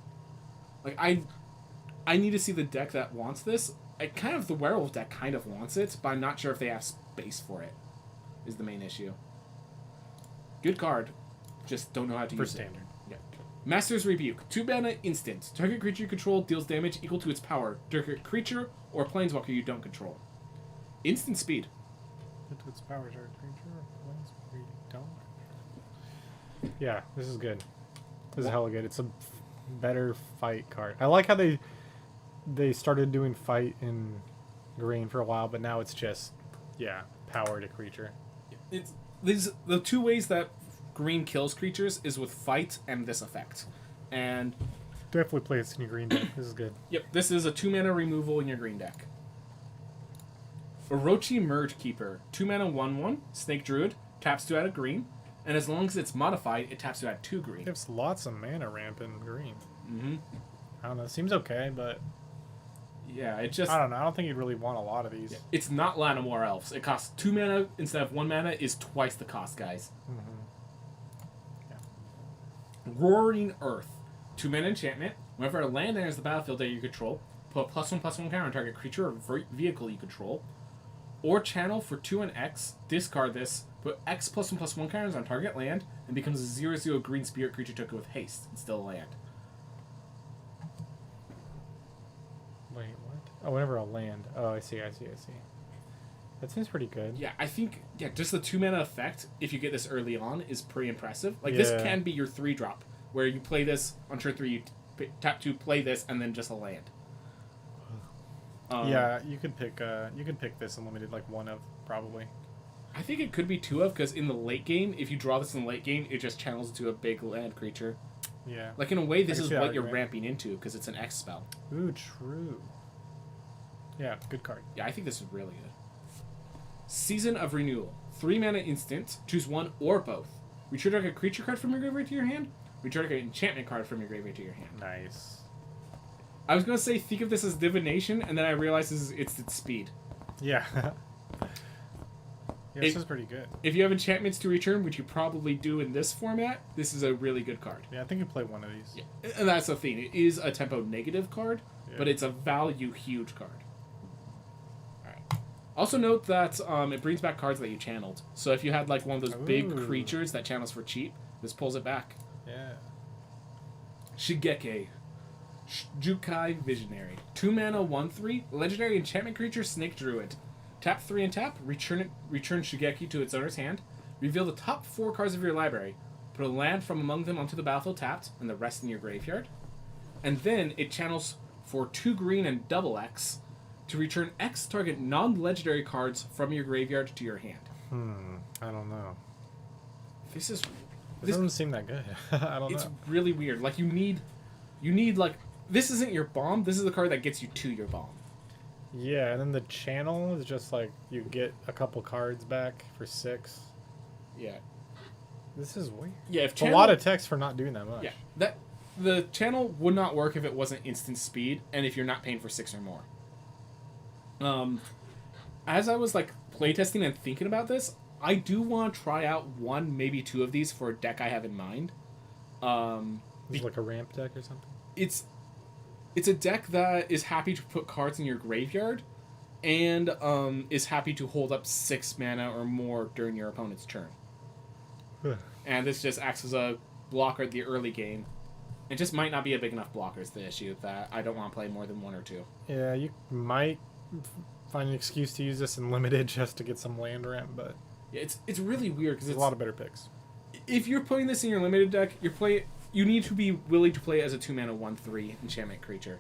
Speaker 2: like I need to see the deck that wants this. The werewolf deck kind of wants it, but I'm not sure if they have space for it. Is the main issue. Good card. just don't know how to
Speaker 1: For
Speaker 2: use
Speaker 1: standard.
Speaker 2: it. Yeah. Master's Rebuke. 2 mana instant. Target creature you control deals damage equal to its power. Target creature or planeswalker you don't control. Instant speed.
Speaker 1: To its power, target creature or planeswalker you don't. Yeah, this is good. This is hella good. It's a better fight card. I like how they started doing fight in green for a while, but now it's just power to creature.
Speaker 2: It's the two ways that green kills creatures is with fight and this effect. And
Speaker 1: Definitely play this in your green deck. This is good.
Speaker 2: yep, this is a 2 mana removal in your green deck. Orochi Merge Keeper. 2 mana 1/1, Snake Druid, taps to add a green, and as long as it's modified, it taps to add 2 green.
Speaker 1: Gives lots of mana ramp in green.
Speaker 2: Mm-hmm.
Speaker 1: I don't know. It seems okay, but
Speaker 2: Yeah, it just...
Speaker 1: I don't know. I don't think you'd really want a lot of these.
Speaker 2: Yeah, it's not Llanowar Elves. It costs 2 mana instead of 1 mana is twice the cost, guys.
Speaker 1: Mm-hmm.
Speaker 2: Roaring Earth. 2 mana enchantment. Whenever a land enters the battlefield that you control, put a +1/+1 counter on target creature or vehicle you control. Or channel for 2 and X, discard this, put X +1/+1 counters on target land, and becomes a 0/0 green spirit creature token with haste. It's still a land.
Speaker 1: Wait, what? Oh, whenever a land. Oh, I see. That seems pretty good.
Speaker 2: Yeah, I think just the 2 mana effect, if you get this early on, is pretty impressive. Like, this can be your 3-drop, where you play this on turn 3, you tap 2, play this, and then just a land.
Speaker 1: Yeah, you could pick this unlimited, like one of, probably.
Speaker 2: I think it could be 2 of, because in the late game, if you draw this in the late game, it just channels into a big land creature.
Speaker 1: Yeah.
Speaker 2: Like, in a way, this is
Speaker 1: see that
Speaker 2: what you're
Speaker 1: argument.
Speaker 2: ramping into, because it's an X spell.
Speaker 1: Ooh, true. Yeah, good card.
Speaker 2: Yeah, I think this is really good. Season of Renewal. 3 mana instant. Choose one or both. Return a creature card from your graveyard to your hand. Return an enchantment card from your graveyard to your hand.
Speaker 1: Nice.
Speaker 2: I was going to say, think of this as divination, and then I realized it's its speed.
Speaker 1: Yeah. This is pretty good.
Speaker 2: If you have enchantments to return, which you probably do in this format, this is a really good card.
Speaker 1: Yeah, I think you play one of these.
Speaker 2: Yeah. And that's the thing. It is a tempo negative card, but it's a value huge card. Alright. Also note that it brings back cards that you channeled. So if you had like one of those big creatures that channels for cheap, this pulls it back.
Speaker 1: Yeah.
Speaker 2: Shigeki. Jukai Visionary. 2 mana 1/3, legendary enchantment creature Snake Druid. Tap 3 and tap, return Shigeki to its owner's hand. Reveal the top 4 cards of your library. Put a land from among them onto the battlefield tapped, and the rest in your graveyard. And then it channels for 2 green and double X to return X target non-legendary cards from your graveyard to your hand.
Speaker 1: I don't know.
Speaker 2: This
Speaker 1: doesn't seem that good. I don't know.
Speaker 2: It's really weird. Like, you need like, this isn't your bomb, this is the card that gets you to your bomb.
Speaker 1: Yeah, and then the channel is just like you get a couple cards back for 6.
Speaker 2: Yeah.
Speaker 1: This is weird.
Speaker 2: Yeah,
Speaker 1: It's a lot of text for not doing that much.
Speaker 2: Yeah. The channel would not work if it wasn't instant speed and if you're not paying for 6 or more. As I was like playtesting and thinking about this, I do want to try out 1, maybe 2 of these for a deck I have in mind.
Speaker 1: Is it like a ramp deck or something?
Speaker 2: It's a deck that is happy to put cards in your graveyard and is happy to hold up 6 mana or more during your opponent's turn. And this just acts as a blocker at the early game. It just might not be a big enough blocker is the issue, that I don't want to play more than 1 or 2.
Speaker 1: Yeah, you might find an excuse to use this in limited just to get some land ramp, but
Speaker 2: Yeah, it's really weird because
Speaker 1: there's a lot of better picks.
Speaker 2: If you're putting this in your limited deck, you need to be willing to play it as a 2 mana 1/3 enchantment creature.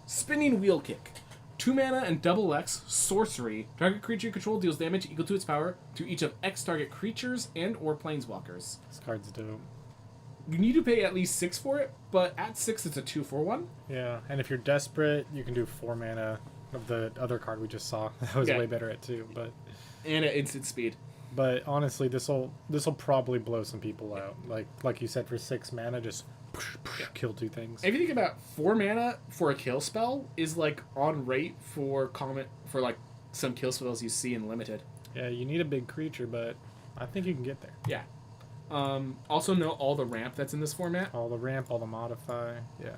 Speaker 2: Spinning Wheel Kick. 2 mana and double X sorcery. Target creature you control deals damage equal to its power to each of X target creatures and or planeswalkers.
Speaker 1: This card's dope.
Speaker 2: You need to pay at least 6 for it, but at 6 it's a 2/1.
Speaker 1: Yeah, and if you're desperate, you can do 4 mana of the other card we just saw. That was way better at 2, but
Speaker 2: and at instant speed.
Speaker 1: But honestly, this'll probably blow some people out. Like you said, for 6 mana, just kill 2 things.
Speaker 2: If you think about 4 mana for a kill spell is like on rate for like some kill spells you see in limited.
Speaker 1: Yeah, you need a big creature, but I think you can get there.
Speaker 2: Yeah. Also note all the ramp that's in this format.
Speaker 1: All the ramp, all the modify. Yeah.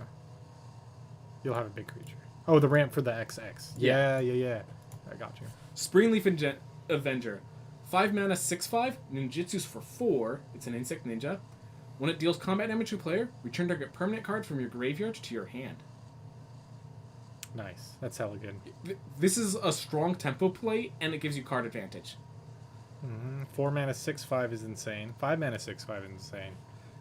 Speaker 1: You'll have a big creature. Oh, the ramp for the XX. Yeah. I got you.
Speaker 2: Springleaf Avenger. 5 mana, 6/5. Ninjutsu's for 4. It's an insect ninja. When it deals combat damage to a player, return target permanent card from your graveyard to your hand.
Speaker 1: Nice. That's hella good.
Speaker 2: This is a strong tempo play, and it gives you card advantage.
Speaker 1: 4 mana 6/5 is insane. 5 mana 6/5 is insane.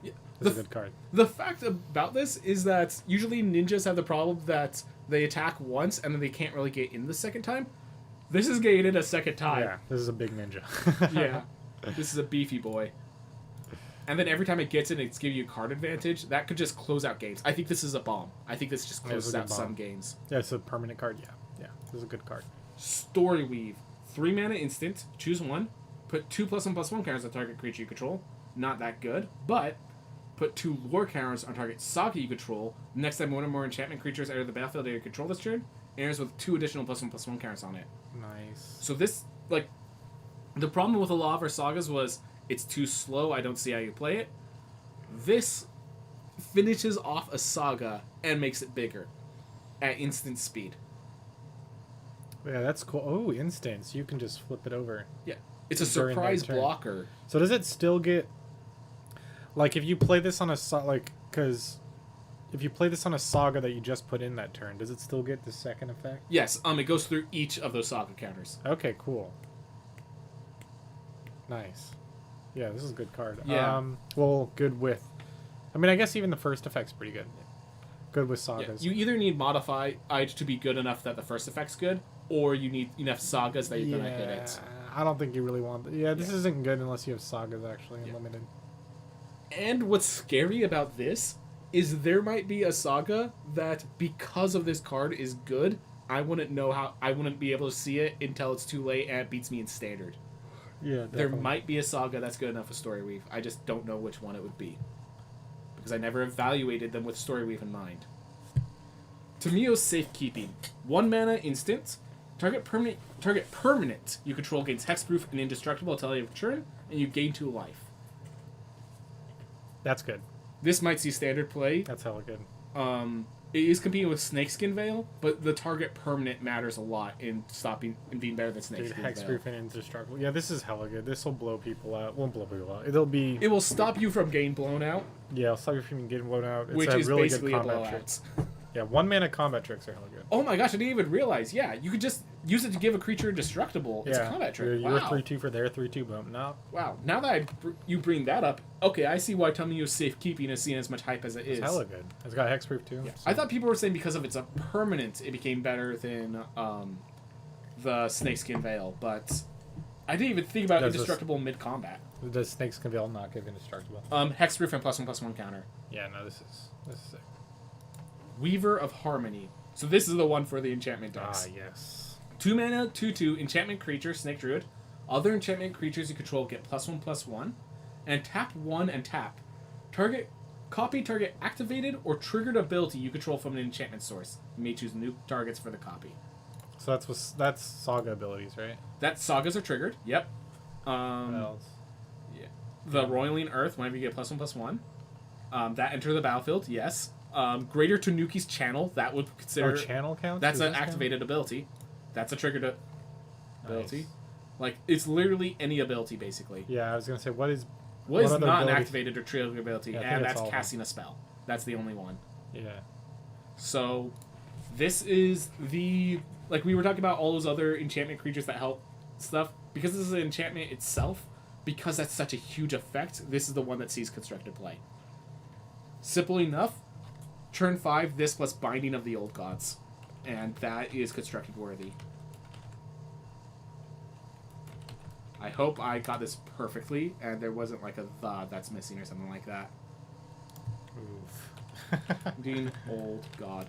Speaker 2: Yeah.
Speaker 1: This is a good card.
Speaker 2: The fact about this is that usually ninjas have the problem that they attack once and then they can't really get in the second time. This is getting in a second time.
Speaker 1: Yeah, this is a big ninja.
Speaker 2: Yeah. This is a beefy boy. And then every time it gets in, it's giving you card advantage. That could just close out games. I think this is a bomb. I think this just closes out some games.
Speaker 1: Yeah, it's a permanent card. Yeah. Yeah, this is a good card.
Speaker 2: Story Weave. 3 mana instant. Choose one. Put 2+1/+1 counters on target creature you control. Not that good, but put 2 lore counters on target saga you control. Next time one or more enchantment creatures enter the battlefield that you control this turn, enters with 2 additional +1/+1 counters on it.
Speaker 1: Nice.
Speaker 2: So this, like, the problem with a lot of our sagas was it's too slow. I don't see how you play it. This finishes off a saga and makes it bigger at instant speed.
Speaker 1: Yeah, that's cool. Oh, instance. You can just flip it over.
Speaker 2: Yeah. It's a surprise blocker.
Speaker 1: So does it still get... Like, if you play this on a... Because if you play this on a saga that you just put in that turn, does it still get the second effect?
Speaker 2: Yes. It goes through each of those saga counters.
Speaker 1: Okay, cool. Nice. Yeah, this is a good card.
Speaker 2: Yeah.
Speaker 1: Well, good with... I mean, I guess even the first effect's pretty good. Good with sagas.
Speaker 2: Yeah. You either need Modify to be good enough that the first effect's good, or you need enough sagas that you're going to hit it.
Speaker 1: I don't think you really want... this isn't good unless you have sagas, actually, unlimited.
Speaker 2: And what's scary about this is there might be a saga that, because of this card, is good. I wouldn't know how... I wouldn't be able to see it until it's too late and it beats me in Standard.
Speaker 1: Yeah, definitely.
Speaker 2: There might be a saga that's good enough for Story Weave. I just don't know which one it would be. Because I never evaluated them with Story Weave in mind. Tamio's Safekeeping. 1 mana instant. Target permanent you control gains hexproof and indestructible until you turn, and you gain 2 life.
Speaker 1: That's good.
Speaker 2: This might see standard play.
Speaker 1: That's hella good.
Speaker 2: It is competing with Snakeskin Veil, but the target permanent matters a lot in stopping and being better than Snakeskin Veil.
Speaker 1: Hexproof and indestructible. Yeah, this is hella good. This will blow people out. Won't blow people out.
Speaker 2: It will stop you from getting blown out.
Speaker 1: Yeah, it'll stop you from getting blown out. It's
Speaker 2: which is
Speaker 1: really
Speaker 2: basically
Speaker 1: good
Speaker 2: a
Speaker 1: combat
Speaker 2: blowout.
Speaker 1: Yeah, 1 mana combat tricks are hella good.
Speaker 2: Oh my gosh, I didn't even realize. Yeah, you could just use it to give a creature indestructible. It's a combat trick.
Speaker 1: You're 3/2 for their 3/2 boom. No.
Speaker 2: Wow. Now that you bring that up, okay, I see why Tamio's Safekeeping is seen as much hype as it is.
Speaker 1: It's hella good. It's got hexproof too.
Speaker 2: Yeah.
Speaker 1: So.
Speaker 2: I thought people were saying because of it's a permanent, it became better than the Snakeskin Veil, but I didn't even think about indestructible mid-combat.
Speaker 1: Does Snakeskin Veil not give indestructible?
Speaker 2: Hexproof and +1/+1 counter.
Speaker 1: Yeah, no, this is sick.
Speaker 2: Weaver of Harmony. So this is the one for the enchantment decks.
Speaker 1: Ah, yes.
Speaker 2: 2 mana, 2/2, enchantment creature, Snake Druid. Other enchantment creatures you control get +1/+1. And tap 1 and tap. Copy target activated or triggered ability you control from an enchantment source. You may choose new targets for the copy.
Speaker 1: So that's saga abilities, right?
Speaker 2: That sagas are triggered. Yep.
Speaker 1: What else?
Speaker 2: Yeah. The Roiling Earth, whenever you get +1/+1. That enter the battlefield. Yes. Greater Tanooki's Channel, that would consider...
Speaker 1: channel counts?
Speaker 2: That's an activated ability. That's a triggered ability. Nice. Like, it's literally any ability, basically.
Speaker 1: Yeah, I was going to say, what is
Speaker 2: not an activated or triggered ability?
Speaker 1: Yeah,
Speaker 2: and that's casting a spell. That's the only one.
Speaker 1: Yeah.
Speaker 2: So, this is the... Like, we were talking about all those other enchantment creatures that help stuff. Because this is an enchantment itself, because that's such a huge effect, this is the one that sees constructed play. Simple enough. Turn 5, this plus Binding of the Old Gods. And that is constructed worthy. I hope I got this perfectly, and there wasn't like a "the" that's missing or something like that.
Speaker 1: Oof.
Speaker 2: Binding Old God.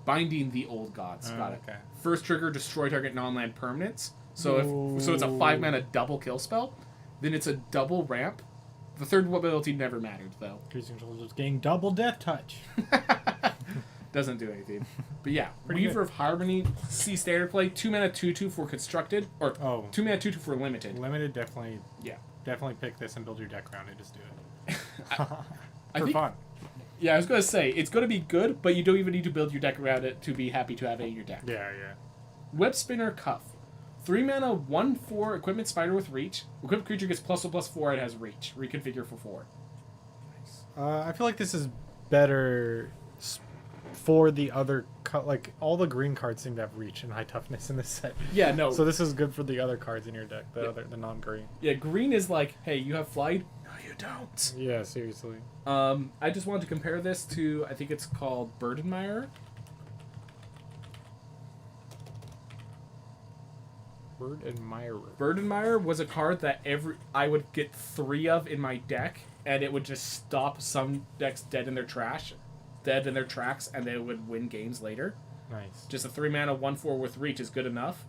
Speaker 2: Binding the Old Gods. Got it.
Speaker 1: Okay.
Speaker 2: First trigger, destroy target non-land permanents. So so it's a 5 mana double kill spell. Then it's a double ramp. The third ability never mattered, though.
Speaker 1: Creature control just getting double death touch.
Speaker 2: Doesn't do anything. But yeah, Weaver of Harmony, see standard play. 2 mana 2/2 for constructed, or 2 mana 2/2 for limited.
Speaker 1: Limited, definitely.
Speaker 2: Yeah.
Speaker 1: Definitely pick this and build your deck around it. Just do it.
Speaker 2: I think,
Speaker 1: fun.
Speaker 2: Yeah, I was gonna say it's gonna be good, but you don't even need to build your deck around it to be happy to have it in your deck.
Speaker 1: Yeah, yeah.
Speaker 2: Web Spinner Cuff. 3 mana, 1/4 equipment spider with reach. Equipped creature gets +1/+4. It has reach. Reconfigure for 4.
Speaker 1: I feel like this is better for the other like all the green cards seem to have reach and high toughness in this set.
Speaker 2: Yeah, no.
Speaker 1: So this is good for the other cards in your deck, the non-green.
Speaker 2: Yeah, green is like, hey, you have flight? No, you don't.
Speaker 1: Yeah, seriously.
Speaker 2: I just wanted to compare this to, I think it's called Burdenmire. Burdenmire was a card that I would get 3 of in my deck, and it would just stop some decks dead in their tracks, and they would win games later.
Speaker 1: Nice.
Speaker 2: Just a 3 mana 1/4 with reach is good enough.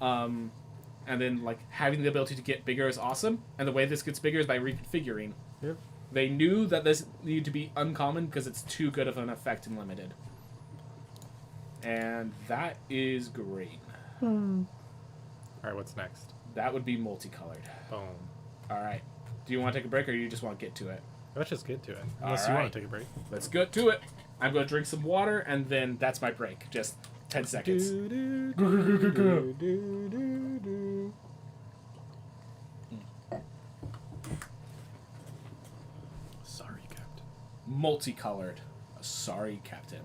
Speaker 2: And then like having the ability to get bigger is awesome. And the way this gets bigger is by reconfiguring.
Speaker 1: Yep.
Speaker 2: They knew that this needed to be uncommon because it's too good of an effect in limited. And that is great.
Speaker 1: Alright, what's next?
Speaker 2: That would be multicolored.
Speaker 1: Boom.
Speaker 2: Alright. Do you want to take a break or you just want to get to it?
Speaker 1: Let's just get to it. Unless you want to take a break.
Speaker 2: Let's get to it. I'm going to drink some water and then that's my break. Just 10 seconds.
Speaker 1: Sorry, Captain.
Speaker 2: Multicolored. Sorry, Captain.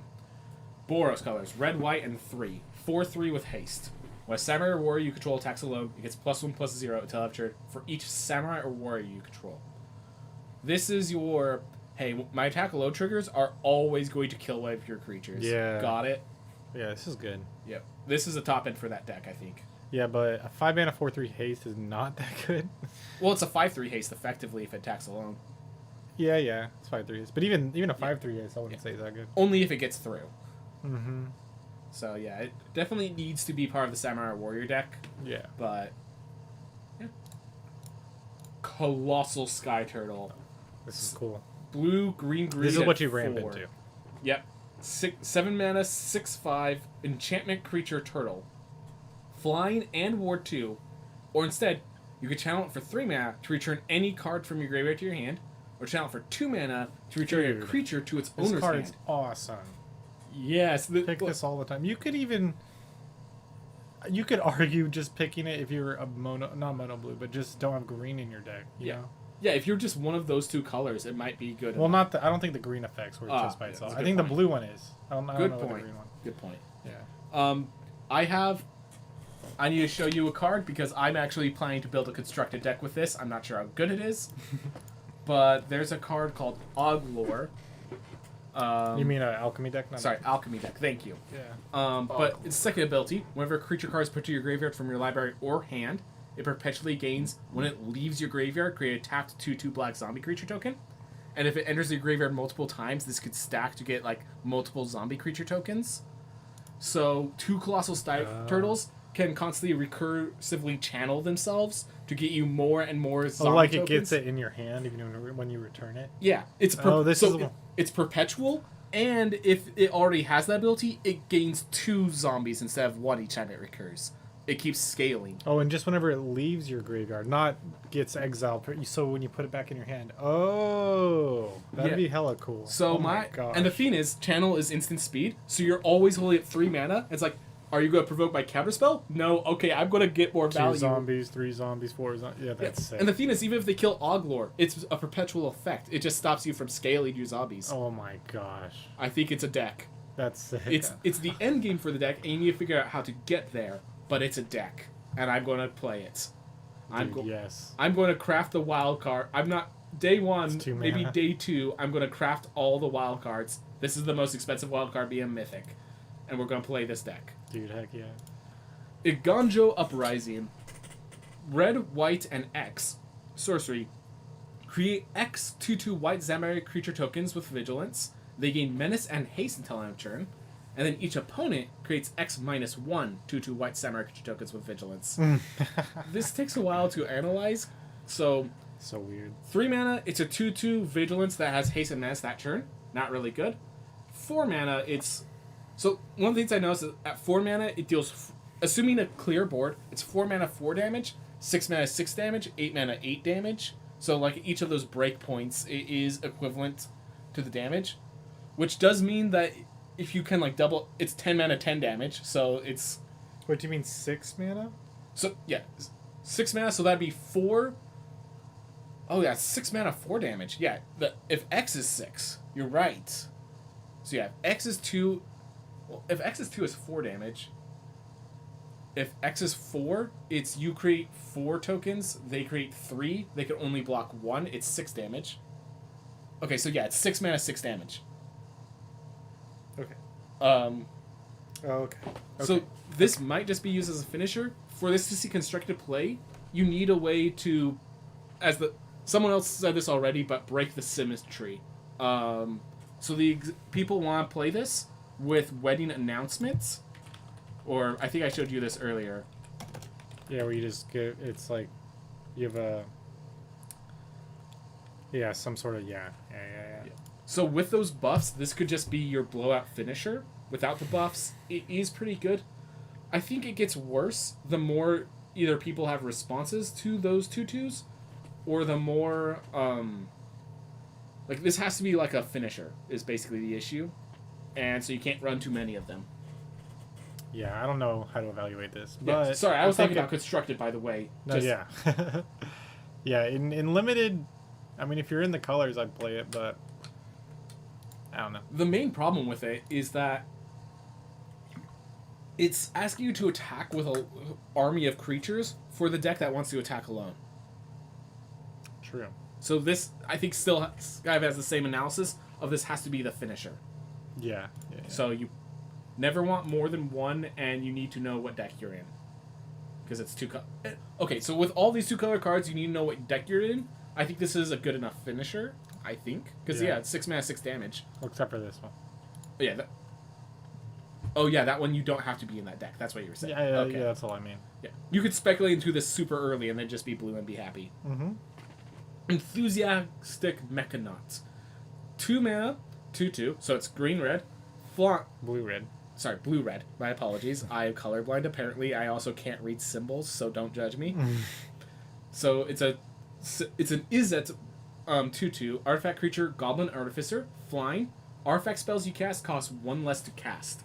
Speaker 2: Boros colors. Red, white, and 3. 4/3 with haste. When a samurai or warrior you control attacks alone, it gets +1/+0 until after for each samurai or warrior you control. This is your, hey, my attack alone triggers are always going to kill one of your creatures.
Speaker 1: Yeah.
Speaker 2: Got it?
Speaker 1: Yeah, this is good.
Speaker 2: Yep. This is a top end for that deck, I think.
Speaker 1: Yeah, but a 5 mana 4/3 haste is not that good.
Speaker 2: Well, it's a 5/3 haste effectively if it attacks alone.
Speaker 1: Yeah, it's 5/3 haste. But even a 5/3 haste, I wouldn't say is that good.
Speaker 2: Only if it gets through.
Speaker 1: Mm-hmm.
Speaker 2: So yeah, it definitely needs to be part of the samurai or warrior deck.
Speaker 1: Yeah.
Speaker 2: But yeah. Colossal Sky Turtle.
Speaker 1: This is cool.
Speaker 2: Blue, green.
Speaker 1: This is what you ramp
Speaker 2: 4.
Speaker 1: into.
Speaker 2: Yep. 7 mana, 6/5 enchantment creature turtle. Flying and ward 2. Or instead, you could channel it for 3 mana to return any card from your graveyard to your hand, or channel it for 2 mana to return a creature to its owner's
Speaker 1: This card's
Speaker 2: hand.
Speaker 1: awesome.
Speaker 2: Yes.
Speaker 1: Pick this all the time. You could argue just picking it if you're a not mono blue, but just don't have green in your deck. You know?
Speaker 2: Yeah, if you're just one of those 2 colors, it might be good.
Speaker 1: Well, I don't think the green effects work just by itself. I think the blue one is. I don't know
Speaker 2: good
Speaker 1: about
Speaker 2: point.
Speaker 1: the green one.
Speaker 2: Good point.
Speaker 1: Yeah.
Speaker 2: I need to show you a card because I'm actually planning to build a constructed deck with this. I'm not sure how good it is, but there's a card called Ogre.
Speaker 1: You mean an alchemy deck?
Speaker 2: Alchemy deck. Thank you.
Speaker 1: Yeah.
Speaker 2: But its second ability, whenever a creature card is put to your graveyard from your library or hand, it perpetually gains, when it leaves your graveyard, create a tapped 2/2 black zombie creature token. And if it enters your graveyard multiple times, this could stack to get like multiple zombie creature tokens. So 2 Colossal Turtles can constantly recursively channel themselves to get you more and more zombie tokens.
Speaker 1: It gets it in your hand even when you return it?
Speaker 2: Yeah. It's perpetual, and if it already has that ability, it gains 2 zombies instead of 1 each time it recurs. It keeps scaling.
Speaker 1: Oh, and just whenever it leaves your graveyard, not gets exiled. So when you put it back in your hand. Oh, that'd be hella cool.
Speaker 2: So and the thing is, channel is instant speed, so you're always holding at 3 mana. It's like, are you going to provoke my counterspell? No. Okay, I'm going to get more value. 2
Speaker 1: zombies, 3 zombies, 4 zombies. Yeah, that's sick.
Speaker 2: And the thing is, even if they kill Ogre, it's a perpetual effect. It just stops you from scaling your zombies.
Speaker 1: Oh my gosh.
Speaker 2: I think it's a deck.
Speaker 1: That's sick.
Speaker 2: It's the end game for the deck, and you need to figure out how to get there. But it's a deck, and I'm going to play it.
Speaker 1: Yes.
Speaker 2: I'm going to craft the wild card. I'm not day 1, maybe
Speaker 1: mana.
Speaker 2: day 2. I'm going to craft all the wild cards. This is the most expensive wild card being Mythic, and we're going to play this deck.
Speaker 1: Dude, heck yeah.
Speaker 2: Iganjo Uprising. Red, white, and X. Sorcery. Create X 2/2 white samurai creature tokens with vigilance. They gain menace and haste until end of turn. And then each opponent creates X -1 2/2 white samurai creature tokens with vigilance. This takes a while to analyze. So
Speaker 1: weird.
Speaker 2: 3 mana, it's a 2/2 vigilance that has haste and menace that turn. Not really good. 4 mana, it's... So one of the things I noticed is at 4 mana, it deals... Assuming a clear board, it's 4 mana 4 damage, 6 mana 6 damage, 8 mana 8 damage. So like each of those breakpoints is equivalent to the damage. Which does mean that if you can like double... It's 10 mana 10 damage, so it's...
Speaker 1: What do you mean 6 mana?
Speaker 2: So, yeah. 6 mana, so that'd be 4. Oh, yeah, 6 mana, 4 damage. Yeah, if X is 6, you're right. So, yeah, if X is 2... Well, if X is 2, it's 4 damage. If X is 4, it's you create 4 tokens, they create 3, they can only block 1, it's 6 damage. Okay, so yeah, it's 6 mana, 6 damage.
Speaker 1: Okay. Okay.
Speaker 2: So this might just be used as a finisher. For this to see constructed play, you need a way to, someone else said this already, but break the symmetry. So the people want to play this with wedding announcements, or I think I showed you this earlier.
Speaker 1: Yeah, where you just get, it's like, you have some sort of, yeah.
Speaker 2: So with those buffs, this could just be your blowout finisher. Without the buffs, it is pretty good. I think it gets worse the more either people have responses to those 2/2s, or the more, like, this has to be like a finisher, is basically the issue. And so you can't run too many of them.
Speaker 1: Yeah, I don't know how to evaluate this.
Speaker 2: Yeah,
Speaker 1: But
Speaker 2: sorry, I was talking about constructed, by the way.
Speaker 1: No, yeah. Yeah, in limited, I mean, if you're in the colors, I'd play it, but I don't know.
Speaker 2: The main problem with it is that it's asking you to attack with an army of creatures for the deck that wants to attack alone.
Speaker 1: True.
Speaker 2: So this, I think, still kind of has the same analysis of this has to be the finisher.
Speaker 1: Yeah.
Speaker 2: So you never want more than one, and you need to know what deck you're in. Because it's okay, so with all these 2-color cards, you need to know what deck you're in. I think this is a good enough finisher, I think. Because, yeah, it's 6 mana, 6 damage.
Speaker 1: Except for this one.
Speaker 2: Yeah, that one you don't have to be in that deck. That's what you were saying.
Speaker 1: Yeah, okay. Yeah, that's all I mean.
Speaker 2: Yeah, you could speculate into this super early and then just be blue and be happy.
Speaker 1: Mm-hmm.
Speaker 2: Enthusiastic Mechanauts. 2 mana, 2/2, so it's green-red.
Speaker 1: Blue-red.
Speaker 2: Sorry, blue-red. My apologies. I am colorblind, apparently. I also can't read symbols, so don't judge me. So it's an Izzet 2/2, artifact creature, Goblin Artificer, flying. Artifact spells you cast cost 1 less to cast.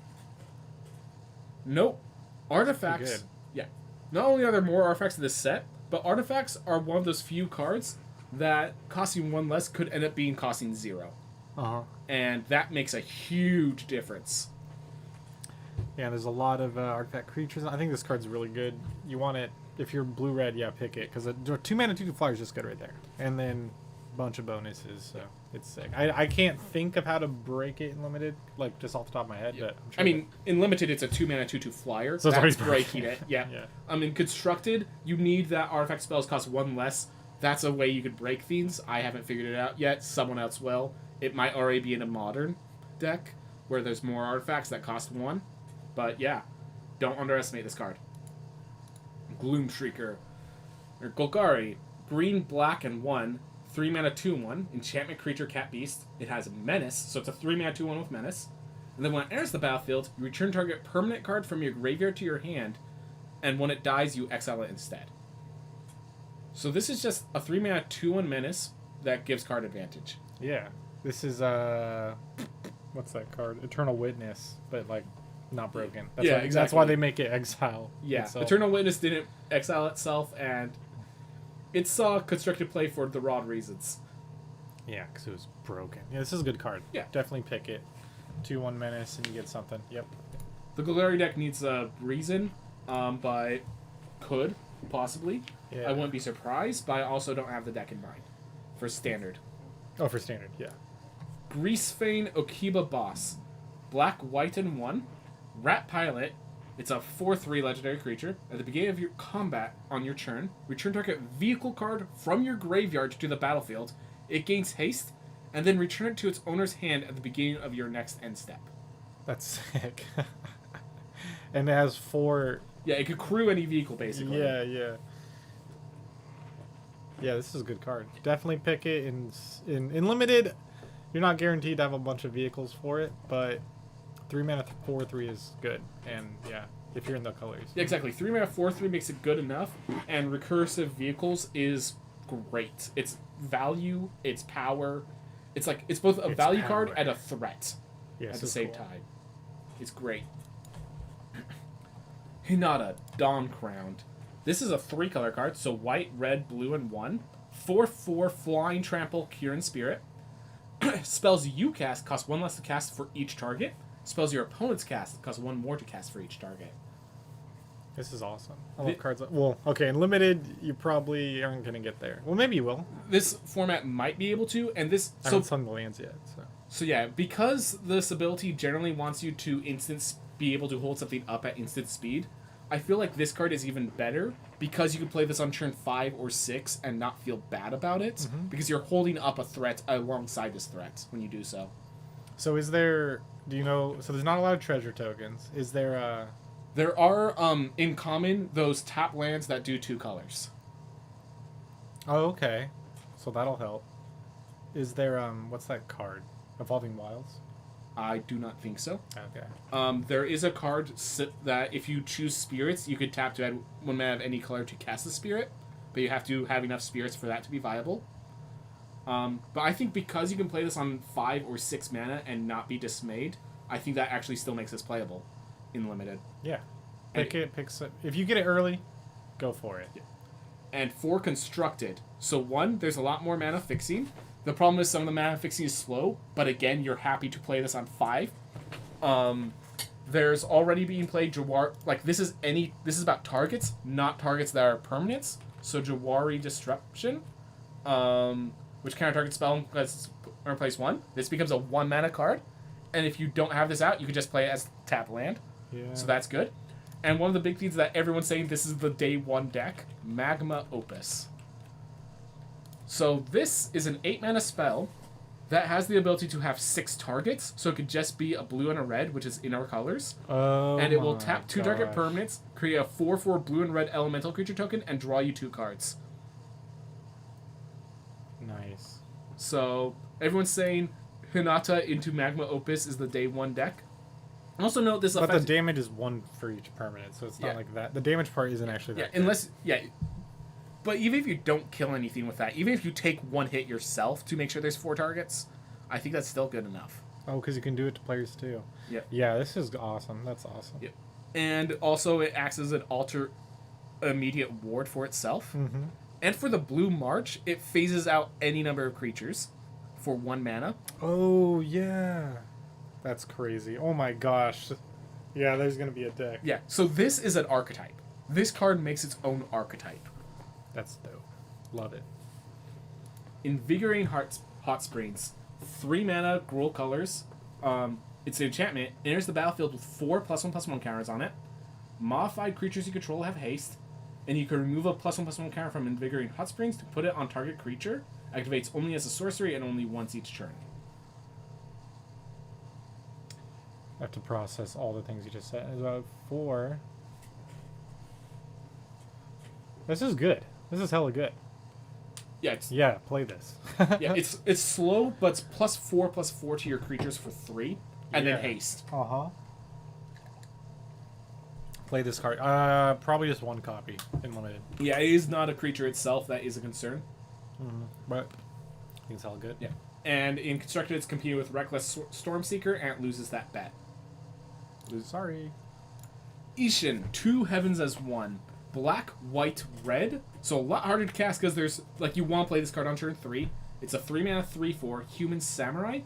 Speaker 2: Nope. Artifacts. Yeah. Not only are there more artifacts in this set, but artifacts are one of those few cards that costing 1 less could end up being costing 0.
Speaker 1: Uh-huh.
Speaker 2: And that makes a huge difference.
Speaker 1: Yeah, there's a lot of artifact creatures. I think this card's really good. You want it, if you're blue-red, yeah, pick it. Because 2 mana, 2/2 flyer is just good right there. And then a bunch of bonuses, so it's sick. I can't think of how to break it in limited, like just off the top of my head, but I'm sure
Speaker 2: I mean, in limited, it's a 2 mana, 2/2 flyer.
Speaker 1: So
Speaker 2: that's breaking it, yeah.
Speaker 1: Yeah.
Speaker 2: In constructed, you need that artifact spells cost 1 less. That's a way you could break things. I haven't figured it out yet. Someone else will. It might already be in a modern deck where there's more artifacts that cost 1. But yeah, don't underestimate this card. Gloom Shrieker. Or Golgari. Green, black, and 1. 3 mana, 2/1. Enchantment creature, cat beast. It has Menace, so it's a 3 mana, 2/1 with Menace. And then when it enters the battlefield, you return target permanent card from your graveyard to your hand, and when it dies, you exile it instead. So this is just a 3 mana, 2/1 Menace that gives card advantage.
Speaker 1: Yeah. This is, what's that card? Eternal Witness, but, like, not broken. That's
Speaker 2: Yeah,
Speaker 1: why,
Speaker 2: exactly.
Speaker 1: That's why they make it exile.
Speaker 2: Yeah,
Speaker 1: itself.
Speaker 2: Eternal Witness didn't exile itself, and it saw constructed play for the raw reasons.
Speaker 1: Yeah, because it was broken. Yeah, this is a good card.
Speaker 2: Yeah.
Speaker 1: Definitely pick it. 2/1 Menace, and you get something. Yep.
Speaker 2: The Golgari deck needs a reason, but could, possibly.
Speaker 1: Yeah.
Speaker 2: I wouldn't be surprised, but I also don't have the deck in mind. For standard.
Speaker 1: Oh, for standard, yeah.
Speaker 2: Greasefane Okiba Boss. Black, white, and 1. Rat Pilot. It's a 4/3 legendary creature. At the beginning of your combat on your turn, return target vehicle card from your graveyard to the battlefield. It gains haste, and then return it to its owner's hand at the beginning of your next end step.
Speaker 1: That's sick. And it has 4...
Speaker 2: Yeah, it could crew any vehicle, basically.
Speaker 1: Yeah. Yeah, this is a good card. Definitely pick it. In limited, you're not guaranteed to have a bunch of vehicles for it, but 3 mana 4/3 is good. And yeah, if you're in the colors.
Speaker 2: Yeah, exactly. 3 mana 4/3 makes it good enough, and recursive vehicles is great. It's value, it's power. It's like it's both a value card and a threat at the same time. It's great. Hinata, Dawn Crowned. This is a 3-color card, so white, red, blue, and 1. 4/4 Flying Trample, Cure and Spirit. Spells you cast cost 1 less to cast for each target. Spells your opponents cast cost 1 more to cast for each target.
Speaker 1: This is awesome. I love cards. Well, okay, in limited, you probably aren't going to get there. Well, maybe you will.
Speaker 2: This format might be able to, and this...
Speaker 1: I haven't sung the lands yet, so...
Speaker 2: So yeah, because this ability generally wants you to be able to hold something up at instant speed, I feel like this card is even better because you can play this on turn 5 or 6 and not feel bad about it, because you're holding up a threat alongside this threat when you do so.
Speaker 1: So is there... Do you know... So there's not a lot of treasure tokens. Is there a...
Speaker 2: There are, in common, those tap lands that do 2 colors.
Speaker 1: Oh, okay. So that'll help. Is there, what's that card? Evolving Wilds?
Speaker 2: I do not think so.
Speaker 1: Okay.
Speaker 2: There is a card that if you choose spirits, you could tap to add 1 mana of any color to cast a spirit, but you have to have enough spirits for that to be viable. But I think because you can play this on 5 or 6 mana and not be dismayed, I think that actually still makes this playable in limited.
Speaker 1: Yeah. If you get it early, go for it.
Speaker 2: Yeah. And for constructed, so 1, there's a lot more mana fixing. The problem is some of the mana fixing is slow, but again, you're happy to play this on 5. There's already being played Jawar. Like this is about targets, not targets that are permanents. So Jawari Disruption, which counter target spell replace 1. This becomes a 1 mana card, and if you don't have this out, you can just play it as tap land.
Speaker 1: Yeah.
Speaker 2: So that's good. And one of the big things that everyone's saying this is the day 1 deck, Magma Opus. So this is an 8 mana spell that has the ability to have 6 targets. So it could just be a blue and a red, which is in our colors.
Speaker 1: Oh,
Speaker 2: and it will tap 2 target permanents, create a 4/4 blue and red elemental creature token, and draw you 2 cards.
Speaker 1: Nice.
Speaker 2: So everyone's saying Hinata into Magma Opus is the day 1 deck. Also note this.
Speaker 1: But the damage is 1 for each permanent, so it's not like that. The damage part isn't actually that.
Speaker 2: But even if you don't kill anything with that, even if you take 1 hit yourself to make sure there's 4 targets, I think that's still good enough.
Speaker 1: Oh, because you can do it to players too.
Speaker 2: Yep.
Speaker 1: Yeah, this is awesome. That's awesome.
Speaker 2: Yep. And also it acts as an immediate ward for itself.
Speaker 1: Mm-hmm.
Speaker 2: And for the blue march, it phases out any number of creatures for 1 mana.
Speaker 1: Oh, yeah. That's crazy. Oh my gosh. Yeah, there's going to be a deck.
Speaker 2: Yeah, so this is an archetype. This card makes its own archetype.
Speaker 1: That's dope. Love it.
Speaker 2: Invigorating Hot Springs. 3 mana, Gruul colors. It's an enchantment. It enters the battlefield with 4 +1/+1 counters on it. Modified creatures you control have haste. And you can remove a +1/+1 counter from Invigorating Hot Springs to put it on target creature. Activates only as a sorcery and only once each turn.
Speaker 1: I have to process all the things you just said. About 4. This is good. This is hella good.
Speaker 2: Yeah,
Speaker 1: play this.
Speaker 2: Yeah, it's slow, but it's +4/+4 to your creatures for 3, and then haste.
Speaker 1: Uh-huh. Play this card. Probably just 1 copy in limited.
Speaker 2: Yeah, it is not a creature itself that is a concern.
Speaker 1: Mm-hmm. But I think it's all good.
Speaker 2: Yeah. And in constructed, it's competing with Reckless Stormseeker, and it loses that bet.
Speaker 1: Sorry.
Speaker 2: Ishin, 2 heavens as 1. Black, white, red. So a lot harder to cast because there's, like, you want to play this card on turn 3. It's a 3 mana 3/4 human samurai.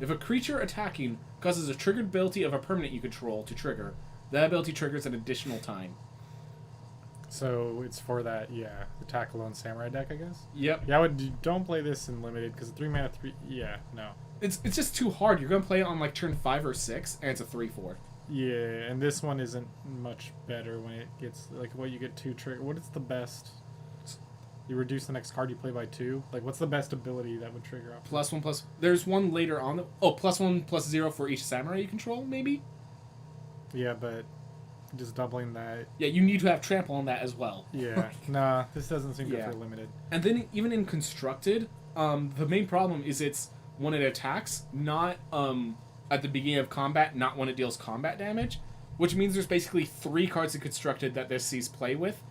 Speaker 2: If a creature attacking causes a triggered ability of a permanent you control to trigger, that ability triggers an additional time.
Speaker 1: So it's for that, attack alone samurai deck, I guess?
Speaker 2: Yep.
Speaker 1: Yeah, don't play this in limited because 3 mana 3. Yeah, no.
Speaker 2: It's just too hard. You're going to play it on, like, turn 5 or 6, and it's a 3/4.
Speaker 1: Yeah, and this one isn't much better when it gets, like, what you get 2 trigger. What is the best? You reduce the next card you play by 2? Like, what's the best ability that would trigger off?
Speaker 2: +1/+. There's one later on. +1/+0 for each samurai you control, maybe?
Speaker 1: Yeah, but just doubling that.
Speaker 2: Yeah, you need to have trample on that as well.
Speaker 1: Yeah. Nah, this doesn't seem good for limited.
Speaker 2: And then even in constructed, the main problem is it's when it attacks, not at the beginning of combat, not when it deals combat damage, which means there's basically 3 cards in constructed that this sees play with,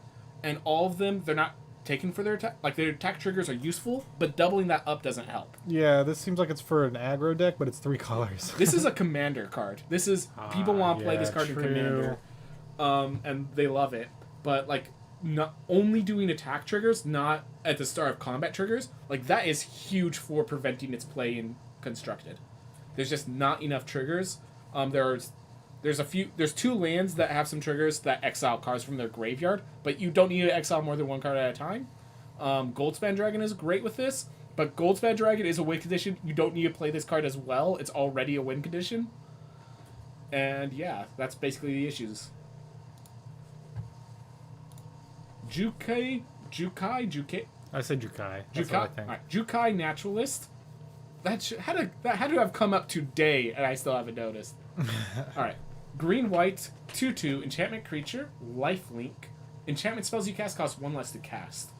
Speaker 2: and all of them, they're not taken for their attack. Like, their attack triggers are useful, but doubling that up doesn't help.
Speaker 1: Yeah, this seems like it's for an aggro deck, but it's 3 colors.
Speaker 2: This is a commander card. This is people want to play this card in commander, and they love it. But, like, not only doing attack triggers, not at the start of combat triggers, like that is huge for preventing its play in Constructed. There's just not enough triggers. There's 2 lands that have some triggers that exile cards from their graveyard, but you don't need to exile more than 1 card at a time. Goldspan Dragon is great with this, but Goldspan Dragon is a win condition. You don't need to play this card as well. It's already a win condition. And yeah, that's basically the issues. Jukai.
Speaker 1: I said Jukai. That's what I think.
Speaker 2: Alright, Jukai Naturalist. That had to have come up today, and I still haven't noticed. Alright. Green-white, 2/2, enchantment creature, lifelink. Enchantment spells you cast cost 1 less to cast.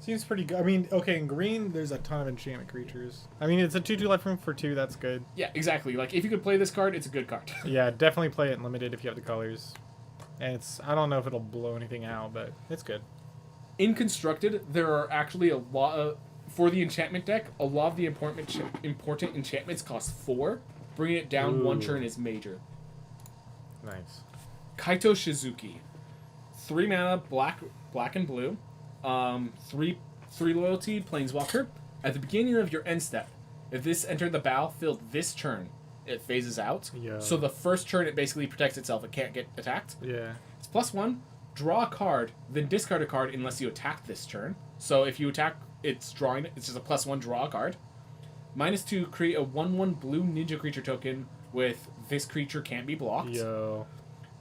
Speaker 1: Seems pretty good. I mean, okay, in green, there's a ton of enchantment creatures. I mean, it's a 2/2 lifelink for 2, that's good.
Speaker 2: Yeah, exactly. Like, if you could play this card, it's a good card.
Speaker 1: Yeah, definitely play it in limited if you have the colors. And I don't know if it'll blow anything out, but it's good.
Speaker 2: In Constructed, there are actually a lot of... For the enchantment deck, a lot of the important enchantments cost 4. Bringing it down 1 turn is major.
Speaker 1: Nice.
Speaker 2: Kaito Shizuki. 3 mana, black and blue. 3 loyalty, Planeswalker. At the beginning of your end step, if this entered the battlefield this turn, it phases out.
Speaker 1: Yeah.
Speaker 2: So the first turn, it basically protects itself. It can't get attacked.
Speaker 1: Yeah.
Speaker 2: It's +1. Draw a card, then discard a card unless you attack this turn. So if you attack, it's drawing. It's just a +1 draw a card. -2, create a 1/1 blue ninja creature token with this creature can't be blocked.
Speaker 1: Yo.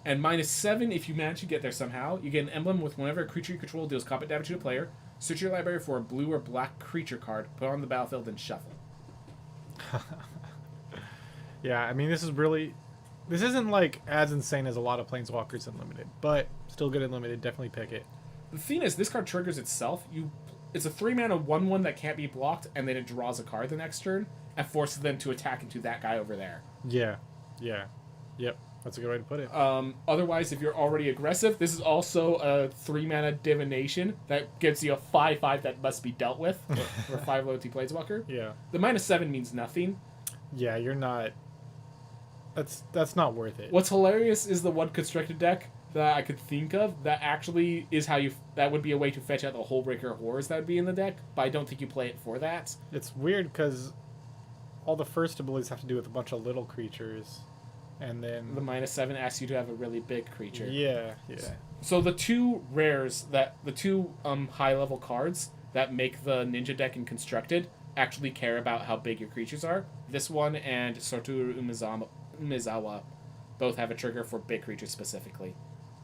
Speaker 2: And -7, if you manage to get there somehow, you get an emblem with whenever a creature you control deals combat damage to a player, search your library for a blue or black creature card, put it on the battlefield, and shuffle.
Speaker 1: Yeah, I mean, this isn't like as insane as a lot of Planeswalkers in limited, but still good in limited. Definitely pick it.
Speaker 2: The thing is, this card triggers itself. It's a 3 mana 1/1 that can't be blocked, and then it draws a card the next turn and forces them to attack into that guy over there.
Speaker 1: Yeah. Yeah. Yep. That's a good way to put it.
Speaker 2: Otherwise, if you're already aggressive, this is also a 3 mana divination that gives you a 5/5 that must be dealt with, or 5 loyalty Planeswalker.
Speaker 1: Yeah.
Speaker 2: The -7 means nothing.
Speaker 1: Yeah, you're not. That's not worth it.
Speaker 2: What's hilarious is the one constructed deck that I could think of that actually is that would be a way to fetch out the Hullbreaker Horrors that would be in the deck, but I don't think you play it for that.
Speaker 1: It's weird because all the first abilities have to do with a bunch of little creatures, and then
Speaker 2: The -7 asks you to have a really big creature.
Speaker 1: Yeah.
Speaker 2: So the 2 rares the 2 high level cards that make the ninja deck in constructed actually care about how big your creatures are. This one and Sorturu Umezawa both have a trigger for big creatures specifically.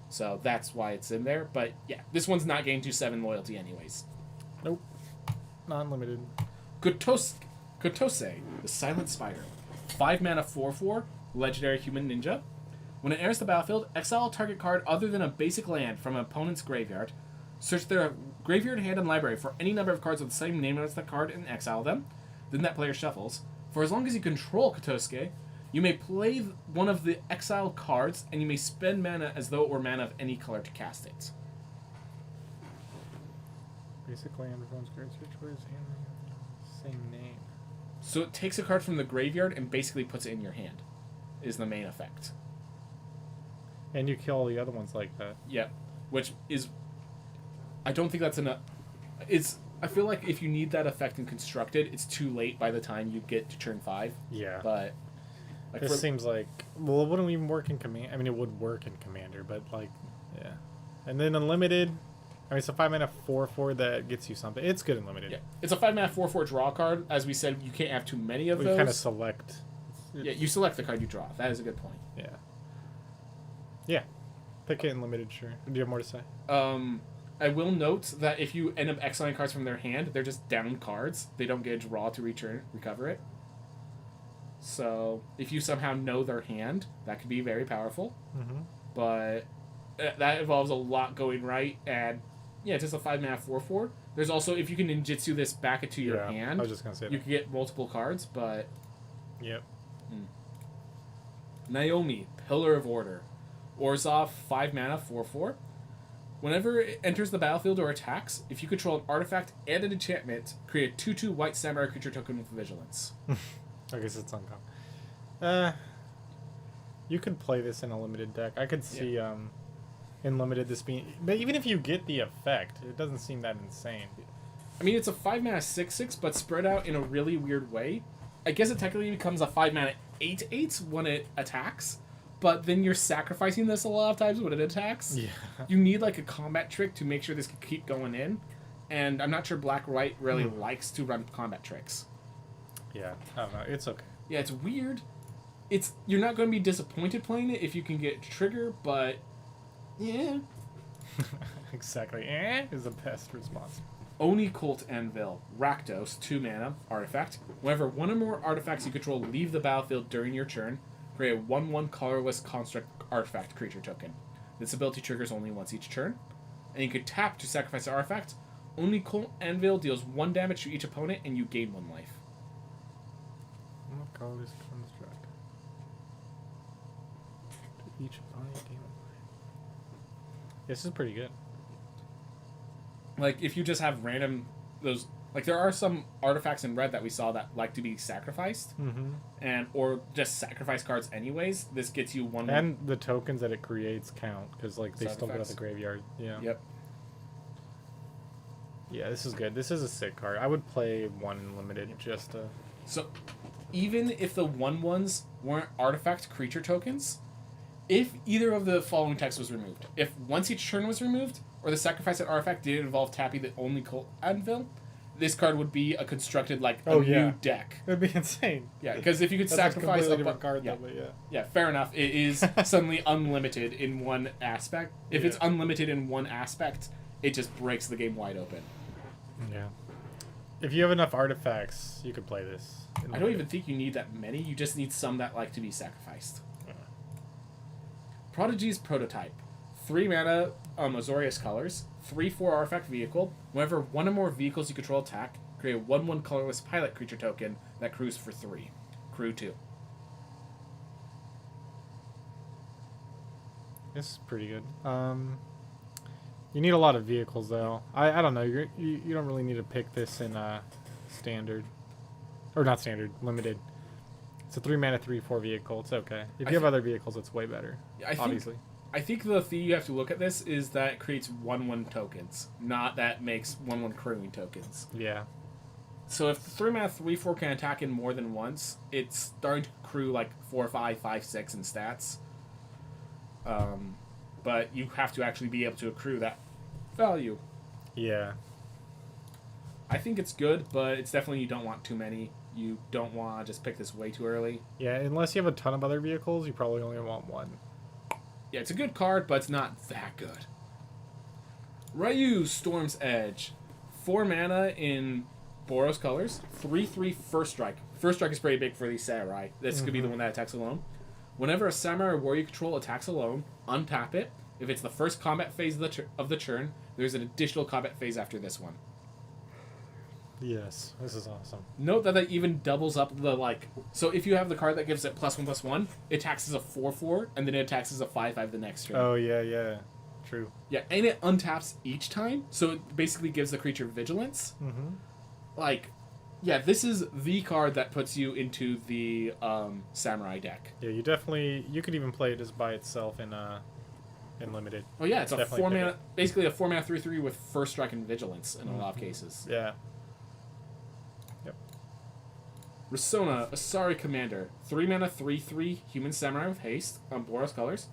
Speaker 2: So that's why it's in there. But yeah, this one's not getting to 7 loyalty anyways.
Speaker 1: Nope. Non-limited.
Speaker 2: Kotose, the Silent Spider. 5 mana 4/4, legendary human ninja. When it enters the battlefield, exile a target card other than a basic land from an opponent's graveyard. Search their graveyard, hand, and library for any number of cards with the same name as that card and exile them. Then that player shuffles. For as long as you control Kotose, you may play one of the exiled cards, and you may spend mana as though it were mana of any color to cast it.
Speaker 1: Basically, everyone's great switch was same name.
Speaker 2: So it takes a card from the graveyard and basically puts it in your hand, is the main effect.
Speaker 1: And you kill all the other ones like that.
Speaker 2: Yep. Which is... I don't think that's enough. I feel like if you need that effect in Constructed, it's too late by the time you get to turn 5.
Speaker 1: Yeah.
Speaker 2: But...
Speaker 1: This seems like... Well, it wouldn't even work in Commander. I mean, it would work in Commander, but like... Yeah. And then Unlimited... I mean, it's a 5 mana 4/4 that gets you something. It's good in limited.
Speaker 2: Yeah. It's a 5 mana 4/4 draw card. As we said, you can't have too many of those.
Speaker 1: You kind of select.
Speaker 2: Yeah, you select the card you draw. That is a good point.
Speaker 1: Yeah. Yeah. Pick it in limited, sure. Do you have more to say?
Speaker 2: I will note that if you end up exiling cards from their hand, they're just down cards. They don't get a draw to recover it. So if you somehow know their hand, that could be very powerful.
Speaker 1: Mm-hmm.
Speaker 2: But that involves a lot going right, and yeah, just a 5 mana 4/4. There's also, if you can ninjutsu this back into your hand,
Speaker 1: I was just gonna say
Speaker 2: you
Speaker 1: that.
Speaker 2: can get multiple cards, but...
Speaker 1: Yep.
Speaker 2: Naomi, Pillar of Order. Orzhov, 5 mana 4/4. Whenever it enters the battlefield or attacks, if you control an artifact and an enchantment, create a 2/2 white samurai creature token with vigilance.
Speaker 1: I guess it's uncommon. You could play this in a limited deck. I could see in limited this being... But even if you get the effect, it doesn't seem that insane.
Speaker 2: I mean, it's a 5 mana 6/6, but spread out in a really weird way. I guess it technically becomes a 5 mana 8/8 when it attacks, but then you're sacrificing this a lot of times when it attacks.
Speaker 1: Yeah.
Speaker 2: You need like a combat trick to make sure this can keep going in, and I'm not sure Black-White really likes to run combat tricks.
Speaker 1: Yeah, I don't know. It's okay.
Speaker 2: Yeah, it's weird. You're not going to be disappointed playing it if you can get Trigger, but yeah.
Speaker 1: Exactly. Is the best response.
Speaker 2: Oni Cult Anvil, Rakdos, 2 mana, artifact. Whenever one or more artifacts you control leave the battlefield during your turn, create a 1/1 colorless construct artifact creature token. This ability triggers only once each turn, and you can tap to sacrifice the artifact. Oni Cult Anvil deals 1 damage to each opponent, and you gain 1 life.
Speaker 1: What colorless construct? To each opponent, gain 1 life. This is pretty good.
Speaker 2: Like, if you just have random... those like, there are some artifacts in red that we saw that like to be sacrificed.
Speaker 1: Mm-hmm.
Speaker 2: Or just sacrifice cards anyways. This gets you 1...
Speaker 1: And the tokens that it creates count, because, like, they
Speaker 2: Side
Speaker 1: still go to
Speaker 2: effects.
Speaker 1: the graveyard. Yeah.
Speaker 2: Yep.
Speaker 1: Yeah, this is good. This is a sick card. I would play 1 in limited just to...
Speaker 2: So, even if the 1/1s weren't artifact creature tokens, if either of the following text was removed, if once each turn was removed, or the sacrifice of artifact didn't involve tapping the only Cult Anvil, this card would be a constructed, like, a new deck.
Speaker 1: It would be insane.
Speaker 2: Yeah, because if you could
Speaker 1: That's
Speaker 2: sacrifice
Speaker 1: a different card,
Speaker 2: yeah.
Speaker 1: though, but yeah.
Speaker 2: Yeah, fair enough. It is suddenly unlimited in one aspect. If it's unlimited in one aspect, it just breaks the game wide open.
Speaker 1: Yeah. If you have enough artifacts, you could play this.
Speaker 2: I don't even think you need that many. You just need some that like to be sacrificed.
Speaker 1: Yeah.
Speaker 2: Prodigy's Prototype. 3 mana, Azorius colors. 3/4 artifact vehicle. Whenever one or more vehicles you control attack, create a 1/1 colorless pilot creature token that crews for 3. Crew 2.
Speaker 1: This is pretty good. You need a lot of vehicles, though. I don't know. You don't really need to pick this in standard. Or not standard, limited. It's a 3 mana, 3/4 vehicle. It's okay. If you have other vehicles, it's way better. Obviously.
Speaker 2: I think the thing you have to look at this is that it creates 1/1 tokens, not that makes 1/1 crewing tokens.
Speaker 1: Yeah.
Speaker 2: So if the 3 mana 3/4 can attack in more than once, it's starting to crew like 4, 5, 5, 6 in stats. But you have to actually be able to accrue that value.
Speaker 1: Yeah.
Speaker 2: I think it's good, but it's definitely you don't want too many. You don't want to just pick this way too early.
Speaker 1: Yeah, unless you have a ton of other vehicles, you probably only want 1.
Speaker 2: Yeah, it's a good card, but it's not that good. Ryu, Storm's Edge. 4 mana in Boros colors. 3/3 First Strike. First Strike is pretty big for these samurai. This could be the one that attacks alone. Whenever a samurai or warrior you control attacks alone, untap it. If it's the first combat phase of the turn, there's an additional combat phase after this one.
Speaker 1: Yes, this is awesome.
Speaker 2: Note that even doubles up the, like... So if you have the card that gives it +1/+1, it attacks as a 4/4, and then it attacks as a 5/5 the next turn.
Speaker 1: Oh, yeah. True.
Speaker 2: Yeah, and it untaps each time, so it basically gives the creature vigilance.
Speaker 1: Mm-hmm.
Speaker 2: Like, yeah, this is the card that puts you into the samurai deck.
Speaker 1: Yeah, you definitely... You could even play it just by itself in limited.
Speaker 2: Oh yeah, it's
Speaker 1: Definitely
Speaker 2: a 4 mana... Basically a 4 mana 3/3 with First Strike and Vigilance in a lot of cases.
Speaker 1: Yeah.
Speaker 2: Risona, Asari Commander. 3 mana 3/3 Human Samurai with haste on Boros colors.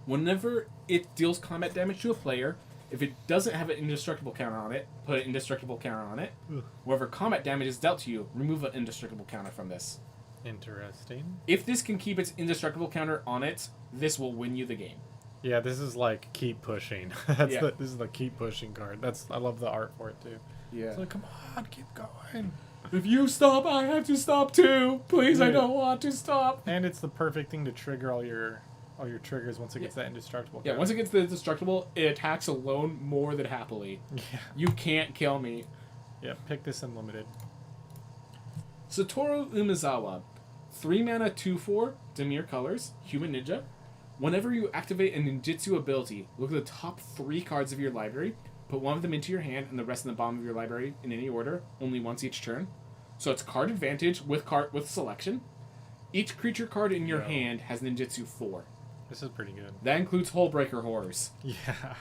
Speaker 2: Whenever it deals combat damage to a player, if it doesn't have an indestructible counter on it, put an indestructible counter on it.
Speaker 1: Ugh.
Speaker 2: Wherever combat damage is dealt to you, remove an indestructible counter from this.
Speaker 1: Interesting.
Speaker 2: If this can keep its indestructible counter on it, this will win you the game.
Speaker 1: Yeah, this is like keep pushing. This is the keep pushing card. I love the art for it too.
Speaker 2: Yeah.
Speaker 1: It's like, come on, keep going.
Speaker 2: If you stop, I have to stop too. Please, I don't want to stop.
Speaker 1: And it's the perfect thing to trigger all your triggers once it gets that indestructible.
Speaker 2: Yeah, once it gets the indestructible, it attacks alone more than happily.
Speaker 1: Yeah.
Speaker 2: You can't kill me.
Speaker 1: Yeah, pick this in limited.
Speaker 2: Satoru Umezawa. 3 mana 2/4 Demir colors, Human Ninja. Whenever you activate a ninjutsu ability, look at the top 3 cards of your library, put one of them into your hand and the rest in the bottom of your library in any order, only once each turn. So it's card advantage with selection. Each creature card in your hand has ninjutsu 4.
Speaker 1: This is pretty good.
Speaker 2: That includes Hullbreaker Horrors.
Speaker 1: Yeah.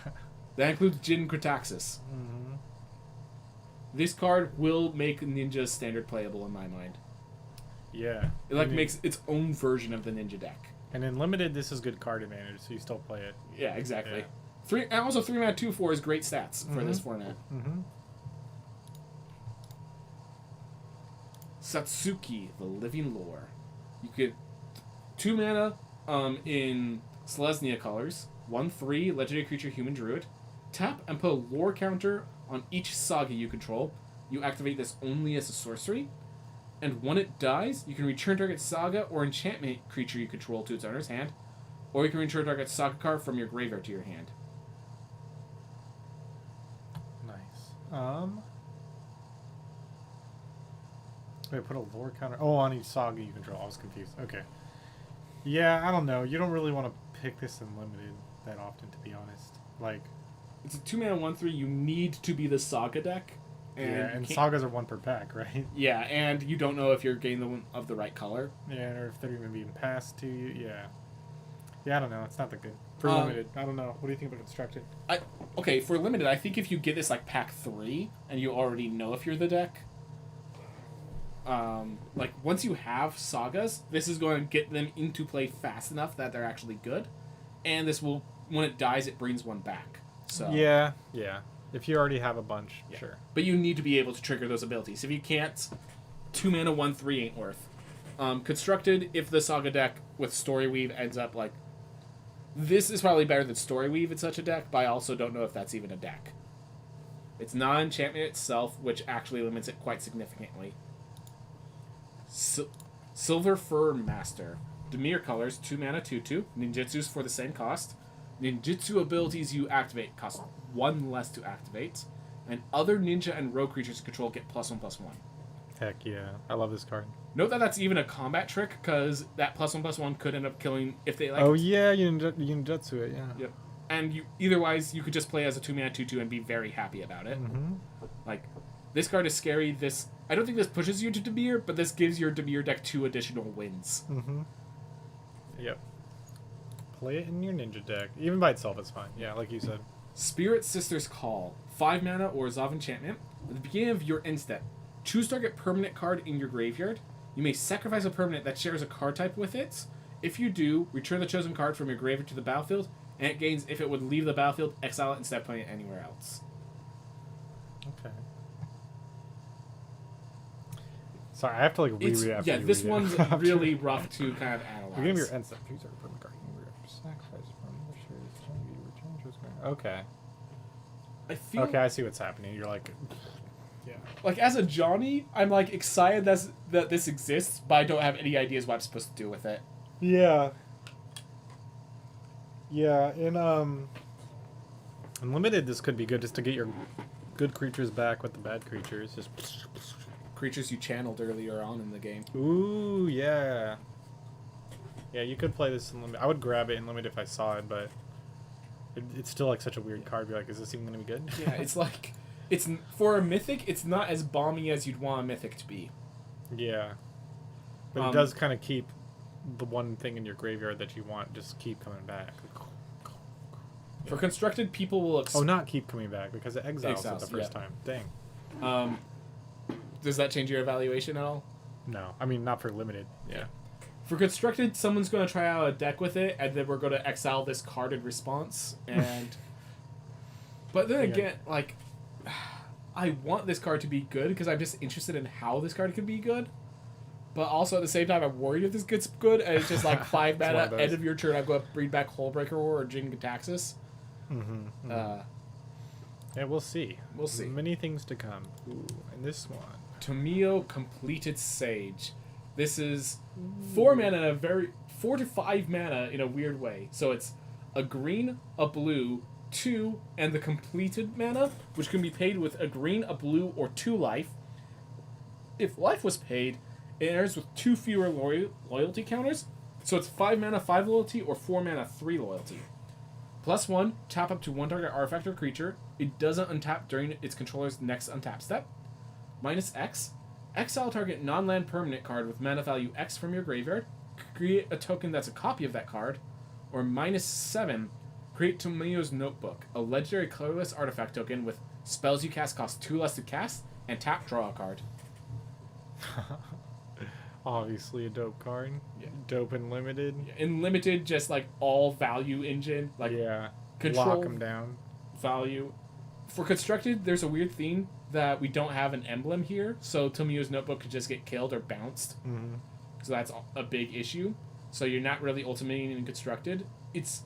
Speaker 2: That includes Jin Crataxis.
Speaker 1: Mm-hmm.
Speaker 2: This card will make Ninja standard playable in my mind.
Speaker 1: Yeah.
Speaker 2: It makes its own version of the Ninja deck.
Speaker 1: And in limited, this is good card advantage, so you still play it.
Speaker 2: Yeah, exactly.
Speaker 1: Yeah.
Speaker 2: 3 mana 2/4 is great stats for this format.
Speaker 1: Mm-hmm.
Speaker 2: Satsuki, the Living Lore. You get 2 mana in Selesnya colors. 1/3 legendary creature human druid. Tap and put a lore counter on each saga you control. You activate this only as a sorcery. And when it dies, you can return target saga or enchantment creature you control to its owner's hand. Or you can return target saga card from your graveyard to your hand.
Speaker 1: Nice. Wait, put a lore counter. Oh, on each saga you control. I was confused. Okay. Yeah, I don't know. You don't really want to pick this in limited that often, to be honest. Like,
Speaker 2: it's a 2 mana 1/3. You need to be the saga deck.
Speaker 1: And sagas are 1 per pack, right?
Speaker 2: Yeah, and you don't know if you're getting the one of the right color.
Speaker 1: Yeah, or if they're even being passed to you. Yeah. Yeah, I don't know. It's not that good. For limited. I don't know. What do you think about constructed?
Speaker 2: Okay, for limited, I think if you get this like pack 3 and you already know if you're the deck, like once you have sagas, this is going to get them into play fast enough that they're actually good, and this will, when it dies, it brings one back. So
Speaker 1: yeah. If you already have a bunch, sure.
Speaker 2: But you need to be able to trigger those abilities. If you can't, 2 mana 1/3 ain't worth. Constructed, if the saga deck with Story Weave ends up like, this is probably better than Story Weave in such a deck, but I also don't know if that's even a deck. It's not enchantment itself, which actually limits it quite significantly. Silver Fur Master. Dimir colors, 2 mana 2/2. Ninjutsus for the same cost. Ninjutsu abilities you activate cost 1 less to activate. And other ninja and rogue creatures you control get +1/+1.
Speaker 1: Heck yeah. I love this card.
Speaker 2: Note that that's even a combat trick, because that +1/+1 could end up killing if they like.
Speaker 1: Oh yeah, you ninjutsu it, yeah.
Speaker 2: Yep. And you otherwise you could just play as a 2 mana 2/2 and be very happy about it.
Speaker 1: Mm-hmm.
Speaker 2: Like, this card is scary. I don't think this pushes you to Dimir, but this gives your Dimir deck 2 additional wins.
Speaker 1: Mm-hmm. Yep. Play it in your ninja deck. Even by itself, it's fine. Yeah, like you said.
Speaker 2: Spirit Sister's Call. 5 mana or Zav enchantment. At the beginning of your end step, choose target permanent card in your graveyard. You may sacrifice a permanent that shares a card type with it. If you do, return the chosen card from your graveyard to the battlefield, and it gains if it would leave the battlefield, exile it instead of playing it anywhere else.
Speaker 1: Okay. Sorry, I have to like reread it after you
Speaker 2: this
Speaker 1: read it.
Speaker 2: one's really rough to kind of analyze.
Speaker 1: Beginning of your end step. Choose target permanent card. Sacrifice from okay. Okay, I see what's happening. You're like, yeah.
Speaker 2: Like, as a Johnny, I'm like excited that this exists, but I don't have any ideas what I'm supposed to do with it.
Speaker 1: Yeah. Yeah, in limited, this could be good just to get your good creatures back with the bad creatures. Just
Speaker 2: creatures you channeled earlier on in the game.
Speaker 1: Ooh, yeah. Yeah, you could play this in limited. I would grab it in limited if I saw it, but it's still like such a weird card. Be like, is this even gonna be good?
Speaker 2: Yeah, it's like, it's for a mythic, it's not as bomby as you'd want a mythic to be.
Speaker 1: Yeah, but it does kind of keep the one thing in your graveyard that you want just keep coming back.
Speaker 2: For constructed, people will.
Speaker 1: Not keep coming back because it exiles it the first time. Dang.
Speaker 2: Does that change your evaluation at all?
Speaker 1: No, I mean not for limited. Yeah.
Speaker 2: For constructed, someone's going to try out a deck with it, and then we're going to exile this card in response. And but then again, like, I want this card to be good because I'm just interested in how this card can be good. But also at the same time, I'm worried if this gets good, and it's just like 5 mana, end of your turn, I'm going to bring back Hullbreaker or Jin Crataxis.
Speaker 1: Mm-hmm. Yeah, we'll see.
Speaker 2: We'll see.
Speaker 1: Many things to come. Ooh, and this one.
Speaker 2: Tomio Completed Sage. This is 4 mana, 4 to 5 mana in a weird way. So it's a green, a blue, 2, and the completed mana, which can be paid with a green, a blue, or 2 life. If life was paid, it enters with 2 fewer loyalty counters. So it's 5 mana, 5 loyalty, or 4 mana, 3 loyalty. +1, tap up to 1 target artifact or creature. It doesn't untap during its controller's next untap step. -X, exile target non-land permanent card with mana value X from your graveyard. Create a token that's a copy of that card. Or -7, create Tomio's Notebook, a legendary colorless artifact token with spells you cast cost 2 less to cast, and tap, draw a card.
Speaker 1: Obviously a dope card.
Speaker 2: Yeah.
Speaker 1: Dope and limited.
Speaker 2: In limited, just like all value engine, like
Speaker 1: yeah.
Speaker 2: control
Speaker 1: Lock them down.
Speaker 2: value. For constructed, there's a weird theme that we don't have an emblem here, so Tomio's Notebook could just get killed or bounced.
Speaker 1: Mm-hmm.
Speaker 2: So that's a big issue. So you're not really ultimating in constructed. It's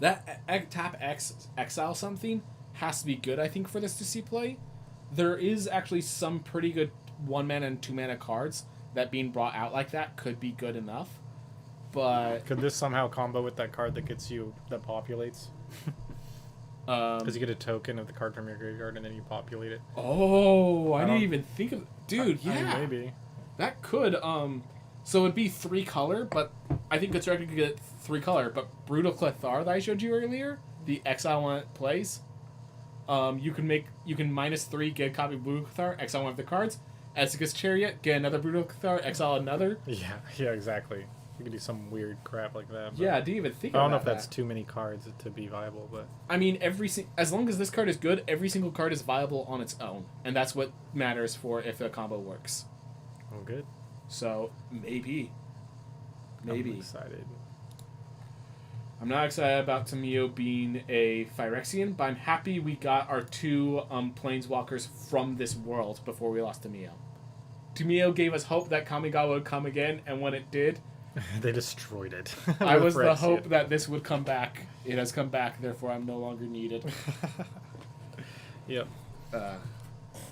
Speaker 2: that tap X exile something has to be good, I think, for this to see play. There is actually some pretty good 1 mana and 2 mana cards that being brought out like that could be good enough. But
Speaker 1: could this somehow combo with that card that gets you that populates? Because you get a token of the card from your graveyard and then you populate it.
Speaker 2: Oh, I didn't even think of dude.
Speaker 1: I mean,
Speaker 2: Yeah,
Speaker 1: maybe
Speaker 2: that could. So it'd be 3 color, but I think constructed could get 3 color. But Brutal Clethar that I showed you earlier, the exile one it plays. You can -3 get a copy of Brutal Clethar, exile one of the cards. Ezeka's Chariot, get another Brutal Clethar, exile another.
Speaker 1: Yeah, exactly. You could do some weird crap like that.
Speaker 2: Yeah, I didn't even think.
Speaker 1: I don't
Speaker 2: about
Speaker 1: know if that's
Speaker 2: that.
Speaker 1: too many cards to be viable, but
Speaker 2: I mean, as long as this card is good, every single card is viable on its own, and that's what matters for if the combo works.
Speaker 1: oh, good.
Speaker 2: So maybe.
Speaker 1: I'm excited.
Speaker 2: I'm not excited about Tomio being a Phyrexian, but I'm happy we got our 2 Planeswalkers from this world before we lost Tomio. Tomio gave us hope that Kamigawa would come again, and when it did,
Speaker 1: They destroyed it.
Speaker 2: I was the
Speaker 1: Phyrexian.
Speaker 2: hope that this would come back. It has come back, therefore I'm no longer needed.
Speaker 1: Yep.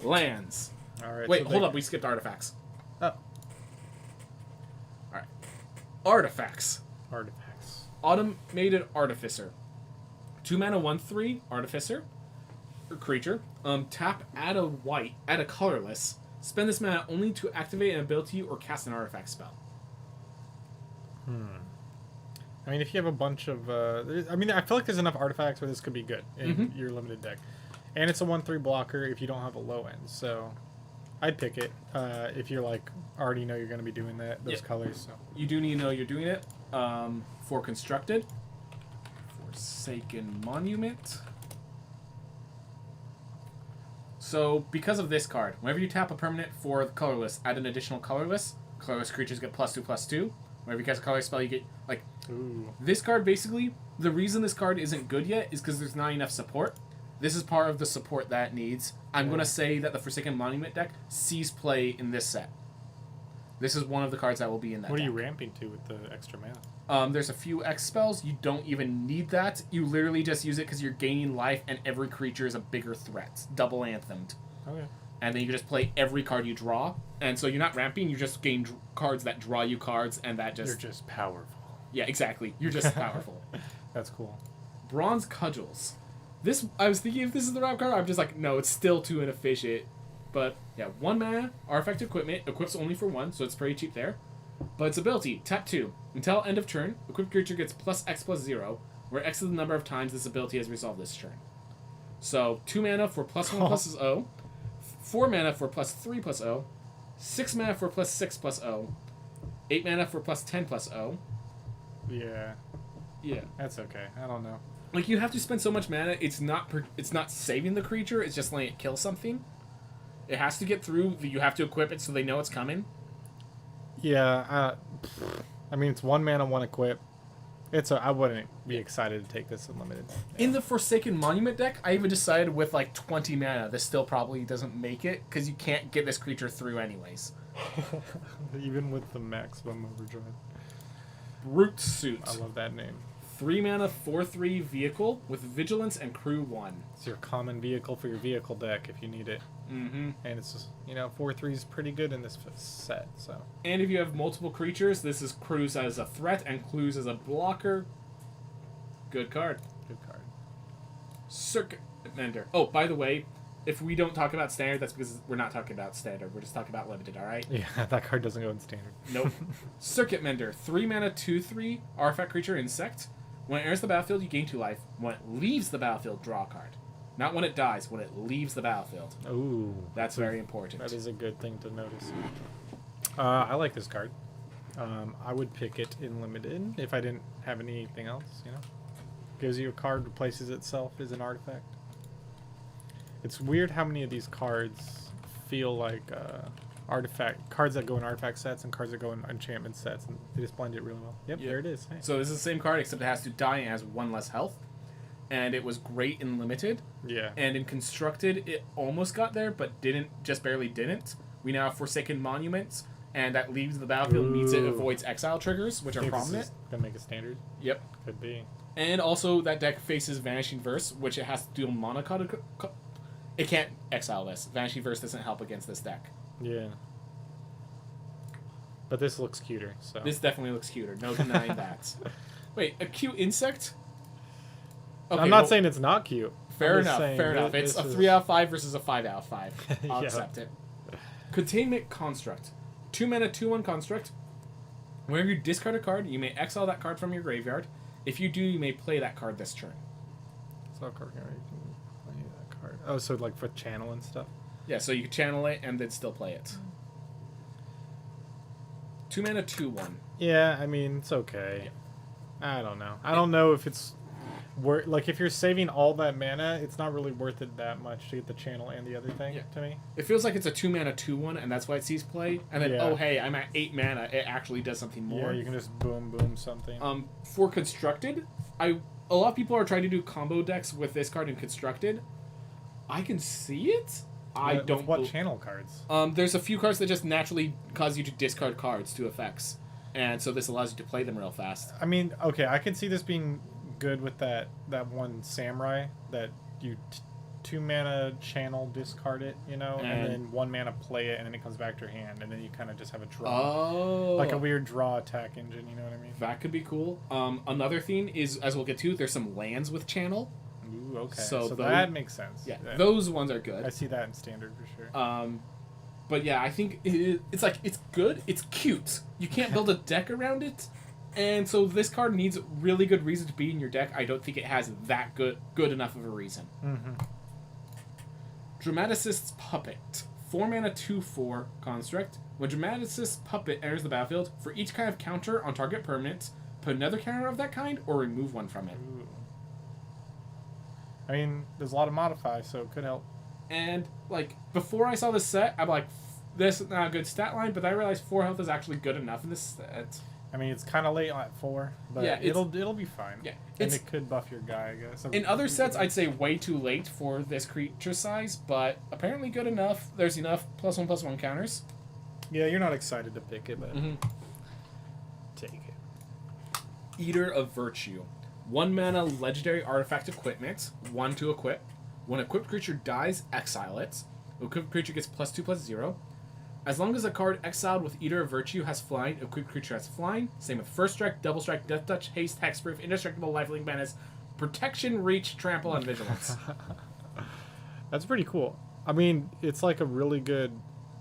Speaker 2: Lands.
Speaker 1: All right.
Speaker 2: Wait,
Speaker 1: so
Speaker 2: hold up. We skipped artifacts.
Speaker 1: Oh,
Speaker 2: Alright. Artifacts.
Speaker 1: artifacts.
Speaker 2: Automated Artificer. 2 mana, 1/3, Artificer. Or creature. Tap, add a colorless. Spend this mana only to activate an ability or cast an artifact spell.
Speaker 1: I mean, if you have a bunch of, I feel like there's enough artifacts where this could be good in your limited deck, and it's a 1/3 blocker if you don't have a low end. So, I'd pick it if you're like already know you're going to be doing those colors. So
Speaker 2: You do need to know you're doing it. For constructed. Forsaken Monument. So, because of this card, whenever you tap a permanent for the colorless, add an additional colorless. Colorless creatures get +2/+2. Whenever you cast a colorless spell, you get, like...
Speaker 1: ooh.
Speaker 2: This card, basically, the reason this card isn't good yet is because there's not enough support. This is part of the support that it needs. I'm going to say that the Forsaken Monument deck sees play in this set. This is one of the cards that will be in that
Speaker 1: What
Speaker 2: deck.
Speaker 1: are you ramping to with the extra mana?
Speaker 2: There's a few X spells. You don't even need that. You literally just use it because you're gaining life and every creature is a bigger threat. Double Anthemed.
Speaker 1: Okay.
Speaker 2: And then you can just play every card you draw. And so you're not ramping, you just gain cards that draw you cards and that just...
Speaker 1: You're just powerful.
Speaker 2: Yeah, exactly. You're just powerful.
Speaker 1: That's cool.
Speaker 2: Bronze Cudgels. This, I was thinking if this is the route card, I'm just like, no, it's still too inefficient. But, yeah, 1 mana, artifact equipment, equips only for 1, so it's pretty cheap there. But its ability, tap 2. Until end of turn, equipped creature gets +X/+0, where X is the number of times this ability has resolved this turn. So, 2 mana for +1/+0, 4 mana for +3/+0, 6 mana for +6/+0, 8 mana for +10/+0.
Speaker 1: Yeah.
Speaker 2: Yeah.
Speaker 1: That's okay. I don't know.
Speaker 2: Like, you have to spend so much mana, it's not saving the creature, it's just letting it kill something. It has to get through, you have to equip it so they know it's coming.
Speaker 1: Yeah, I mean, it's 1 mana, 1 equip. I wouldn't be excited to take this unlimited.
Speaker 2: In the Forsaken Monument deck, I even decided with like 20 mana, this still probably doesn't make it, because you can't get this creature through anyways.
Speaker 1: Even with the maximum overdrive.
Speaker 2: Brute Suit.
Speaker 1: I love that name.
Speaker 2: 3 mana, 4/3 vehicle with Vigilance and Crew 1.
Speaker 1: It's your common vehicle for your vehicle deck if you need it.
Speaker 2: Mm-hmm.
Speaker 1: And it's just, 4/3 is pretty good in this set, so.
Speaker 2: And if you have multiple creatures, this is Crews as a threat and Clues as a blocker. Good card.
Speaker 1: Good card.
Speaker 2: Circuit Mender. Oh, by the way, if we don't talk about standard, that's because we're not talking about standard. We're just talking about limited, alright?
Speaker 1: Yeah, that card doesn't go in standard.
Speaker 2: Nope. Circuit Mender. 3 mana, 2/3, artifact creature, insect. When it enters the battlefield, you gain 2 life. When it leaves the battlefield, draw a card. Not when it dies, when it leaves the battlefield.
Speaker 1: Ooh.
Speaker 2: That's very important.
Speaker 1: That is a good thing to notice. I like this card. I would pick it in limited if I didn't have anything else, you know? Gives you a card, replaces itself as an artifact. It's weird how many of these cards feel like artifact cards that go in artifact sets and cards that go in enchantment sets, and they just blend it really well. Yep. There it is. Hey.
Speaker 2: So this is the same card, except it has to die and it has 1 less health. And it was great in limited.
Speaker 1: Yeah.
Speaker 2: And in constructed, it almost got there, but didn't, just barely didn't. We now have Forsaken Monuments, and that leaves the battlefield, meets it, avoids exile triggers, which are prominent.
Speaker 1: Gonna make a standard?
Speaker 2: Yep.
Speaker 1: Could be.
Speaker 2: And also, that deck faces Vanishing Verse, which it has to deal mana card. It can't exile this. Vanishing Verse doesn't help against this deck.
Speaker 1: Yeah. But this looks cuter, so.
Speaker 2: This definitely looks cuter. No denying that. Wait, a cute insect? Okay,
Speaker 1: I'm not saying it's not cute.
Speaker 2: Fair enough, fair enough. It's a 3 out of 5 versus a 5 out of 5. I'll
Speaker 1: Yeah.
Speaker 2: accept it. Containment Construct. 2 mana, 2/1 construct. Whenever you discard a card, you may exile that card from your graveyard. If you do, you may play that card this turn.
Speaker 1: So card, you can play that card. Oh, so like for channel and stuff?
Speaker 2: Yeah, so you can channel it and then still play it. 2 mana, 2/1.
Speaker 1: Yeah, I mean, it's okay. Yeah. I don't know. I don't know if it's worth, like, if you're saving all that mana, it's not really worth it that much to get the channel and the other thing to me.
Speaker 2: It feels like it's a 2 mana, 2/1, and that's why it sees play. And then, oh, hey, I'm at 8 mana. It actually does something more.
Speaker 1: Yeah, you can just boom something.
Speaker 2: For constructed, a lot of people are trying to do combo decks with this card in constructed. I can see it. I don't.
Speaker 1: What channel cards?
Speaker 2: There's a few cards that just naturally cause you to discard cards to effects, and so this allows you to play them real fast.
Speaker 1: I mean, okay, I can see this being good with that one samurai that you 2 mana channel discard it, you know, and then 1 mana play it, and then it comes back to your hand, and then you kind of just have a draw.
Speaker 2: Oh,
Speaker 1: like a weird draw attack engine, you know what I mean?
Speaker 2: That could be cool. Another thing is, as we'll get to, there's some lands with channel.
Speaker 1: Ooh, okay.
Speaker 2: So
Speaker 1: that makes sense.
Speaker 2: Yeah, those ones are good.
Speaker 1: I see that in standard for sure.
Speaker 2: But yeah, I think it's like, it's good, it's cute. You can't build a deck around it, and so this card needs really good reason to be in your deck. I don't think it has that good enough of a reason.
Speaker 1: Mm-hmm.
Speaker 2: Dramaticist's Puppet. 4 mana, 2/4 construct. When Dramaticist's Puppet enters the battlefield, for each kind of counter on target permanent, put another counter of that kind or remove one from it.
Speaker 1: Ooh. I mean, there's a lot of modify, so it could help.
Speaker 2: And, like, before I saw this set, I'm like, this is not a good stat line, but I realized 4 health is actually good enough in this set.
Speaker 1: I mean, it's kind of late at 4, but
Speaker 2: yeah,
Speaker 1: it'll be fine.
Speaker 2: Yeah,
Speaker 1: and it could buff your guy, I guess.
Speaker 2: In other sets, I'd say way too late for this creature size, but apparently good enough. There's enough +1/+1 counters.
Speaker 1: Yeah, you're not excited to pick it, but take it.
Speaker 2: Eater of Virtue. 1 mana legendary artifact equipment. 1 to equip. When an equipped creature dies, exile it. The equipped creature gets +2/+0. As long as a card exiled with Eater of Virtue has flying, equipped creature has flying. Same with First Strike, Double Strike, Death Touch, Haste, Hexproof, Indestructible, Lifelink Menace, Protection, Reach, Trample, and Vigilance.
Speaker 1: That's pretty cool. I mean, it's like a really good...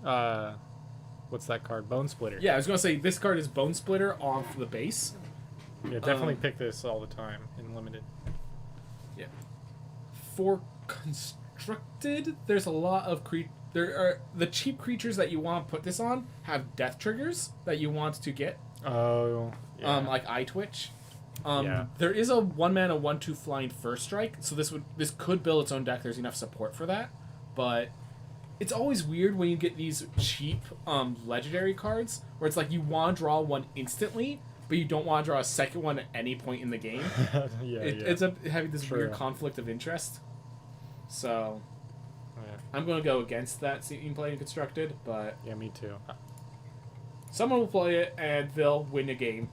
Speaker 1: what's that card? Bone Splitter.
Speaker 2: Yeah, I was going to say, this card is Bone Splitter off the base.
Speaker 1: Yeah, definitely pick this all the time in limited.
Speaker 2: Yeah. For constructed, there's a lot of there are the cheap creatures that you want to put this on have death triggers that you want to get.
Speaker 1: Oh. Yeah.
Speaker 2: Like Eye Twitch. There is a 1 mana 1/2 flying First Strike, so this could build its own deck. There's enough support for that, but it's always weird when you get these cheap legendary cards where it's like you want to draw one instantly, but you don't want to draw a second one at any point in the game. It's having this weird conflict of interest. So, I'm going to go against that seeing play in constructed, but...
Speaker 1: Yeah, me too.
Speaker 2: Someone will play it, and they'll win a game.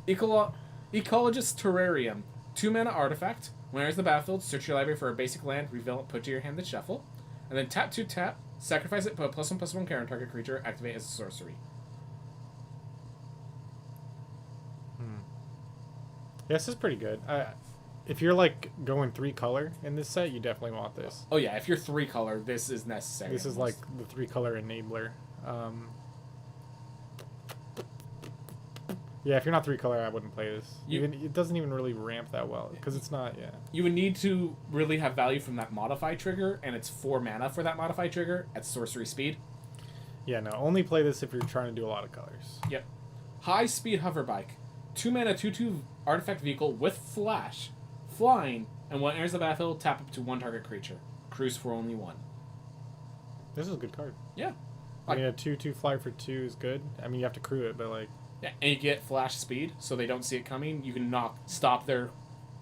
Speaker 2: Ecologist's Terrarium. 2 mana artifact. When it enters the battlefield, search your library for a basic land, reveal it, put to your hand, then shuffle. And then tap 2, tap, sacrifice it, put a +1/+1 counter on target creature, activate as a sorcery.
Speaker 1: Yeah, this is pretty good. If you're like going 3 color in this set, you definitely want this.
Speaker 2: Oh yeah, if you're 3 color, this is necessary.
Speaker 1: This is like the 3 color enabler. Yeah, if you're not 3 color, I wouldn't play this. It doesn't even really ramp that well because it's not. Yeah.
Speaker 2: You would need to really have value from that modify trigger, and it's 4 mana for that modify trigger at sorcery speed.
Speaker 1: Yeah, no. Only play this if you're trying to do a lot of colors.
Speaker 2: Yep. high-speed hoverbike, 2-mana 2/2 artifact vehicle with flash, flying, and when it enters the battlefield, tap up to 1 target creature. Cruise for only 1.
Speaker 1: This is a good card.
Speaker 2: Yeah.
Speaker 1: I mean, a 2/2 fly for 2 is good. I mean, you have to crew it, but like...
Speaker 2: Yeah, and you get flash speed, so they don't see it coming. You can stop their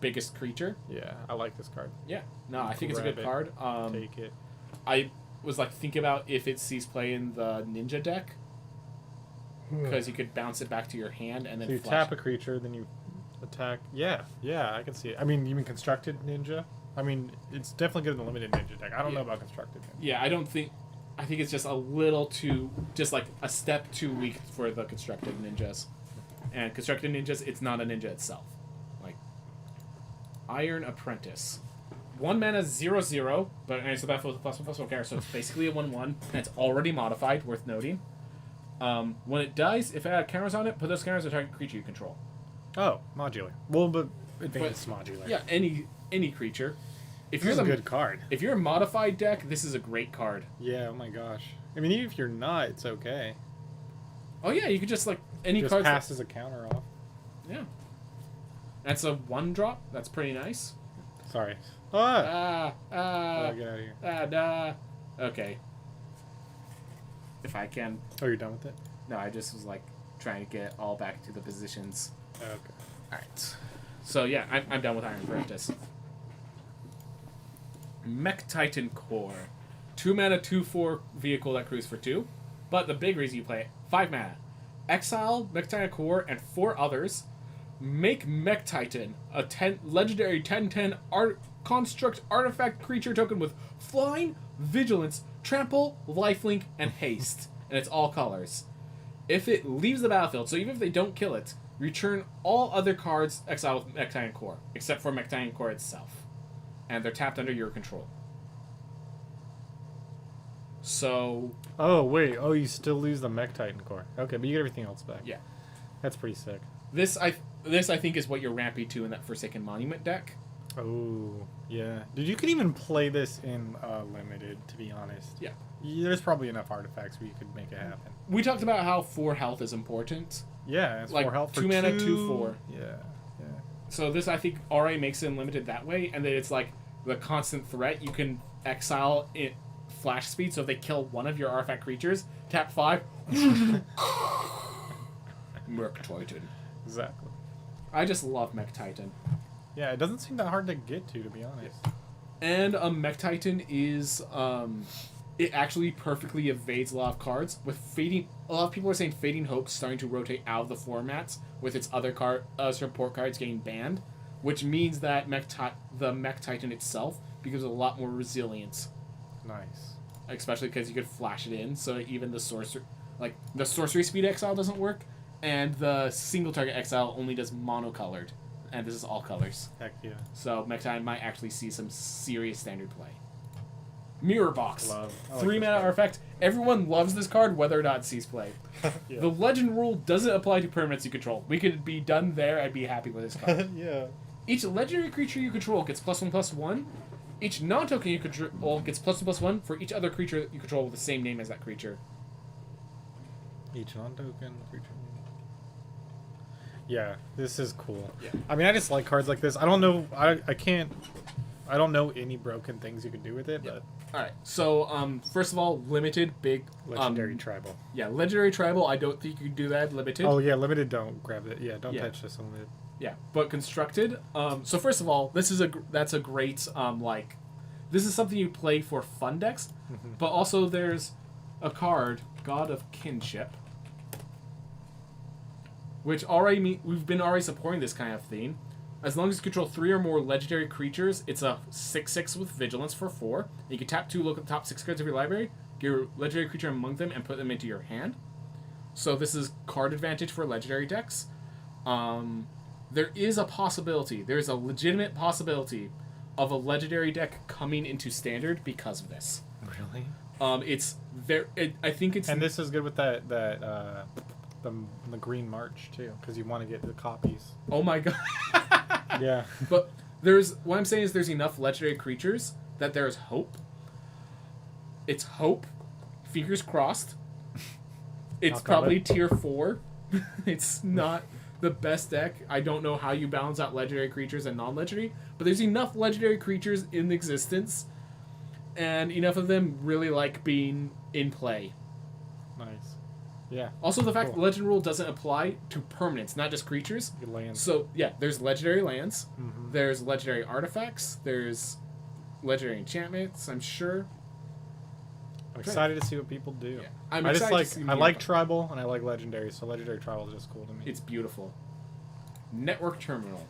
Speaker 2: biggest creature.
Speaker 1: Yeah, I like this card.
Speaker 2: Yeah. No, I think it's a good card.
Speaker 1: Take it.
Speaker 2: I was like thinking about if it sees play in the ninja deck, because you could bounce it back to your hand and then
Speaker 1: so you
Speaker 2: flash
Speaker 1: tap a creature, then you attack. Yeah, I can see it. I mean, you mean constructed ninja? I mean, it's definitely good in the limited ninja deck. I don't know about constructed ninja.
Speaker 2: Yeah, I think it's just a little too, just like a step too weak for the constructed ninjas. And constructed ninjas, it's not a ninja itself. Like, Iron Apprentice. 1 mana 0/0, but it's the battlefield with +1/+1 character, so it's basically a 1/1, and it's already modified, worth noting. When it dies, if it had counters on it, put those counters on target creature you control.
Speaker 1: Oh, modular. Well, but advanced modular.
Speaker 2: Yeah, any creature. If
Speaker 1: This
Speaker 2: you're
Speaker 1: is a good card.
Speaker 2: If you're a modified deck, this is a great card.
Speaker 1: Yeah, oh my gosh. I mean, even if you're not, it's okay.
Speaker 2: Oh yeah, you could just like any
Speaker 1: just
Speaker 2: card
Speaker 1: passes a counter off.
Speaker 2: Yeah. That's a 1-drop. That's pretty nice.
Speaker 1: Sorry.
Speaker 2: Get
Speaker 1: Oh, get out of here.
Speaker 2: Okay. If I can.
Speaker 1: Oh, you're done with it?
Speaker 2: No, I just was like trying to get all back to the positions.
Speaker 1: Okay.
Speaker 2: Alright. So yeah, I'm done with Iron Apprentice. Mech Titan Core. 2 mana 2/4 vehicle that crews for 2. But the big reason you play it, 5 mana. Exile Mech Titan Core and 4 others. Make Mech Titan a legendary 10/10 construct artifact creature token with flying, vigilance, trample, lifelink, and haste. And it's all colors. If it leaves the battlefield, so even if they don't kill it, return all other cards exiled with Mech Titan Core, except for Mech Titan Core itself. And they're tapped under your control. So...
Speaker 1: Oh, wait. Oh, you still lose the Mech Titan core. Okay, but you get everything else back.
Speaker 2: Yeah.
Speaker 1: That's pretty sick.
Speaker 2: This I think is what you're rampy to in that Forsaken Monument deck.
Speaker 1: Oh, yeah. Dude, you could even play this in limited, to be honest.
Speaker 2: Yeah.
Speaker 1: There's probably enough artifacts where you could make it happen.
Speaker 2: We talked about how 4 health is important.
Speaker 1: Yeah, it's
Speaker 2: like
Speaker 1: 4 health for
Speaker 2: 2 mana, 2/4.
Speaker 1: Yeah.
Speaker 2: So this, I think, already makes it limited that way, and then it's like the constant threat. You can exile it flash speed, so if they kill one of your artifact creatures, tap 5. Mech Titan.
Speaker 1: Exactly.
Speaker 2: I just love Mech Titan.
Speaker 1: Yeah, it doesn't seem that hard to get to be honest.
Speaker 2: And Mech Titan is, it actually perfectly evades a lot of cards. With Fading, a lot of people are saying Fading Hope's starting to rotate out of the formats, with its other support cards getting banned, which means that the Mech Titan itself becomes a lot more resilient.
Speaker 1: Nice.
Speaker 2: Especially because you could flash it in, so even the sorcery speed exile doesn't work, and the single target exile only does monocolored, and this is all colors.
Speaker 1: Heck yeah.
Speaker 2: So Mech Titan might actually see some serious standard play. Mirror Box.
Speaker 1: Love.
Speaker 2: 3 mana artifact. Everyone loves this card, whether or not it sees play.
Speaker 1: Yeah.
Speaker 2: The legend rule doesn't apply to permanents you control. We could be done there. I'd be happy with this card.
Speaker 1: Yeah.
Speaker 2: Each legendary creature you control gets +1/+1. Each non-token you control gets +1/+1 for each other creature you control with the same name as that creature.
Speaker 1: Each non-token creature. Yeah, this is cool.
Speaker 2: Yeah.
Speaker 1: I mean, I just like cards like this. I don't know. I don't know any broken things you can do with it, but
Speaker 2: All right. So, first of all, limited big
Speaker 1: legendary tribal.
Speaker 2: Yeah, legendary tribal. I don't think you can do that limited.
Speaker 1: Oh yeah, limited. Don't grab it. Yeah, don't
Speaker 2: Yeah.
Speaker 1: touch this limited.
Speaker 2: Yeah, but constructed. So first of all, that's a great this is something you play for fun decks, but also there's a card, God of Kinship, which we've been already supporting this kind of theme. As long as you control 3 or more legendary creatures, it's a 6/6 with vigilance for 4. You can tap 2, look at the top 6 cards of your library, get your legendary creature among them, and put them into your hand. So this is card advantage for legendary decks. There is a possibility, there's a legitimate possibility of a legendary deck coming into standard because of this.
Speaker 1: Really?
Speaker 2: I think it's...
Speaker 1: And this is good with the Green March, too, because you want to get the copies.
Speaker 2: Oh my god.
Speaker 1: Yeah.
Speaker 2: But what I'm saying is there's enough legendary creatures that there's hope. It's hope. Fingers crossed. It's probably tier 4. It's not the best deck. I don't know how you balance out legendary creatures and non-legendary, but there's enough legendary creatures in existence, and enough of them really like being in play.
Speaker 1: Nice. Yeah.
Speaker 2: Also, the fact that legend rule doesn't apply to permanents, not just creatures.
Speaker 1: Lands.
Speaker 2: So, yeah, there's legendary lands, there's legendary artifacts, there's legendary enchantments, I'm sure.
Speaker 1: I'm excited to see what people do.
Speaker 2: Yeah.
Speaker 1: I like tribal and I like legendary, so legendary tribal is just cool to me.
Speaker 2: It's beautiful. Network terminal.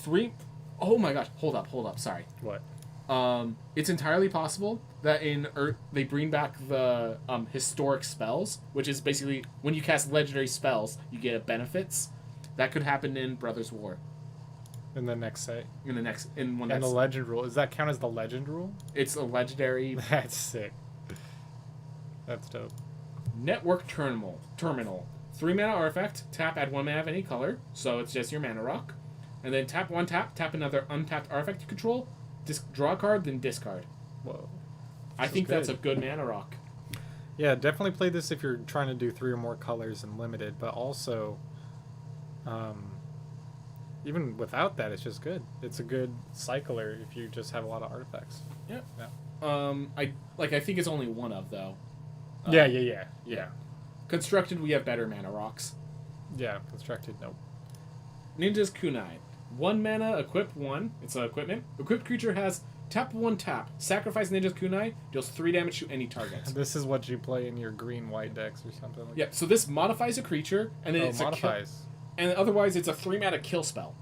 Speaker 2: 3. Oh my gosh, hold up, sorry.
Speaker 1: What?
Speaker 2: It's entirely possible that in Earth they bring back the historic spells, which is basically when you cast legendary spells, you get benefits. That could happen in Brothers War.
Speaker 1: In the next set.
Speaker 2: In one.
Speaker 1: And the legend rule. Does that count as the legend rule?
Speaker 2: It's a legendary.
Speaker 1: That's sick. That's dope.
Speaker 2: Network terminal. 3 mana artifact. Tap, add 1 mana of any color. So it's just your mana rock. And then tap another untapped artifact you control. Draw a card, then discard.
Speaker 1: Whoa.
Speaker 2: I think that's a good mana rock.
Speaker 1: Yeah, definitely play this if you're trying to do 3 or more colors and limited, but also, even without that, it's just good. It's a good cycler if you just have a lot of artifacts.
Speaker 2: Yeah. I think it's only one of, though.
Speaker 1: Yeah.
Speaker 2: Constructed, we have better mana rocks.
Speaker 1: Yeah, constructed, nope.
Speaker 2: Ninja's Kunai. 1 mana, equip 1. It's an equipment. Equipped creature has tap 1 tap. Sacrifice Ninja's Kunai. Deals 3 damage to any target.
Speaker 1: This is what you play in your green-white decks or something like that.
Speaker 2: Yeah, so this modifies a creature, and then and otherwise it's a 3 mana kill spell.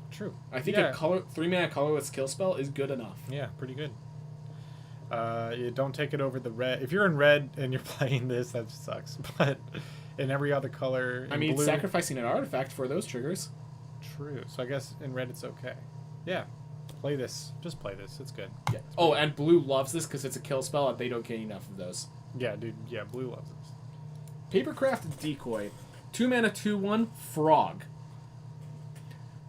Speaker 1: True.
Speaker 2: I think a 3 mana colorless kill spell is good enough.
Speaker 1: Yeah, pretty good. You don't take it over the red. If you're in red and you're playing this, that just sucks. But in every other color, blue,
Speaker 2: sacrificing an artifact for those triggers.
Speaker 1: True. So I guess in red it's okay. Yeah. Play this. Just play this. It's good.
Speaker 2: Yeah. Oh, and blue loves this because it's a kill spell and they don't get enough of those.
Speaker 1: Yeah, dude. Yeah, blue loves this.
Speaker 2: Papercraft Decoy. 2 mana, 2/1 frog.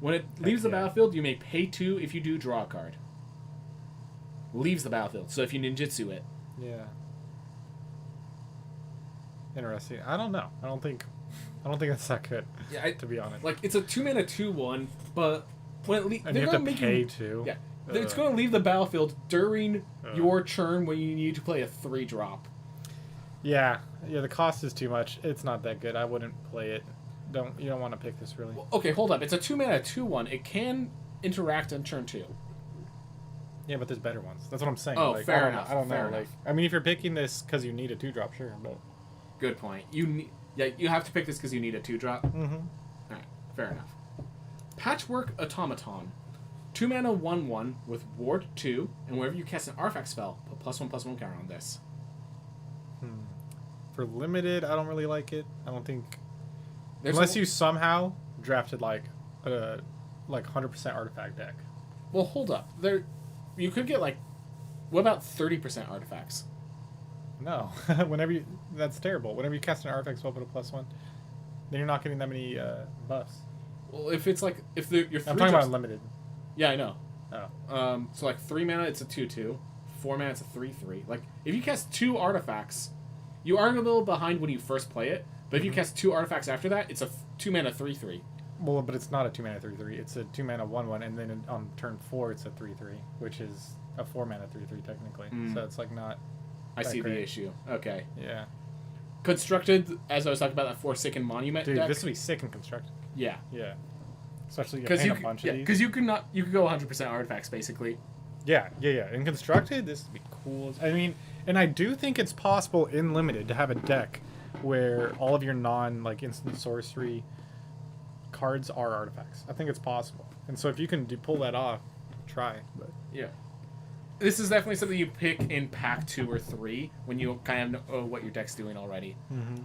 Speaker 2: When it leaves the battlefield, you may pay 2 if you do draw a card. Leaves the battlefield, so if you ninjutsu it.
Speaker 1: Yeah. Interesting. I don't know. I don't think that's that good. Yeah, to be honest.
Speaker 2: Like it's a 2 mana 2/1, but when
Speaker 1: and you have to pay 2.
Speaker 2: Yeah, it's going to leave the battlefield during your turn when you need to play a 3-drop.
Speaker 1: Yeah, the cost is too much. It's not that good. I wouldn't play it. You don't want to pick this really.
Speaker 2: Well, okay, hold up. It's a 2 mana 2/1. It can interact on turn 2.
Speaker 1: Yeah, but there's better ones. That's what I'm saying.
Speaker 2: Oh, fair enough.
Speaker 1: I don't know. Like, I mean, if you're picking this because you need a 2-drop, sure, but.
Speaker 2: Good point. You have to pick this because you need a 2-drop.
Speaker 1: Mm-hmm.
Speaker 2: All right, fair enough. Patchwork Automaton. 2 mana 1/1 with Ward 2, and whenever you cast an artifact spell, put +1/+1 counter on this.
Speaker 1: For limited, I don't really like it. I don't think. Unless you somehow drafted like 100% artifact deck.
Speaker 2: Well, hold up. You could get what about 30% artifacts?
Speaker 1: No, that's terrible. Whenever you cast an artifact spell, put a +1, then you're not getting that many buffs.
Speaker 2: Well, if it's your 3
Speaker 1: I'm talking about unlimited.
Speaker 2: Yeah, I know.
Speaker 1: Oh.
Speaker 2: So 3 mana, it's a 2/2. 4 mana, it's a 3/3. Like if you cast 2 artifacts, you are a little behind when you first play it. But if you cast 2 artifacts after that, it's a 2 mana 3/3.
Speaker 1: Well, but it's not a 2 mana 3/3. It's a 2 mana 1/1, and then on turn 4 it's a 3/3, which is a 4 mana 3/3 technically. So it's not.
Speaker 2: I see the issue. Okay.
Speaker 1: Yeah.
Speaker 2: Constructed, as I was talking about that Forsaken Monument
Speaker 1: deck.
Speaker 2: Dude,
Speaker 1: this would be sick and constructed.
Speaker 2: Yeah.
Speaker 1: Yeah. Especially because you a bunch of these.
Speaker 2: Because you could go 100% artifacts basically.
Speaker 1: Yeah. In constructed, this would be cool. I mean, and I do think it's possible in limited to have a deck where all of your instant sorcery cards are artifacts. I think it's possible, and so if you can pull that off, try. But
Speaker 2: yeah, this is definitely something you pick in pack 2 or 3 when you kind of know what your deck's doing already.
Speaker 1: Mm-hmm.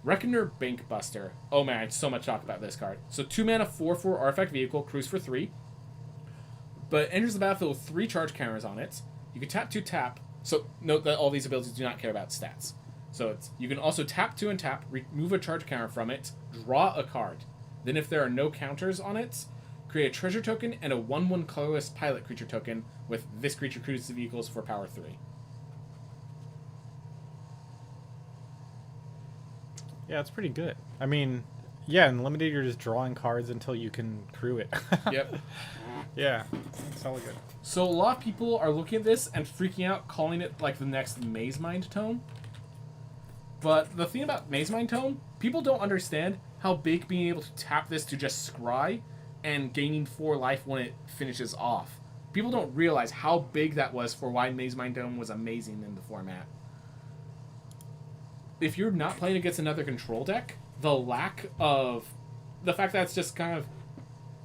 Speaker 2: Reckoner Bankbuster. Oh man, I had so much talk about this card. So 2 mana 4/4 artifact vehicle, cruise for 3, but enters the battlefield with 3 charge counters on it. You can tap 2 tap. So note that all these abilities do not care about stats. So you can also tap 2 and tap, remove a charge counter from it, draw a card. Then if there are no counters on it, create a treasure token and a 1/1 colorless pilot creature token with this creature cruises vehicles for power 3.
Speaker 1: Yeah, it's pretty good. I mean, yeah, in limited you're just drawing cards until you can crew it.
Speaker 2: Yep.
Speaker 1: Yeah, it's all good.
Speaker 2: So a lot of people are looking at this and freaking out, calling it like the next Maze Mind tome. But the thing about Maze Mind tome, people don't understand how big being able to tap this to just scry and gaining 4 life when it finishes off. People don't realize how big that was for why Maze Mind tome was amazing in the format. If you're not playing against another control deck, the fact that it's just kind of,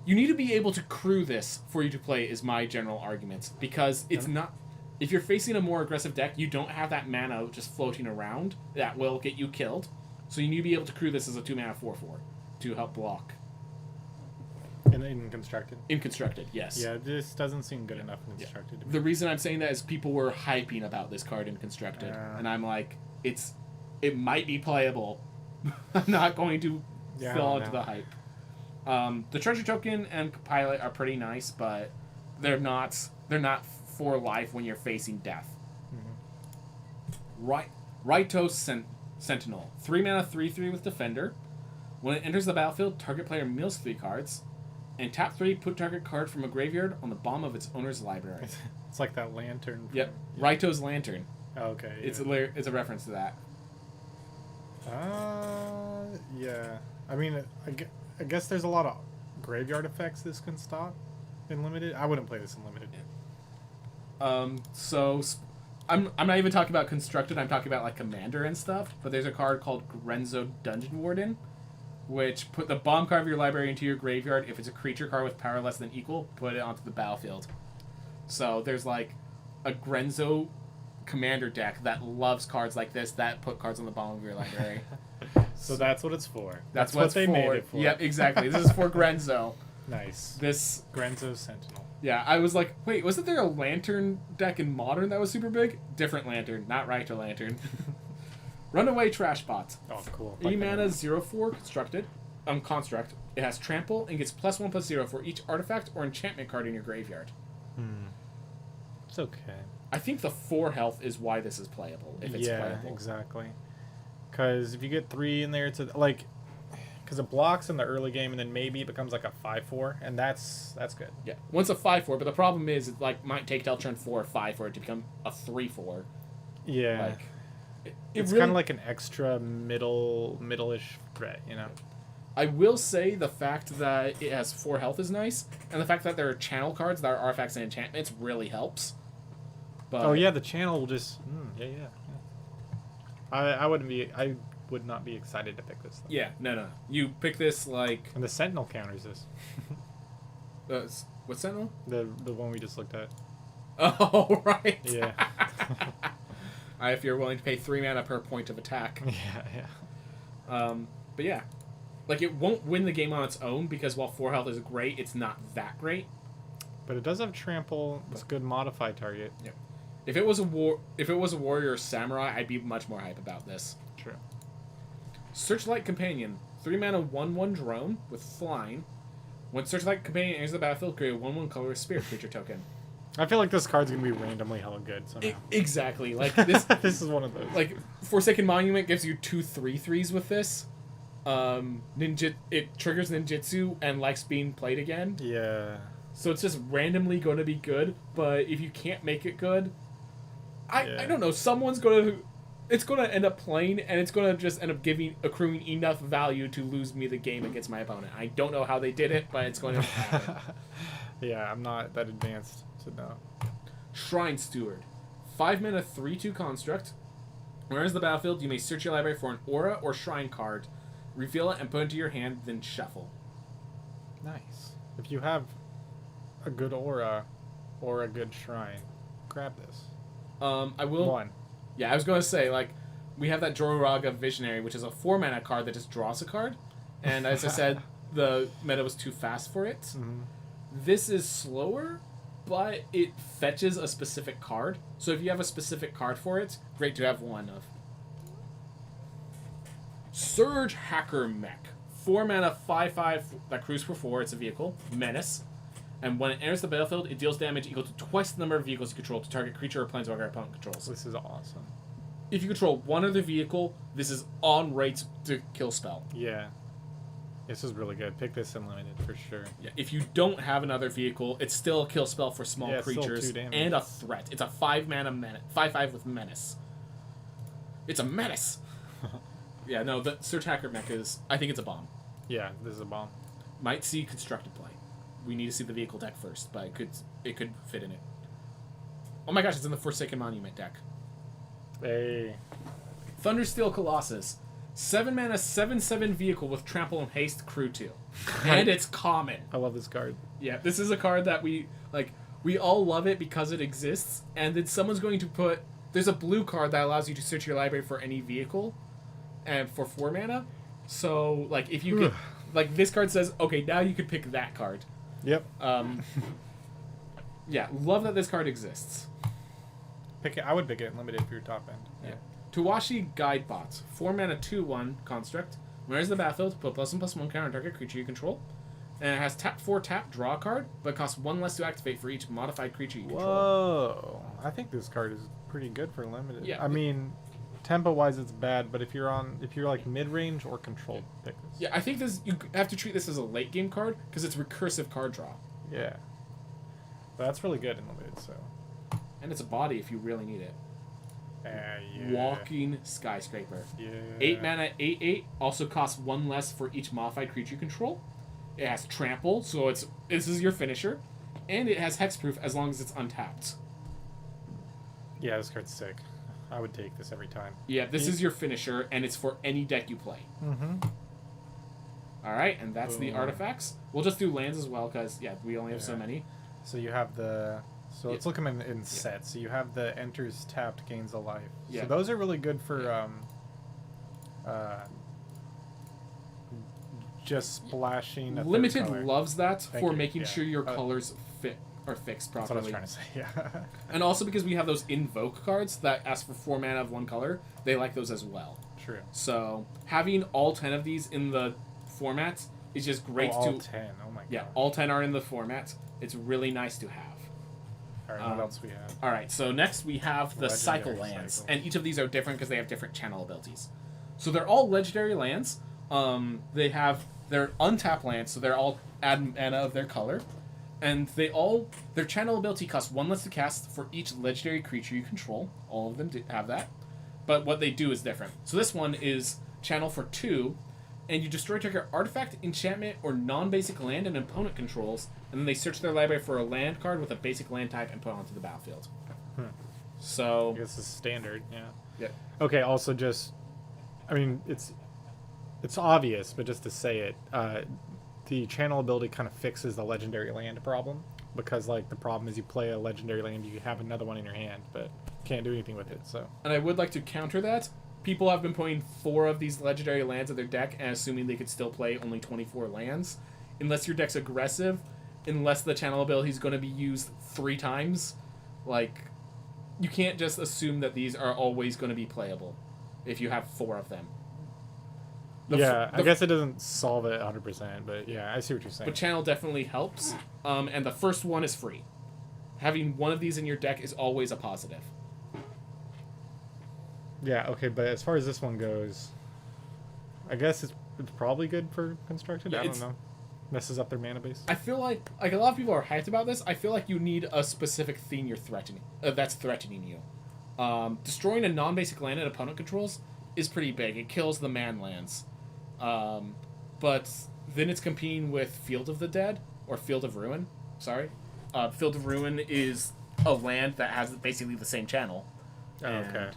Speaker 2: you need to be able to crew this for you to play is my general argument, because it's not, if you're facing a more aggressive deck, you don't have that mana just floating around that will get you killed, so you need to be able to crew this as a 2-mana 4/4 to help block.
Speaker 1: In Constructed?
Speaker 2: In Constructed, yes.
Speaker 1: Yeah, this doesn't seem good enough in Constructed to me.
Speaker 2: The reason I'm saying that is people were hyping about this card in Constructed, and I'm like, it might be playable. I'm not going to fall into the hype. The treasure token and pilot are pretty nice, but they're not for life when you're facing death. Ryusei Sentinel, 3-mana 3/3 with Defender. When it enters the battlefield, target player mills 3 cards, and tap 3, put target card from a graveyard on the bottom of its owner's library.
Speaker 1: It's like that lantern.
Speaker 2: Yep, Ryuse's Lantern.
Speaker 1: Oh, okay.
Speaker 2: Yeah. It's a reference to that.
Speaker 1: Yeah. I mean, I guess there's a lot of graveyard effects this can stop in limited. I wouldn't play this in limited.
Speaker 2: So I'm not even talking about Constructed. I'm talking about like Commander and stuff. But there's a card called Grenzo Dungeon Warden, which put the bomb card of your library into your graveyard. If it's a creature card with power less than equal, put it onto the battlefield. So there's like a Grenzo Commander deck that loves cards like this that put cards on the bottom of your library.
Speaker 1: So that's what it's for.
Speaker 2: That's what
Speaker 1: they made it for.
Speaker 2: Yep, exactly. This is for Grenzo.
Speaker 1: Nice.
Speaker 2: This
Speaker 1: Grenzo Sentinel.
Speaker 2: Yeah, I was like, wait, wasn't there a Lantern deck in Modern that was super big? Different Lantern, not Ryusei Lantern. Runaway Trashbot.
Speaker 1: Oh, cool.
Speaker 2: 3 mana 0/4 constructed. Construct. It has trample and gets +1/+0 for each artifact or enchantment card in your graveyard.
Speaker 1: It's okay.
Speaker 2: I think the 4 health is why this is playable. If it's playable.
Speaker 1: Exactly. Because if you get 3 in there, it's because it blocks in the early game and then maybe it becomes like a 5/4, and that's good.
Speaker 2: Yeah, once a 5/4, but the problem is it like might take till turn 4 or 5 for it to become a 3/4.
Speaker 1: Yeah.
Speaker 2: Like,
Speaker 1: it's
Speaker 2: really,
Speaker 1: kind of like an extra middle-ish threat, you know.
Speaker 2: I will say the fact that it has 4 health is nice, and the fact that there are channel cards that are artifacts and enchantments really helps. But
Speaker 1: oh yeah, the channel will just yeah. I would not be excited to pick this though.
Speaker 2: Yeah, no. You pick this like
Speaker 1: And the Sentinel counters this.
Speaker 2: What's Sentinel?
Speaker 1: The one we just looked at.
Speaker 2: Oh right.
Speaker 1: Yeah.
Speaker 2: If you're willing to pay 3 mana per point of attack.
Speaker 1: Yeah.
Speaker 2: But yeah, like it won't win the game on its own because while 4 health is great, it's not that great.
Speaker 1: But it does have trample. It's a good modified target.
Speaker 2: Yeah. If it was a warrior or samurai, I'd be much more hype about this.
Speaker 1: True.
Speaker 2: Searchlight Companion, 3 mana 1/1 drone with flying. When Searchlight Companion enters the battlefield, create a 1/1 colorless spirit creature token.
Speaker 1: I feel like this card's gonna be randomly hella good somehow.
Speaker 2: Exactly. Like this.
Speaker 1: This is one of those.
Speaker 2: Like Forsaken Monument gives you 2 3/3s with this. It triggers ninjutsu and likes being played again.
Speaker 1: Yeah.
Speaker 2: So it's just randomly going to be good. But if you can't make it good, I don't know. Someone's going to. It's going to end up playing, and it's going to just end up accruing enough value to lose me the game against my opponent. I don't know how they did it, but it's going to happen.
Speaker 1: Yeah, I'm not that advanced to know.
Speaker 2: Shrine Steward, 5 mana 3/2 construct. When it enters the battlefield, you may search your library for an aura or shrine card, reveal it, and put it into your hand, then shuffle.
Speaker 1: Nice. If you have a good aura or a good shrine, grab this.
Speaker 2: I will.
Speaker 1: One.
Speaker 2: Yeah, I was going to say, like, we have that Draga Visionary, which is a 4 mana card that just draws a card. And as I said, the meta was too fast for it.
Speaker 1: Mm-hmm.
Speaker 2: This is slower, but it fetches a specific card. So if you have a specific card for it, great to have one of. Surge Hacker Mech. 4 mana 5/5 that crews for 4. It's a vehicle. Menace. And when it enters the battlefield, it deals damage equal to twice the number of vehicles you control to target creature or planeswalker opponent controls.
Speaker 1: This is awesome.
Speaker 2: if you control one other vehicle, this is on rates to kill spell.
Speaker 1: Yeah. This is really good. Pick this unlimited for sure.
Speaker 2: Yeah, if you don't have another vehicle, it's still a kill spell for small creatures
Speaker 1: still 2 damage.
Speaker 2: and a threat. It's a 5-mana 5/5 with menace. It's a menace. Yeah, no, the Search Hacker mech is. I think it's a bomb.
Speaker 1: Yeah, this is a bomb.
Speaker 2: Might see constructed play. We need to see the vehicle deck first, but it could fit in it. Oh my gosh, it's in the Forsaken Monument deck.
Speaker 1: Hey.
Speaker 2: Thundersteel Colossus. 7-mana, 7/7 vehicle with Trample and Haste, Crew 2. And it's common.
Speaker 1: I love this card.
Speaker 2: Yeah, this is a card that we all love it because it exists, and then someone's going to put... There's a blue card that allows you to search your library for any vehicle, and for 4 mana. So, like, if you could... Like, this card says, okay, now you could pick that card.
Speaker 1: Yep.
Speaker 2: Yeah, love that this card exists.
Speaker 1: Pick it. I would pick it limited for your top end.
Speaker 2: Yeah. Tawashi Guidebot. 4-mana 2/1 construct. When it enters the battlefield, put +1/+1 counter on target creature you control. And it has tap 4 tap, draw a card, but costs 1 less to activate for each modified creature you control.
Speaker 1: Whoa. I think this card is pretty good for limited.
Speaker 2: Yeah.
Speaker 1: I mean, tempo-wise it's bad, but if you're like mid-range or controlled, pick this.
Speaker 2: Yeah, I think this you have to treat this as a late game card because it's recursive card draw.
Speaker 1: Yeah. But that's really good in limited, so.
Speaker 2: And it's a body if you really need it.
Speaker 1: Yeah.
Speaker 2: Walking Skyscraper.
Speaker 1: Yeah.
Speaker 2: 8-mana, 8/8, also costs 1 less for each modified creature you control. It has Trample, so this is your finisher. And it has Hexproof as long as it's untapped.
Speaker 1: Yeah, this card's sick. I would take this every time.
Speaker 2: Yeah, this is your finisher, and it's for any deck you play.
Speaker 1: Mm-hmm.
Speaker 2: Alright, and that's the artifacts. We'll just do lands as well, because, yeah, we only have so many.
Speaker 1: So you have the... So let's look them in sets. So you have the enters tapped, gains a life.
Speaker 2: Yeah.
Speaker 1: So those are really good for just splashing. A
Speaker 2: Limited
Speaker 1: color.
Speaker 2: loves that
Speaker 1: Thank
Speaker 2: for
Speaker 1: you.
Speaker 2: making sure your colors are fixed properly.
Speaker 1: That's what I was trying to say. Yeah.
Speaker 2: And also because we have those invoke cards that ask for 4 mana of 1 color, they like those as well.
Speaker 1: True.
Speaker 2: So having all 10 of these in the format is just great.
Speaker 1: All 10. Oh my god.
Speaker 2: Yeah, all 10 are in the format. It's really nice to have.
Speaker 1: All right. What else we have?
Speaker 2: All right. So next we have the cycle
Speaker 1: Legendary
Speaker 2: lands,
Speaker 1: cycles.
Speaker 2: and each of these are different because they have different channel abilities. So they're all legendary lands. They're untapped lands, so they're all add mana of their color, and their channel ability costs 1 less to cast for each legendary creature you control. All of them have that, but what they do is different. So this one is channel for 2, and you destroy target artifact, enchantment, or non-basic land an opponent controls, and then they search their library for a land card with a basic land type and put it onto the battlefield. So
Speaker 1: I guess it's standard. Yeah.
Speaker 2: yeah.
Speaker 1: Okay. Also, just, I mean, it's obvious, but just to say it, the channel ability kind of fixes the legendary land problem, because like the problem is you play a legendary land, you have another one in your hand, but can't do anything with it. So.
Speaker 2: And I would like to counter that. People have been putting 4 of these legendary lands in their deck and assuming they could still play only 24 lands. Unless your deck's aggressive, unless the channel ability is going to be used 3 times, like, you can't just assume that these are always going to be playable if you have 4 of them.
Speaker 1: I guess it doesn't solve it 100%, but yeah, I see what you're saying.
Speaker 2: But channel definitely helps, and the first one is free. Having one of these in your deck is always a positive.
Speaker 1: Yeah, okay, but as far as this one goes, I guess it's probably good for constructed.
Speaker 2: Yeah,
Speaker 1: I don't know. Messes up their mana base.
Speaker 2: I feel like a lot of people are hyped about this. I feel like you need a specific theme you're threatening. That's threatening you. Destroying a non-basic land that opponent controls is pretty big. It kills the man lands. But then it's competing with Field of the Dead or Field of Ruin. Sorry, Field of Ruin is a land that has basically the same channel.
Speaker 1: Oh, okay.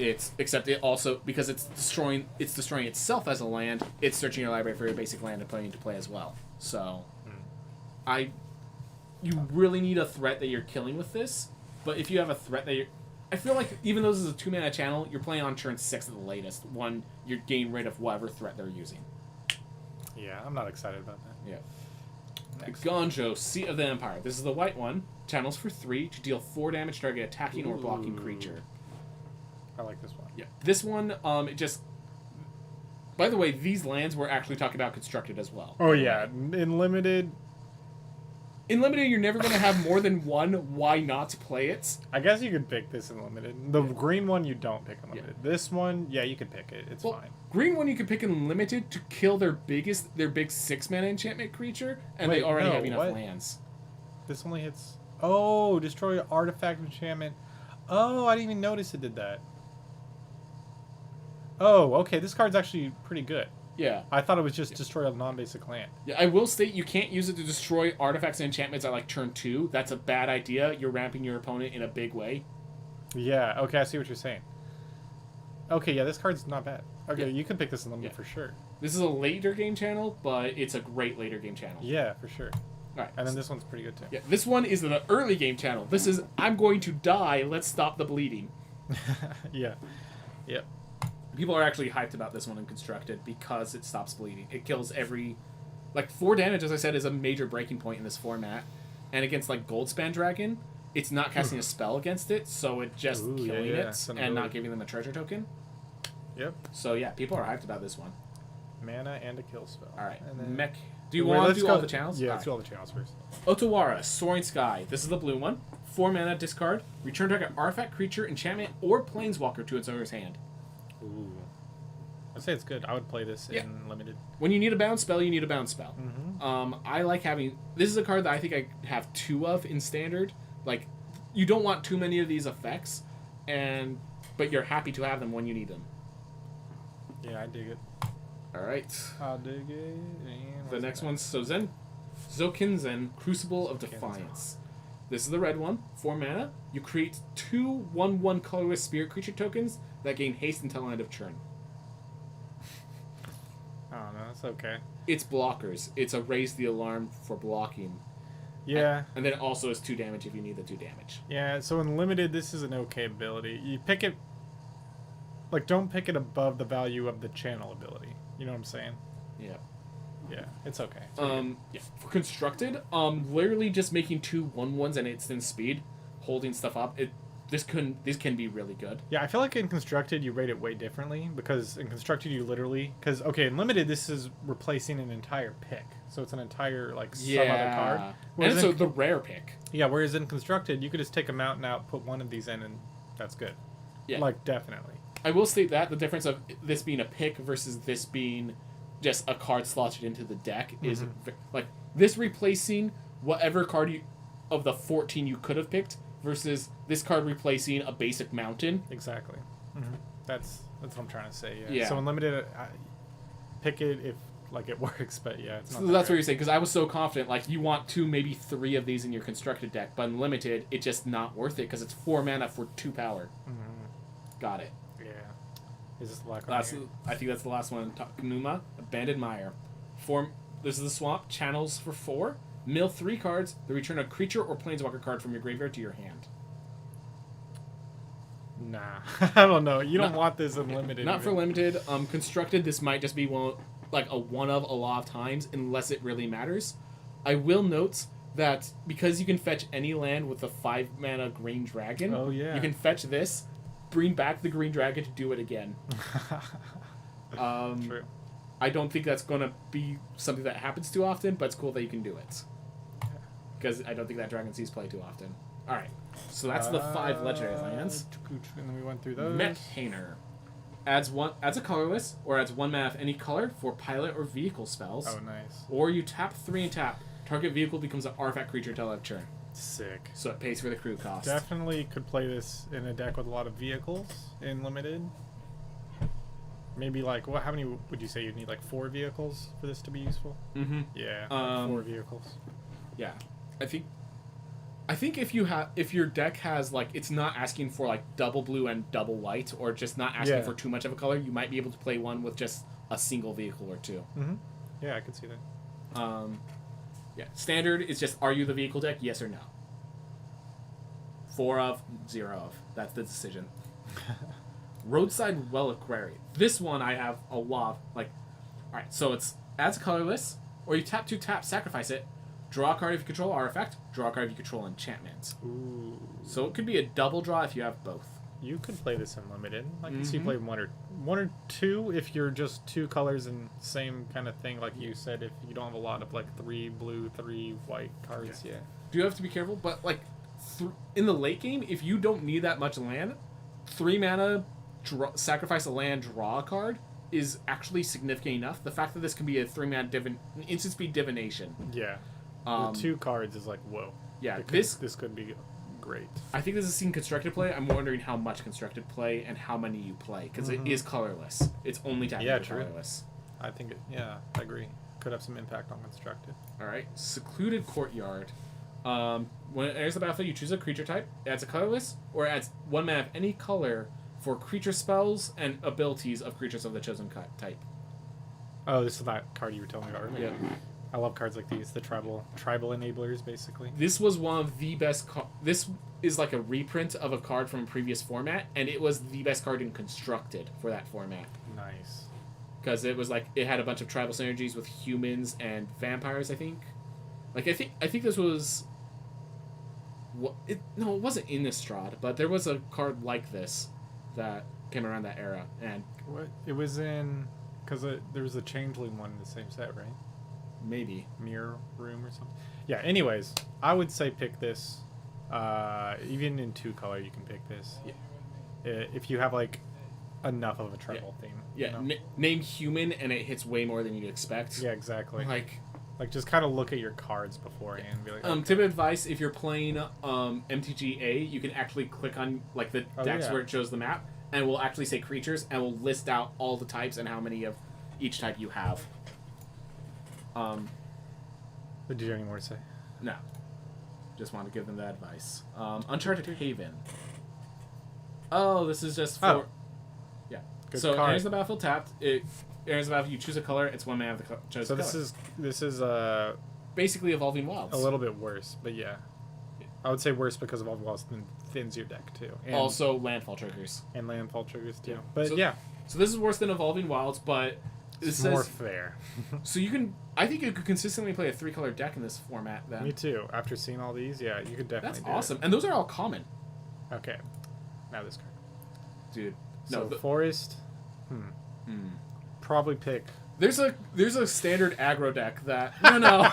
Speaker 2: Except it also, because it's destroying itself as a land, it's searching your library for your basic land and putting it into play as well. So, you really need a threat that you're killing with this. But if you have a threat that I feel like even though this is a 2-mana channel, you're playing on turn 6 at the latest. One, you're getting rid of whatever threat they're using.
Speaker 1: Yeah, I'm not excited about that.
Speaker 2: Yeah.
Speaker 1: Next.
Speaker 2: Gonjo, Seat of the Empire. This is the white one. Channels for 3 to deal 4 damage to target attacking or blocking creature.
Speaker 1: I like this one.
Speaker 2: Yeah. This one, it just... By the way, these lands we're actually talking about constructed as well.
Speaker 1: Oh yeah, in limited,
Speaker 2: In limited, you're never going to have more than one. Why not play it?
Speaker 1: I guess you could pick this in limited. The green one you don't pick in limited. This one, yeah, you could pick it. It's fine.
Speaker 2: Green one you can pick in limited to kill their big 6-mana enchantment creature, and they already have enough lands.
Speaker 1: This only hits... Oh, destroy artifact enchantment. Oh, I didn't even notice it did that. Oh, okay, this card's actually pretty good.
Speaker 2: Yeah.
Speaker 1: I thought it was just destroy a non-basic land.
Speaker 2: Yeah, I will state you can't use it to destroy artifacts and enchantments at like turn 2. That's a bad idea. You're ramping your opponent in a big way.
Speaker 1: Yeah, okay, I see what you're saying. Okay, yeah, this card's not bad. Okay, you can pick this in limited for sure.
Speaker 2: This is a later game channel, but it's a great later game channel.
Speaker 1: Yeah, for sure.
Speaker 2: Alright.
Speaker 1: And then this one's pretty good too.
Speaker 2: Yeah, this one is the early game channel. This is, I'm going to die, let's stop the bleeding.
Speaker 1: Yeah. Yep.
Speaker 2: People are actually hyped about this one in Constructed because it stops bleeding. It kills every... Like, 4 damage, as I said, is a major breaking point in this format. And against, like, Goldspan Dragon, it's not casting a spell against it, so it's just killing it and not giving them a treasure token.
Speaker 1: Yep.
Speaker 2: So, yeah, people are hyped about this one.
Speaker 1: Mana and a kill spell.
Speaker 2: Alright,
Speaker 1: And then...
Speaker 2: Mech... Do you want to do all the channels?
Speaker 1: Yeah, let's do all the channels first.
Speaker 2: Otawara, Soaring Sky. This is the blue one. 4 mana, discard. Return target artifact, creature, enchantment, or planeswalker to its owner's hand.
Speaker 1: Ooh. I'd say it's good. I would play this in limited.
Speaker 2: When you need a bounce spell, you need a bounce spell.
Speaker 1: Mm-hmm.
Speaker 2: I like having... This is a card that I think I have 2 of in Standard. Like, you don't want too many of these effects, but you're happy to have them when you need them.
Speaker 1: Yeah, I dig it.
Speaker 2: Alright.
Speaker 1: I dig it. And
Speaker 2: The next one's Zokin Zen, Crucible of Defiance. This is the red one. 4 mana. You create 2 1/1 colorless spirit creature tokens that gain haste until end of turn.
Speaker 1: I don't know. It's okay.
Speaker 2: It's blockers. It's a raise the alarm for blocking.
Speaker 1: Yeah.
Speaker 2: And then it also is 2 damage if you need the 2 damage.
Speaker 1: Yeah, so in limited, this is an okay ability. You pick it... Like, don't pick it above the value of the channel ability. You know what I'm saying?
Speaker 2: Yeah.
Speaker 1: Yeah, it's okay.
Speaker 2: Yeah. For Constructed, literally just making 2 1/1s and instant speed, holding stuff up, this can be really good.
Speaker 1: Yeah, I feel like in Constructed, you rate it way differently, because in Constructed, you literally... Because, okay, in Limited, this is replacing an entire pick. So it's an entire, like, some other card.
Speaker 2: And it's the rare pick.
Speaker 1: Yeah, whereas in Constructed, you could just take a mountain out, put one of these in, and that's good.
Speaker 2: Yeah.
Speaker 1: Like, definitely.
Speaker 2: I will state that the difference of this being a pick versus this being just a card slotted into the deck is, like, this replacing whatever card of the 14 you could have picked versus this card replacing a basic mountain.
Speaker 1: Exactly. That's what I'm trying to say.
Speaker 2: Yeah.
Speaker 1: So in limited, pick it if like it works, but yeah, it's not.
Speaker 2: So that's what you're saying, because I was so confident. Like, you want 2, maybe 3 of these in your Constructed deck, but in limited, it's just not worth it because it's 4 mana for 2 power. Got it.
Speaker 1: Yeah. Is this the black one?
Speaker 2: I think that's the last one. Takanuma, Abandoned Mire. This is the swamp. Channels for 4. Mill 3 cards. Then return a creature or planeswalker card from your graveyard to your hand.
Speaker 1: Nah, I don't know. You don't want this in limited.
Speaker 2: Not for limited. Constructed, this might just be a one of a lot of times, unless it really matters. I will note that because you can fetch any land with a 5 mana green dragon.
Speaker 1: Oh yeah.
Speaker 2: You can fetch this, bring back the green dragon to do it again.
Speaker 1: True.
Speaker 2: I don't think that's going to be something that happens too often, but it's cool that you can do it. Because I don't think that dragon sees play too often. Alright, so that's the 5 legendary lands.
Speaker 1: And then we went through those.
Speaker 2: Mechhainer. Adds a colorless, or adds 1 mana of any color for pilot or vehicle spells.
Speaker 1: Oh, nice.
Speaker 2: Or you tap 3 and tap. Target vehicle becomes an artifact creature till end of turn.
Speaker 1: Sick.
Speaker 2: So it pays for the crew cost.
Speaker 1: Definitely could play this in a deck with a lot of vehicles in limited. Maybe like how many would you say you'd need? Like 4 vehicles for this to be useful? Yeah, like 4 vehicles.
Speaker 2: Yeah, I think if your deck has like it's not asking for like double blue and double white, or just not asking for too much of a color, you might be able to play one with just a single vehicle or 2.
Speaker 1: Yeah, I could see that.
Speaker 2: Yeah, standard is just are you the vehicle deck? Yes or no. 4 of, 0 of. That's the decision. Roadside Reliquary. This one I have a lot of, like... Alright, so it's adds a colorless, or you tap 2 tap, sacrifice it, draw a card if you control artifact, draw a card if you control enchantment.
Speaker 1: Ooh.
Speaker 2: So it could be a double draw if you have both.
Speaker 1: You could play this in limited. I can see you play 1 or 1 or 2 if you're just 2 colors and same kind of thing, like you said. If you don't have a lot of like 3 blue, 3 white cards, yeah.
Speaker 2: Do have to be careful, but like in the late game, if you don't need that much land, 3 mana, sacrifice a land, draw a card is actually significant enough. The fact that this can be a 3 mana instant speed divination.
Speaker 1: Yeah. With 2 cards is like whoa.
Speaker 2: Yeah,
Speaker 1: this could be great.
Speaker 2: I think this is seen constructed play. I'm wondering how much constructed play and how many you play, because it is colorless. It's only tapping colorless.
Speaker 1: I think I agree. Could have some impact on constructed.
Speaker 2: All right, Secluded Courtyard. When it enters the battlefield, you choose a creature type. It adds a colorless, or it adds 1 mana of any color for creature spells and abilities of creatures of the chosen type.
Speaker 1: Oh, this is that card you were telling me about earlier.
Speaker 2: Yeah.
Speaker 1: I love cards like these, the tribal enablers, basically.
Speaker 2: This was one of the best. This is like a reprint of a card from a previous format, and it was the best card in constructed for that format.
Speaker 1: Nice.
Speaker 2: Because it was like it had a bunch of tribal synergies with humans and vampires. I think. Like I think this was. It wasn't in Innistrad, but there was a card like this that came around that era, and
Speaker 1: what it was in, because there was a Changeling one in the same set, right?
Speaker 2: Maybe
Speaker 1: Mirror Room or something. Yeah. Anyways, I would say pick this. Even in 2 color, you can pick this. Yeah. If you have like enough of a tribal theme.
Speaker 2: Yeah.
Speaker 1: You know?
Speaker 2: Name human, and it hits way more than you'd expect.
Speaker 1: Yeah. Exactly.
Speaker 2: Like
Speaker 1: just kind of look at your cards beforehand and be like. Okay.
Speaker 2: Tip of advice: if you're playing MTGA, you can actually click on like the decks where it shows the map, and we'll actually say creatures, and we'll list out all the types and how many of each type you have.
Speaker 1: Did you have any more to say?
Speaker 2: No. Just want to give them that advice. Uncharted Haven. Oh, this is just for...
Speaker 1: Oh.
Speaker 2: Yeah.
Speaker 1: Good
Speaker 2: so,
Speaker 1: card.
Speaker 2: enters the battlefield tapped. It enters the battlefield, you choose a color, it's 1 mana of the chosen color.
Speaker 1: So this is
Speaker 2: basically Evolving Wilds.
Speaker 1: a little bit worse, but yeah. I would say worse because Evolving Wilds thins your deck too. And,
Speaker 2: also landfall triggers.
Speaker 1: And landfall triggers too. Yeah. But
Speaker 2: So this is worse than Evolving Wilds, but...
Speaker 1: It's more fair.
Speaker 2: So you can... I think you could consistently play a 3-color deck in this format then.
Speaker 1: Me too. After seeing all these, yeah, you could definitely
Speaker 2: That's awesome. And those are all common.
Speaker 1: Okay. Now this card.
Speaker 2: Dude.
Speaker 1: So Forest... Probably pick...
Speaker 2: There's a standard aggro deck that... No.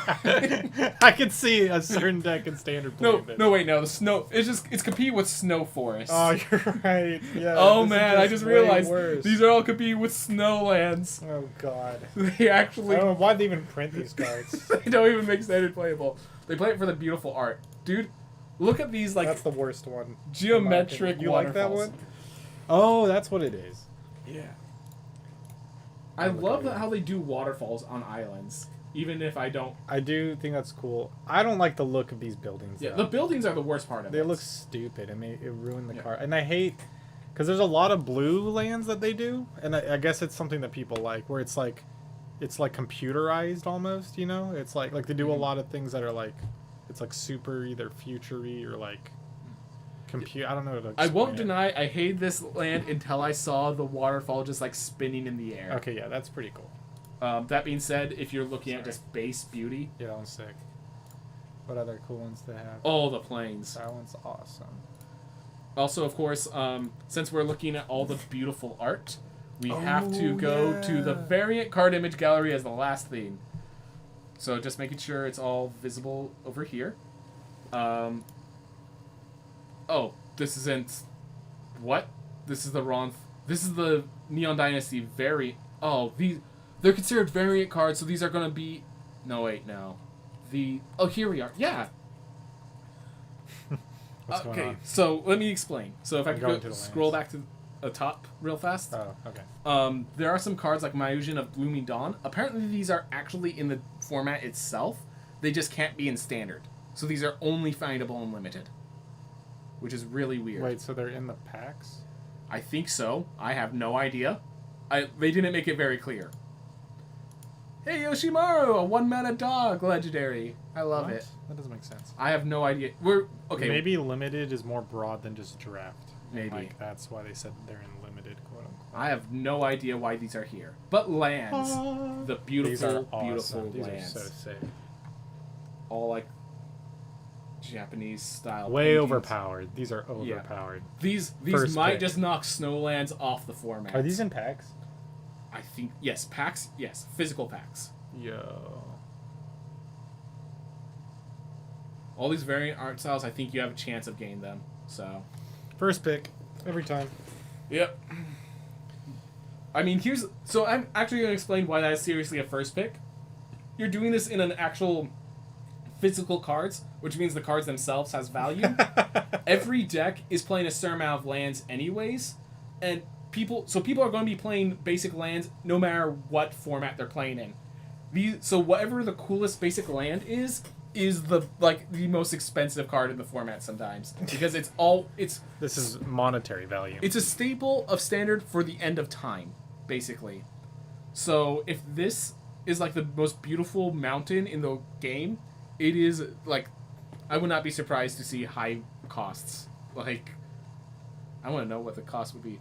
Speaker 1: I could see a certain deck in standard play.
Speaker 2: No, the snow... It's competing with Snow Forest.
Speaker 1: Oh, you're right. Yeah.
Speaker 2: Oh, man, I just realized
Speaker 1: worse.
Speaker 2: these are all competing with Snowlands.
Speaker 1: Oh, God.
Speaker 2: They actually...
Speaker 1: I don't know why they even print these cards.
Speaker 2: They don't even make standard playable. They play it for the beautiful art. Dude, look at these, like...
Speaker 1: That's the worst one.
Speaker 2: Geometric
Speaker 1: You
Speaker 2: waterfalls.
Speaker 1: like that one? Oh, that's what it is.
Speaker 2: Yeah. I love how they do waterfalls on islands, even if I don't...
Speaker 1: I do think that's cool. I don't like the look of these buildings.
Speaker 2: Yeah,
Speaker 1: though.
Speaker 2: the buildings are the worst part of it.
Speaker 1: They look stupid. It ruined the card. And I hate... Because there's a lot of blue lands that they do, and I guess it's something that people like, where it's like computerized almost, you know? It's like they do a lot of things that are like... It's like super either future-y or like... I don't know how to explain
Speaker 2: I won't deny I hated this land until I saw the waterfall just like spinning in the air.
Speaker 1: Okay, yeah, that's pretty cool.
Speaker 2: That being said, if you're looking at just base beauty...
Speaker 1: Yeah, that one's sick. What other cool ones do they have?
Speaker 2: Oh, the planes.
Speaker 1: That one's awesome.
Speaker 2: Also, of course, since we're looking at all the beautiful art, we have to go to the variant card image gallery as the last thing. So just making sure it's all visible over here. Oh, this isn't... What? This is the wrong... This is the Neon Dynasty variant... Oh, they're considered variant cards, so these are going to be... No, wait, no. Oh, here we are. Yeah.
Speaker 1: What's going on?
Speaker 2: So let me explain. So if I could scroll back to the top real fast.
Speaker 1: Oh, okay.
Speaker 2: There are some cards like Myosian of Blooming Dawn. Apparently these are actually in the format itself. They just can't be in standard. So these are only findable in limited. Which is really weird.
Speaker 1: Wait, so they're in the packs?
Speaker 2: I think so. I have no idea. They didn't make it very clear. Hey, Yoshimaru, a 1-mana dog legendary. I love it.
Speaker 1: That doesn't make sense.
Speaker 2: I have no idea. Okay.
Speaker 1: Maybe limited is more broad than just draft.
Speaker 2: Maybe.
Speaker 1: Like, that's why they said they're in limited, quote unquote.
Speaker 2: I have no idea why these are here. But lands. The beautiful,
Speaker 1: these are awesome.
Speaker 2: beautiful
Speaker 1: These
Speaker 2: lands.
Speaker 1: are so sick.
Speaker 2: All like... Japanese style.
Speaker 1: Way
Speaker 2: paintings.
Speaker 1: overpowered. These are overpowered.
Speaker 2: These
Speaker 1: First
Speaker 2: might
Speaker 1: pick.
Speaker 2: just knock Snowlands off the format.
Speaker 1: Are these in packs?
Speaker 2: I think yes, packs. Yes, physical packs.
Speaker 1: Yo.
Speaker 2: All these variant art styles, I think you have a chance of getting them. So.
Speaker 1: First pick every time.
Speaker 2: Yep. I mean, so I'm actually going to explain why that is seriously a first pick. You're doing this in an actual physical cards, which means the cards themselves has value. Every deck is playing a certain amount of lands anyways, and people are going to be playing basic lands no matter what format they're playing in. So whatever the coolest basic land is the most expensive card in the format sometimes, because
Speaker 1: This is monetary value.
Speaker 2: It's a staple of Standard for the end of time, basically. So if this is like the most beautiful mountain in the game, it is like, I would not be surprised to see high costs. Like, I want to know what the cost would be.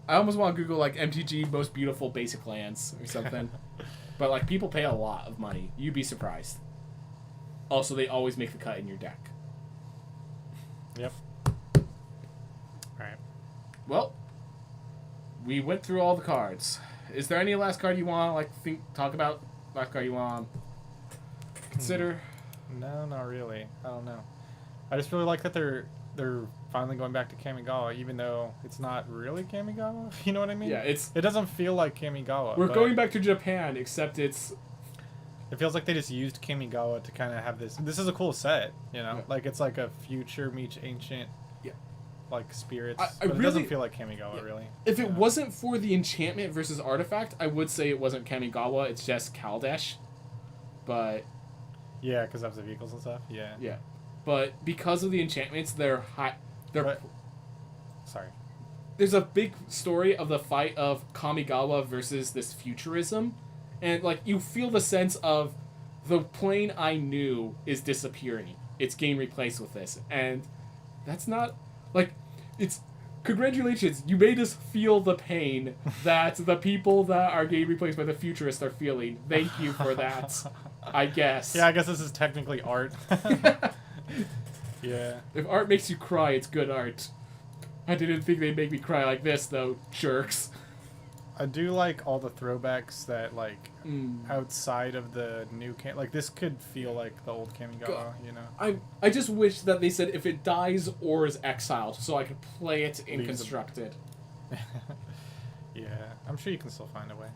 Speaker 2: I almost want to Google like MTG most beautiful basic lands or something. But like, people pay a lot of money. You'd be surprised. Also, they always make the cut in your deck.
Speaker 1: Yep. Alright.
Speaker 2: Well, we went through all the cards. Is there any last card you want to talk about? Last card you want to consider?
Speaker 1: No, not really. I don't know. I just really like that they're finally going back to Kamigawa, even though it's not really Kamigawa. You know what I mean?
Speaker 2: Yeah,
Speaker 1: it doesn't feel like Kamigawa.
Speaker 2: We're going back to Japan, except it
Speaker 1: feels like they just used Kamigawa to kind of have this. This is a cool set, you know.
Speaker 2: Yeah.
Speaker 1: Like it's like a future meets ancient.
Speaker 2: Yeah.
Speaker 1: Like spirits.
Speaker 2: I
Speaker 1: but it
Speaker 2: really
Speaker 1: doesn't feel like Kamigawa really.
Speaker 2: If it wasn't for the enchantment versus artifact, I would say it wasn't Kamigawa. It's just Kaldesh. But
Speaker 1: yeah, because of the vehicles and stuff. Yeah.
Speaker 2: Yeah, but because of the enchantments, they're high.
Speaker 1: Sorry.
Speaker 2: There's a big story of the fight of Kamigawa versus this futurism, and like you feel the sense of the plane I knew is disappearing. It's getting replaced with this, and that's not like it's. Congratulations, you made us feel the pain that the people that are getting replaced by the futurists are feeling. Thank you for that, I guess.
Speaker 1: Yeah, I guess this is technically art. Yeah.
Speaker 2: If art makes you cry, it's good art. I didn't think they'd make me cry like this, though, jerks.
Speaker 1: I do like all the throwbacks that, like, outside of the new like, this could feel like the old Kamigawa, you know?
Speaker 2: I just wish that they said if it dies or is exiled, so I could play it in Constructed.
Speaker 1: Yeah, I'm sure you can still find a way.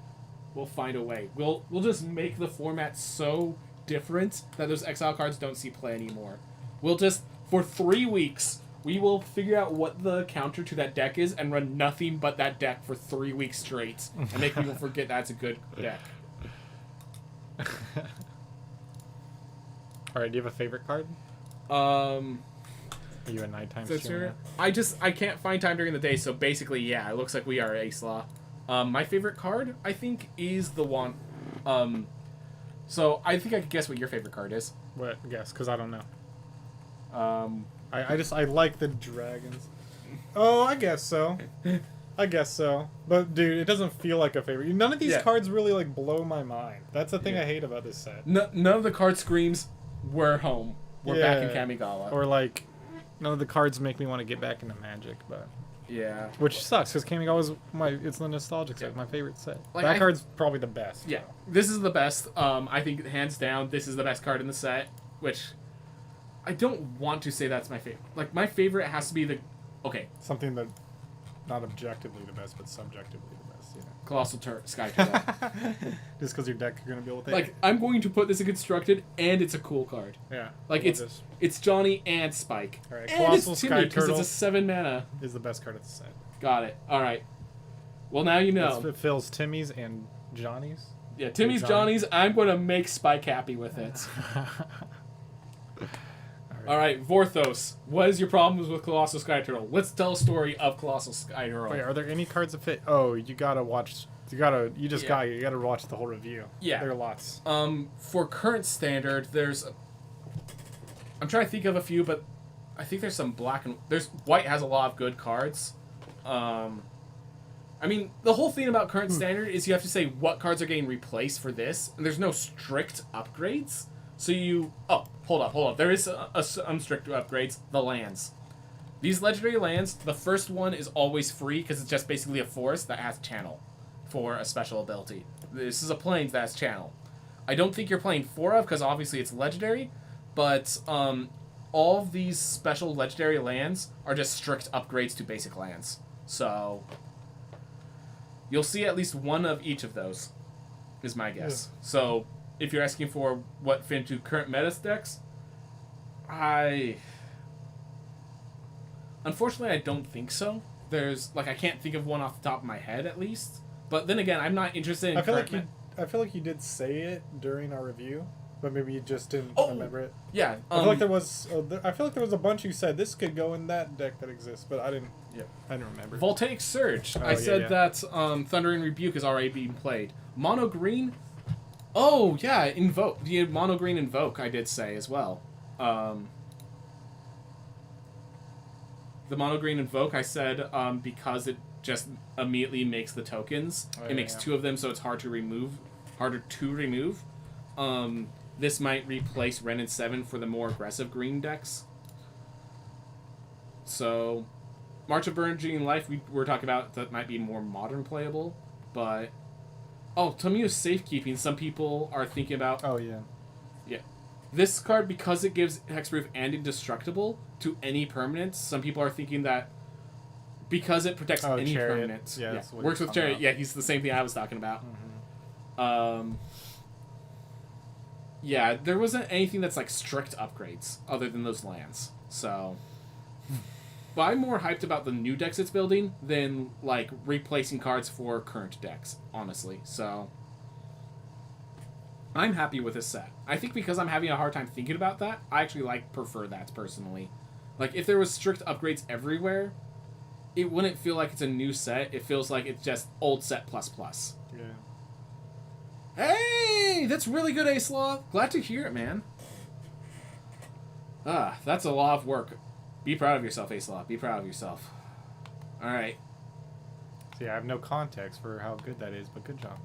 Speaker 2: We'll find a way. We'll just make the format so different that those exile cards don't see play anymore. We'll just, for 3 weeks, we will figure out what the counter to that deck is and run nothing but that deck for 3 weeks straight and make people forget that's a good deck.
Speaker 1: Alright, do you have a favorite card? Are you a nighttime streamer?
Speaker 2: I can't find time during the day, so basically, yeah, it looks like we are Ace Law. My favorite card, I think, is the one. So I think I could guess what your favorite card is.
Speaker 1: What? Guess, because I don't know. I like the dragons. Oh, I guess so. I guess so. But dude, it doesn't feel like a favorite. None of these cards really like blow my mind. That's the thing I hate about this set.
Speaker 2: None of the card screams, "We're home. We're back in Kamigawa."
Speaker 1: Or like, none of the cards make me want to get back into Magic, but
Speaker 2: yeah,
Speaker 1: which sucks because Kamigawa's it's the nostalgic set, my favorite set.
Speaker 2: Like,
Speaker 1: that card's probably the best.
Speaker 2: Yeah, this is the best. I think hands down, this is the best card in the set. Which I don't want to say that's my favorite. Like, my favorite has to be the... Okay.
Speaker 1: Something that... Not objectively the best, but subjectively the best, you know.
Speaker 2: Colossal Sky Turtle.
Speaker 1: Just because your deck you're going to be able to...
Speaker 2: Like, I'm going to put this in Constructed, and it's a cool card.
Speaker 1: Yeah.
Speaker 2: Like, it's Johnny and Spike.
Speaker 1: Alright,
Speaker 2: and
Speaker 1: Colossal
Speaker 2: it's Timmy, because it's a 7 mana.
Speaker 1: Is the best card of the set.
Speaker 2: Got it. Alright. Well, now you know.
Speaker 1: It fills Timmy's and Johnny's.
Speaker 2: Yeah, Timmy's, Johnny's. I'm going to make Spike happy with it. Alright, Vorthos. What is your problems with Colossal Sky Turtle? Let's tell a story of Colossal Sky Turtle.
Speaker 1: Wait, are there any cards that fit? Oh, you gotta watch... You gotta watch the whole review.
Speaker 2: Yeah.
Speaker 1: There are lots.
Speaker 2: For current standard, I'm trying to think of a few, but I think there's some white has a lot of good cards. I mean, the whole thing about current standard is you have to say what cards are getting replaced for this, and there's no strict upgrades. So hold up. There is some strict upgrades. The lands. These legendary lands, the first one is always free because it's just basically a forest that has channel for a special ability. This is a plains that has channel. I don't think you're playing 4 of because obviously it's legendary, but all of these special legendary lands are just strict upgrades to basic lands. So you'll see at least one of each of those, is my guess. Yeah. So if you're asking for what fit into current meta decks, unfortunately, I don't think so. I can't think of one off the top of my head, at least. But then again, I'm not interested in
Speaker 1: I feel like you did say it during our review, but maybe you just didn't remember it.
Speaker 2: Yeah.
Speaker 1: I feel like there was a bunch you said this could go in that deck that exists, but I didn't remember.
Speaker 2: Voltaic Surge. I said that Thundering Rebuke is already being played. Mono Green. Oh, yeah, Invoke. The Mono Green Invoke, I did say as well. The Mono Green Invoke, I said because it just immediately makes the tokens. It makes 2 of them, so it's harder to remove. This might replace Ren and 7 for the more aggressive green decks. So, March of Burgeoning Life, we were talking about that might be more modern playable, but Tomio's Safekeeping, some people are thinking about. Oh yeah. Yeah. This card, because it gives hexproof and indestructible to any permanents, some people are thinking that because it protects any permanents. Yeah. Works with Chariot. Yeah, he's the same thing I was talking about. Mm-hmm. Yeah, there wasn't anything that's like strict upgrades other than those lands. So, but I'm more hyped about the new decks it's building than like replacing cards for current decks, honestly. So, I'm happy with this set. I think because I'm having a hard time thinking about that, I actually prefer that personally. Like if there was strict upgrades everywhere, it wouldn't feel like it's a new set. It feels like it's just old set plus plus. Yeah. Hey, that's really good, Ace Law. Glad to hear it, man. That's a lot of work. Be proud of yourself, Ace Law. Be proud of yourself. All right.
Speaker 1: See, I have no context for how good that is, but good job.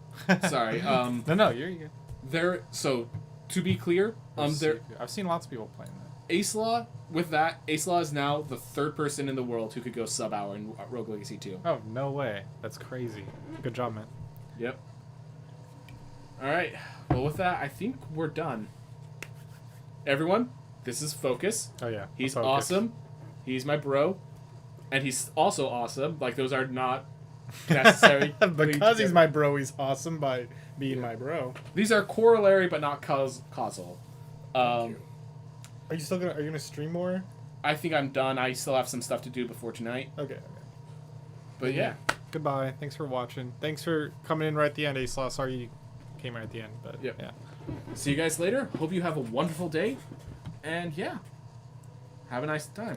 Speaker 2: Sorry.
Speaker 1: No, you're good.
Speaker 2: So, to be clear,
Speaker 1: I've seen lots of people playing that.
Speaker 2: Ace Law, with that, Ace Law is now the 3rd person in the world who could go sub-hour in Rogue Legacy 2.
Speaker 1: Oh, no way. That's crazy. Good job, man.
Speaker 2: Yep. Alright, well with that, I think we're done. Everyone, this is FoeCus.
Speaker 1: Oh yeah.
Speaker 2: He's awesome. He's my bro. And he's also awesome. Like, those are not necessary.
Speaker 1: Because he's my bro, he's awesome by being my bro.
Speaker 2: These are corollary, but not causal.
Speaker 1: Are you gonna stream more?
Speaker 2: I think I'm done. I still have some stuff to do before tonight.
Speaker 1: Okay.
Speaker 2: But yeah.
Speaker 1: Goodbye. Thanks for watching. Thanks for coming in right at the end, Ace Law. Sorry you came right at the end, but yeah.
Speaker 2: See you guys later. Hope you have a wonderful day. And yeah. Have a nice time.